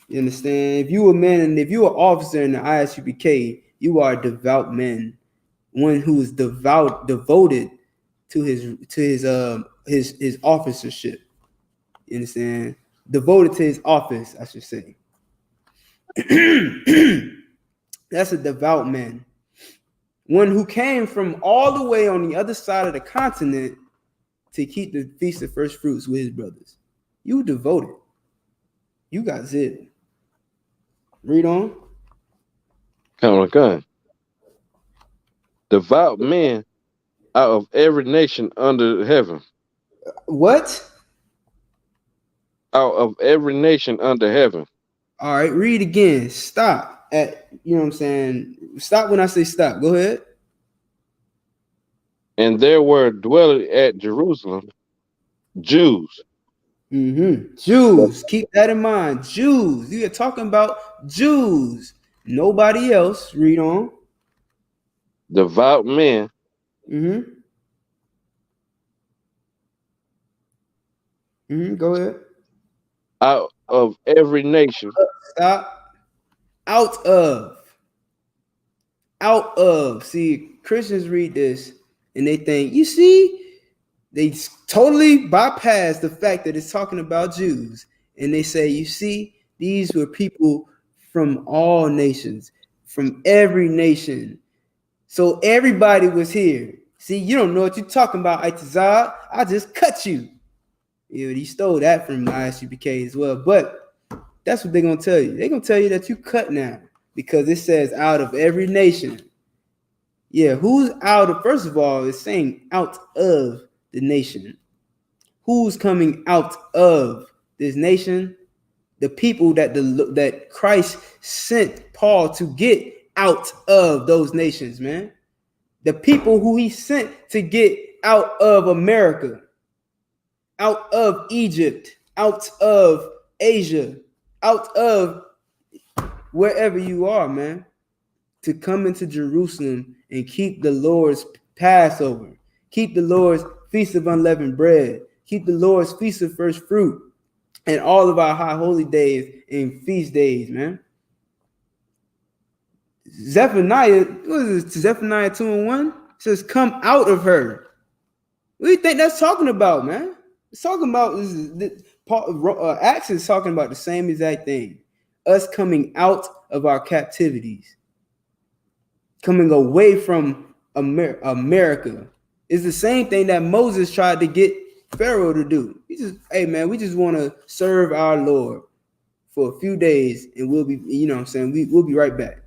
[SPEAKER 13] You understand? If you a man and if you are an officer in the I.S.U.P.K, you are a devout man. One who is devoted to his officership. You understand? Devoted to his office, I should say. That's a devout man. One who came from all the way on the other side of the continent to keep the Feast of First Fruits with his brothers. You devoted. You got zip. Read on.
[SPEAKER 12] Come on. Devout men out of every nation under heaven.
[SPEAKER 13] What?
[SPEAKER 12] Out of every nation under heaven.
[SPEAKER 13] All right, read again. Stop at, you know what I'm saying? Stop when I say stop. Go ahead.
[SPEAKER 12] And there were dwelling at Jerusalem Jews.
[SPEAKER 13] Jews. Keep that in mind. Jews. You are talking about Jews. Nobody else. Read on.
[SPEAKER 12] Devout men.
[SPEAKER 13] Go ahead.
[SPEAKER 12] Out of every nation.
[SPEAKER 13] Stop. Out of. Out of. See, Christians read this and they think, you see, they totally bypass the fact that it's talking about Jews. And they say, you see, these were people from all nations, from every nation. So everybody was here. See, you don't know what you're talking about, Itazar. I just cut you. Yeah, he stole that from I.S.U.P.K as well. But that's what they're going to tell you. They're going to tell you that you cut now because it says out of every nation. Yeah, who's out of, first of all, it's saying out of the nation. Who's coming out of this nation? The people that Christ sent Paul to get out of those nations, man. The people who he sent to get out of America, out of Egypt, out of Asia, out of wherever you are, man, to come into Jerusalem and keep the Lord's Passover, keep the Lord's Feast of Unleavened Bread, keep the Lord's Feast of First Fruit, and all of our high holy days and feast days, man. Zephaniah 2:1 says, come out of her. What do you think that's talking about, man? It's talking about, Acts is talking about the same exact thing. Us coming out of our captivities. Coming away from America. It's the same thing that Moses tried to get Pharaoh to do. He just, hey man, we just want to serve our Lord for a few days and we'll be, you know what I'm saying, we'll be right back.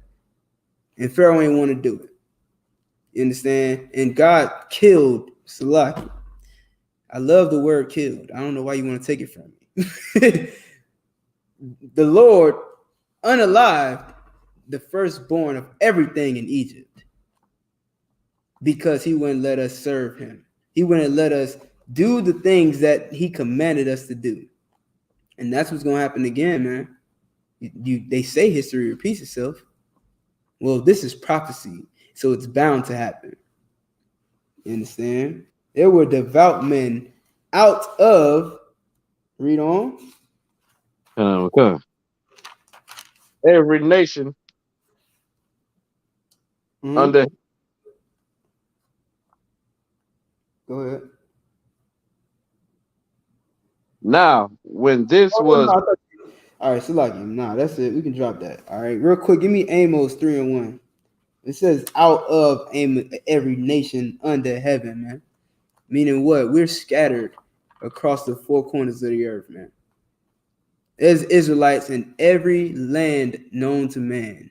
[SPEAKER 13] And Pharaoh ain't want to do it. You understand? And God killed Salaki. I love the word killed. I don't know why you want to take it from me. The Lord unalived the firstborn of everything in Egypt because he wouldn't let us serve him. He wouldn't let us do the things that he commanded us to do. And that's what's going to happen again, man. They say history repeats itself. Well, this is prophecy, so it's bound to happen. You understand? There were devout men out of, read on.
[SPEAKER 12] Okay. Every nation under.
[SPEAKER 13] Go ahead.
[SPEAKER 12] Now, when this was,
[SPEAKER 13] All right, so like, nah, that's it. We can drop that. All right, real quick, give me Amos 3:1. It says, "Out of every nation under heaven," man. Meaning what? We're scattered across the four corners of the earth, man. There's Israelites in every land known to man,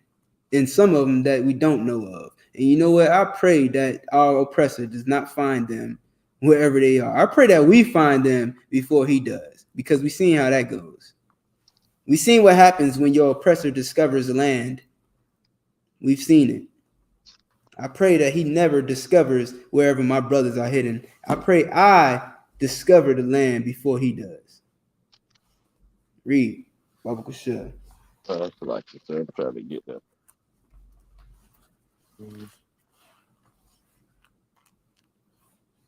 [SPEAKER 13] and some of them that we don't know of. And you know what? I pray that our oppressor does not find them wherever they are. I pray that we find them before he does, because we've seen how that goes. We've seen what happens when your oppressor discovers the land. We've seen it. I pray that he never discovers wherever my brothers are hidden. I pray I discover the land before he does. Read, Baba Kusha.
[SPEAKER 12] Like you said, I'm trying to get that.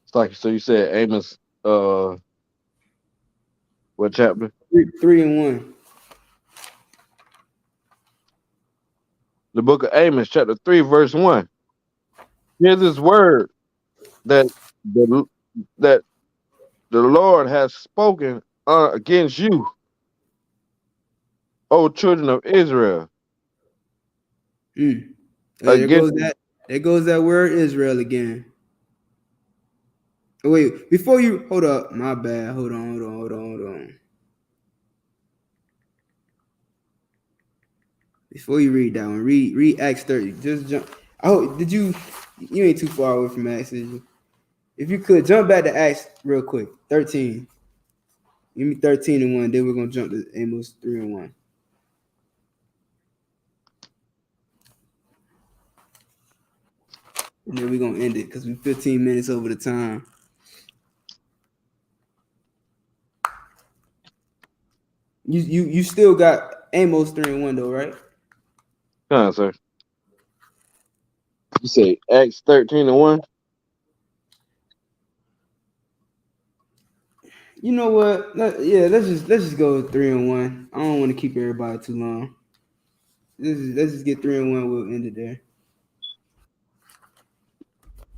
[SPEAKER 12] It's like, so you said Amos, what chapter?
[SPEAKER 13] 3:1.
[SPEAKER 12] The book of Amos, chapter 3, verse 1. Hear this word that the Lord has spoken against you, O children of Israel.
[SPEAKER 13] There goes that word Israel again. Oh, wait, before you hold up, my bad. Hold on. Before you read that one, read Acts 30. Just jump. Oh, you ain't too far away from Acts, is you? If you could jump back to Acts real quick. 13. Give me 13:1. Then we're gonna jump to Amos 3:1. And then we're gonna end it because we're 15 minutes over the time. You still got Amos 3:1 though, right?
[SPEAKER 12] Come on, sir. You say Acts 13:1?
[SPEAKER 13] You know what? Let's just go 3:1. I don't want to keep everybody too long. Let's just get 3:1. We'll end it there.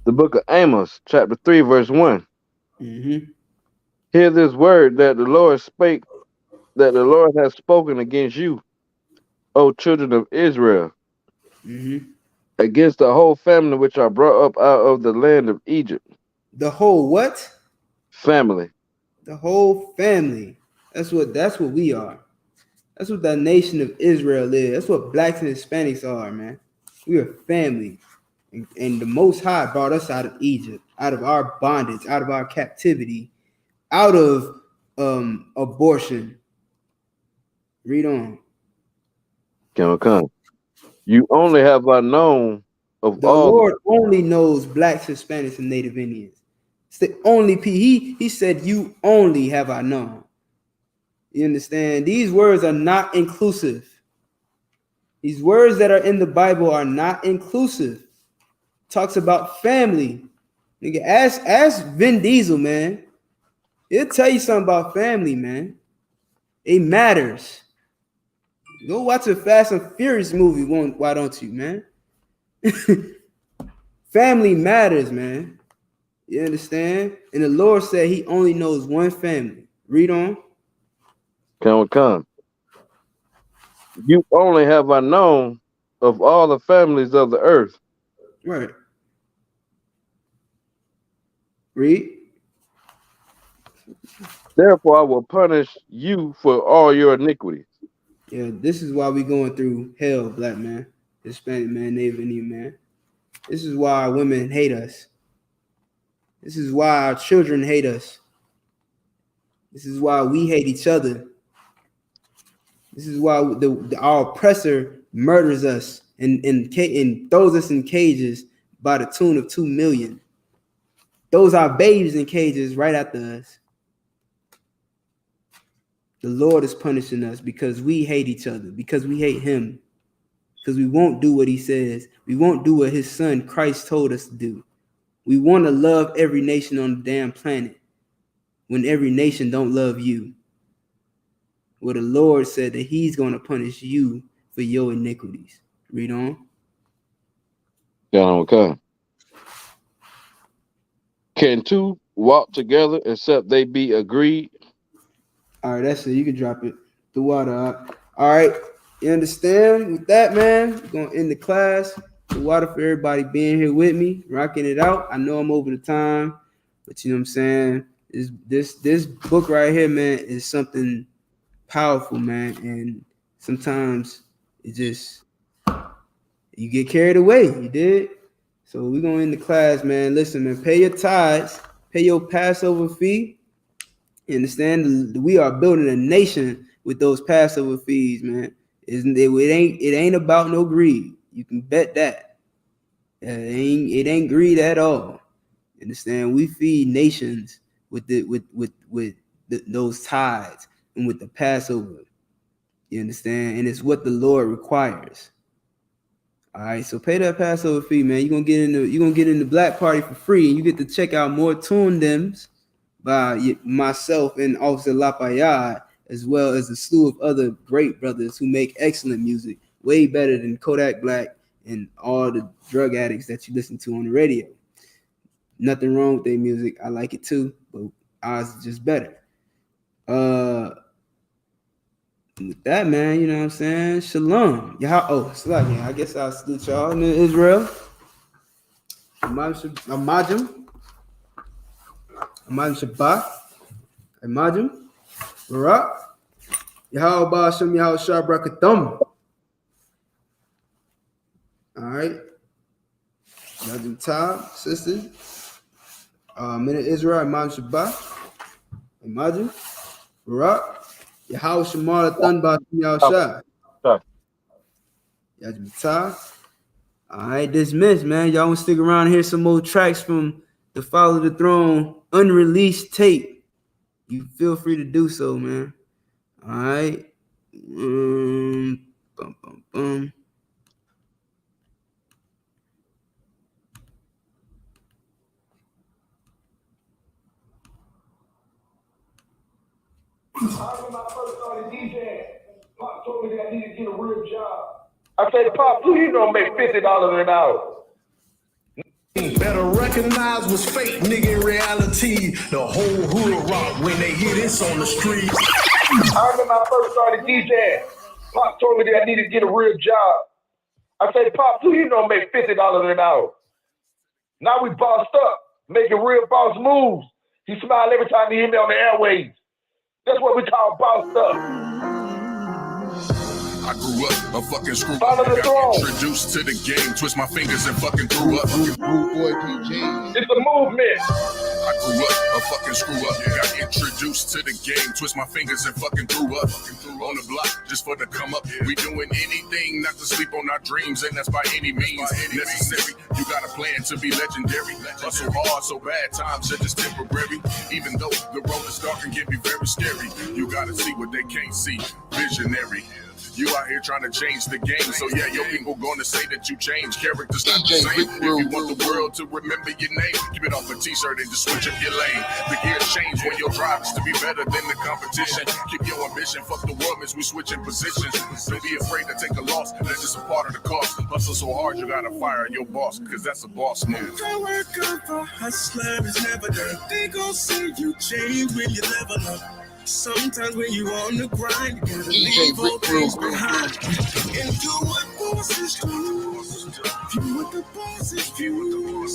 [SPEAKER 12] The book of Amos, chapter 3, verse 1.
[SPEAKER 13] Mm-hmm.
[SPEAKER 12] Hear this word that the Lord spake, that the Lord has spoken against you, O children of Israel, against the whole family which are brought up out of the land of Egypt.
[SPEAKER 13] The whole what?
[SPEAKER 12] Family.
[SPEAKER 13] The whole family. That's what we are. That's what the nation of Israel is. That's what blacks and Hispanics are, man. We are family. And the Most High brought us out of Egypt, out of our bondage, out of our captivity, out of abortion. Read on.
[SPEAKER 12] Come. You only have I known of
[SPEAKER 13] the
[SPEAKER 12] all.
[SPEAKER 13] The Lord only knows blacks, Hispanics, and Native Indians. It's the only he said, you only have I known. You understand? These words are not inclusive. These words that are in the Bible are not inclusive. Talks about family. Nigga, ask Vin Diesel, man. He'll tell you something about family, man. It matters. Go watch a Fast and Furious movie, why don't you, man? Family matters, man. You understand? And the Lord said he only knows one family. Read on.
[SPEAKER 12] Come. You only have I known of all the families of the earth.
[SPEAKER 13] Right. Read.
[SPEAKER 12] Therefore I will punish you for all your iniquities.
[SPEAKER 13] Yeah, this is why we going through hell, black man, Hispanic man, Native Indian man. This is why our women hate us. This is why our children hate us. This is why we hate each other. This is why our oppressor murders us and throws us in cages by the tune of 2 million. Those are babies in cages right after us. The Lord is punishing us because we hate each other, because we hate him, because we won't do what he says. We won't do what his son Christ told us to do. We want to love every nation on the damn planet when every nation don't love you. Well, the Lord said that he's going to punish you for your iniquities. Read on.
[SPEAKER 12] Okay. Can two walk together except they be agreed?
[SPEAKER 13] All right, that's it. You can drop it. the water. All right. You understand? With that, man, we're going to end the class. The water for everybody being here with me, rocking it out. I know I'm over the time, but you know what I'm saying? This book right here, man, is something powerful, man. And sometimes it just, you get carried away. You did? So we're going to end the class, man. Listen, man, pay your tithes, pay your Passover fee. You understand? We are building a nation with those Passover fees, man. It ain't about no greed. You can bet that. It ain't greed at all. You understand? We feed nations with those tithes and with the Passover. You understand? And it's what the Lord requires. All right, so pay that Passover fee, man. You're gonna get in the Black Party for free, and you get to check out more tune dems by myself and Officer Lafayette, as well as a slew of other great brothers who make excellent music, way better than Kodak Black and all the drug addicts that you listen to on the radio. Nothing wrong with their music. I like it too, but ours is just better. With that, man, you know what I'm saying? Shalom. Slack, I guess I'll salute y'all in Israel. Amajim Shabbat. Amajim. Barak. Yahweh Ba'ashem Yahweh Shabrakathum. All right. Amajim Tab, sisters. Minute Israel. Amajim Shabbat. Amajim. Barak. Yahweh Shamar Thun Ba'ashem Yahweh Shah. Yajim Tab. All right, dismissed, man. Y'all want to stick around and hear some more tracks from the Follow the Throne unreleased tape? You feel free to do so, man. All right.
[SPEAKER 1] I remember I first started DJing. Pop told me that I needed to get a real job. I said, Pop, who you gonna make $50 an hour?
[SPEAKER 11] Better recognize what's fake, nigga, in reality. The whole hood rock when they hear this on the street.
[SPEAKER 1] I remember I first started DJing. Pop told me that I needed to get a real job. I said, Pop, who you gonna make $50 an hour? Now we bossed up, making real boss moves. He smiled every time he hit me on the airwaves. That's what we call bossed up.
[SPEAKER 7] I grew up a fucking screw up.
[SPEAKER 1] Got
[SPEAKER 7] introduced to the game, twist my fingers and fucking threw up.
[SPEAKER 1] It's a movement.
[SPEAKER 7] I grew up a fucking screw up. Got introduced to the game, twist my fingers and fucking threw up. On the block just for the come up. We doing anything not to sleep on our dreams, and that's by any means necessary. You got a plan to be legendary. Hustle hard so bad times are just temporary. Even though the road is dark and can be very scary, you gotta see what they can't see. Visionary. You out here trying to change the game, so yeah, your people gonna say that you change. Characters not the same. If you want the world to remember your name, keep it off a t-shirt and just switch up your lane. The gears change when your drive is to be better than the competition. Keep your ambition, fuck the world as we switching positions. Don't be afraid to take a loss, that's just a part of the cost. Hustle so hard you gotta fire your boss, cause that's a boss move.
[SPEAKER 2] The work of a hustler is never done. They gon' see you change when you level up. Sometimes when you on the grind, you gotta leave all things behind and do what bosses do. View what the bosses view.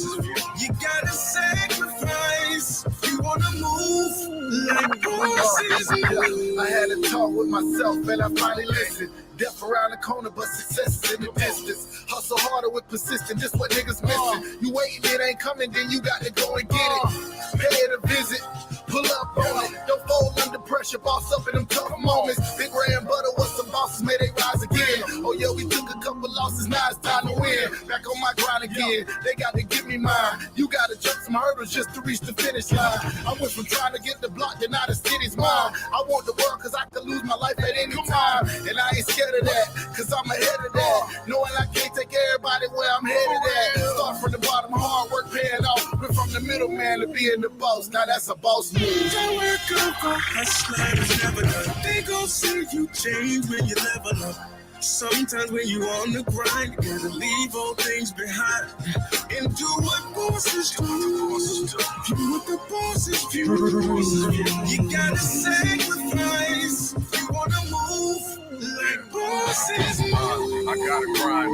[SPEAKER 2] You gotta sacrifice if you wanna move like bosses do.
[SPEAKER 3] I had a talk with myself and I finally listened. Death around the corner, but success is in the distance. Hustle harder with persistence, this what niggas missing. You waiting, it ain't coming, then you got to go and get it. Pay it a visit, pull up on it. Don't fold under pressure, boss up in them tough moments. Big Ray and Butter, what's some bosses, may they rise again. Oh yeah, we took a couple losses, now it's time to win. Back on my grind again, they got to give me mine. You got to jump some hurdles just to reach the finish line. I went from trying to get the block to now the city's mine. I want the world cause I could lose my life at any time. And I ain't scared of that, cause I'm ahead of that. Knowing I can't take everybody where I'm headed at. Start from the bottom, hard work paying off. Went from the middleman to being the boss, now that's a boss move.
[SPEAKER 2] The work of a hustler is never done. They gon' see you change when you level up. Sometimes when you on the grind, you gotta leave all things behind and do what bosses do. View what the bosses view. You gotta sacrifice if you wanna move
[SPEAKER 7] I gotta grind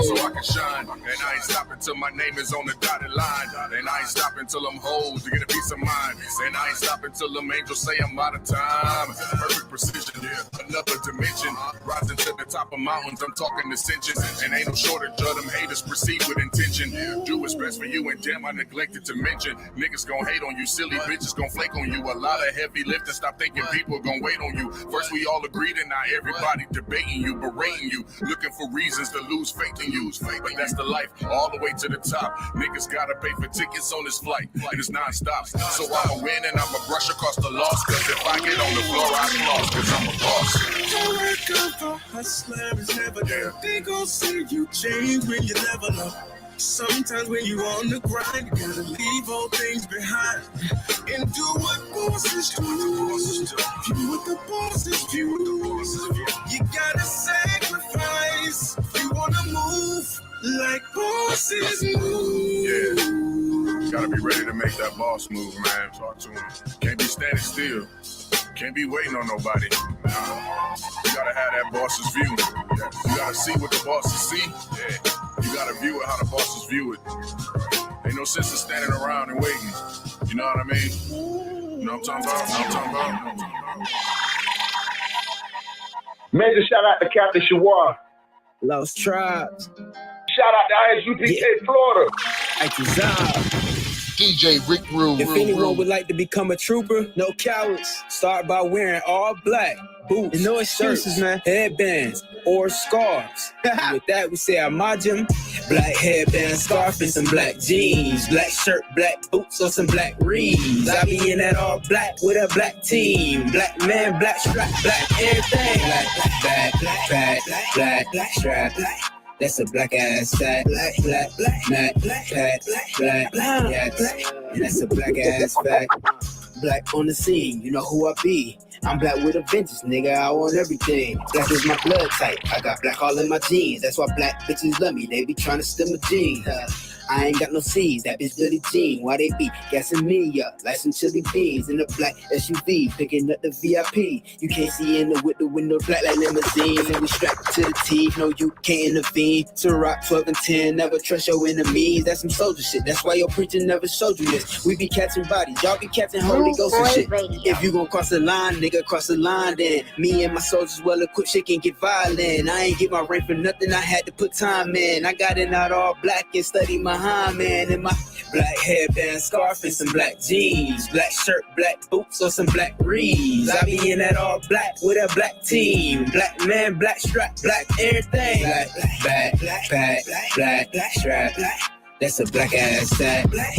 [SPEAKER 7] so I can shine. And I ain't stopping till my name is on the dotted line. And I ain't stopping till I'm whole to get a piece of mind. And I ain't stopping till them angels say I'm out of time. Perfect precision, another dimension. Rising to the top of mountains, I'm talking ascension. And ain't no shortage of them haters proceed with intention. Do what's best for you, and damn, I neglected to mention. Niggas gon' hate on you, silly bitches gon' flake on you. A lot of heavy lifting, stop thinking people gon' wait on you. First we all agreed, and now everybody debating you, berating you, looking for reasons to lose faith in you. But that's the life, all the way to the top. Niggas gotta pay for tickets on this flight, and it's non-stop. So I'ma win and I'ma brush across the loss, cause if I get on the floor, I lost, cause I'm a boss.
[SPEAKER 2] The hustler is never there. They gon' say you change when you level up. Sometimes when you on the grind, you gotta leave all things behind and do what bosses do. Do what the bosses do. You gotta sacrifice if you wanna move like bosses move.
[SPEAKER 7] Yeah, gotta be ready to make that boss move, man. Talk to him. Can't be standing still. Can't be waiting on nobody. You gotta have that boss's view. You gotta see what the bosses see. Yeah. You gotta view it how the bosses view it. Ain't no sense in standing around and waiting. You know what I mean? You know what I'm talking about?
[SPEAKER 1] Major shout out to Captain Shawar.
[SPEAKER 13] Lost Tribes.
[SPEAKER 1] Shout out to I.S.U.P.K, Florida.
[SPEAKER 14] DJ Rick Rule.
[SPEAKER 13] If anyone would like to become a trooper, no cowards. Start by wearing all black boots, and no excuses, man. Headbands or scarves. With that, we say Amajim. Black headband, scarf, and some black jeans. Black shirt, black boots, or some black reeds. I be in that all black with a black team. Black man, black strap, black everything. Black strap, black. That's a black ass fat, black, and that's a black ass fat. Black on the scene, you know who I be. I'm black with a vengeance, nigga, I want everything. Black is my blood type, I got black all in my jeans. That's why black bitches love me, they be trying to steal my jeans. I ain't got no C's, that bitch Billie Jean. Why they be gassing me up like some chili beans in a black SUV, picking up the VIP. You can't see in with the window black like limousines, and we strapped to the teeth. No, you can't intervene. So rock 12 and 10, never trust your enemies. That's some soldier shit. That's why your preacher never showed you this. We be catching bodies, y'all be catching Holy Ghost and shit. If you gon' cross the line, nigga, cross the line. Then me and my soldiers well equipped, shit can get violent. I ain't get my rank for nothing. I had to put time in. I got it out all black and study my man in my black headband, scarf, and some black jeans. Black shirt, black boots, or some black reeds. I be in that all black with a black team. Black man, black strap, black everything. Black strap, black. That's a black ass fat. Black,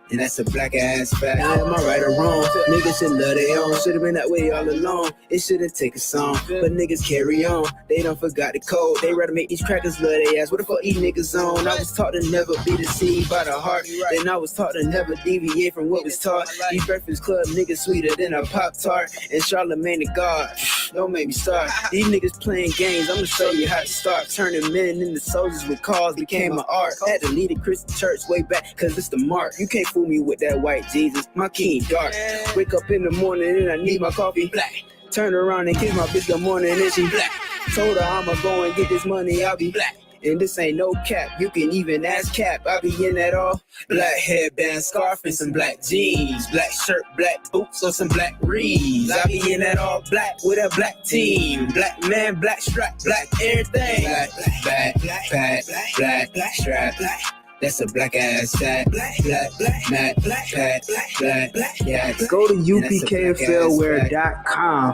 [SPEAKER 13] and that's a black ass fat. Now am I right or wrong? Niggas should love their own. Should've been that way all along. It shouldn't take a song, but niggas carry on. They don't forgot the code. They rather make these crackers love their ass. What the fuck these niggas on? I was taught to never be deceived by the heart. Then I was taught to never deviate from what was taught. These Breakfast Club niggas sweeter than a Pop-Tart. And Charlamagne the God. Don't make me start. These niggas playing games. I'ma show you how to start. Turning men into soldiers with cause became an art. Had to lead a Christian church way back, cause it's the mark. You can't fool me with that white Jesus. My king dark. Wake up in the morning and I need my coffee black. Turn around and kiss my bitch the morning and she black. Told her I'ma go and get this money, I'll be black. And this ain't no cap, you can even ask Cap. I be in that all black headband, scarf, and some black jeans. Black shirt, black boots, or some black reeds. I be in that all black with a black team. Black man, black strap, black everything. Black strap, black. That's a black ass fat. Black. Go to UPKFLwear.com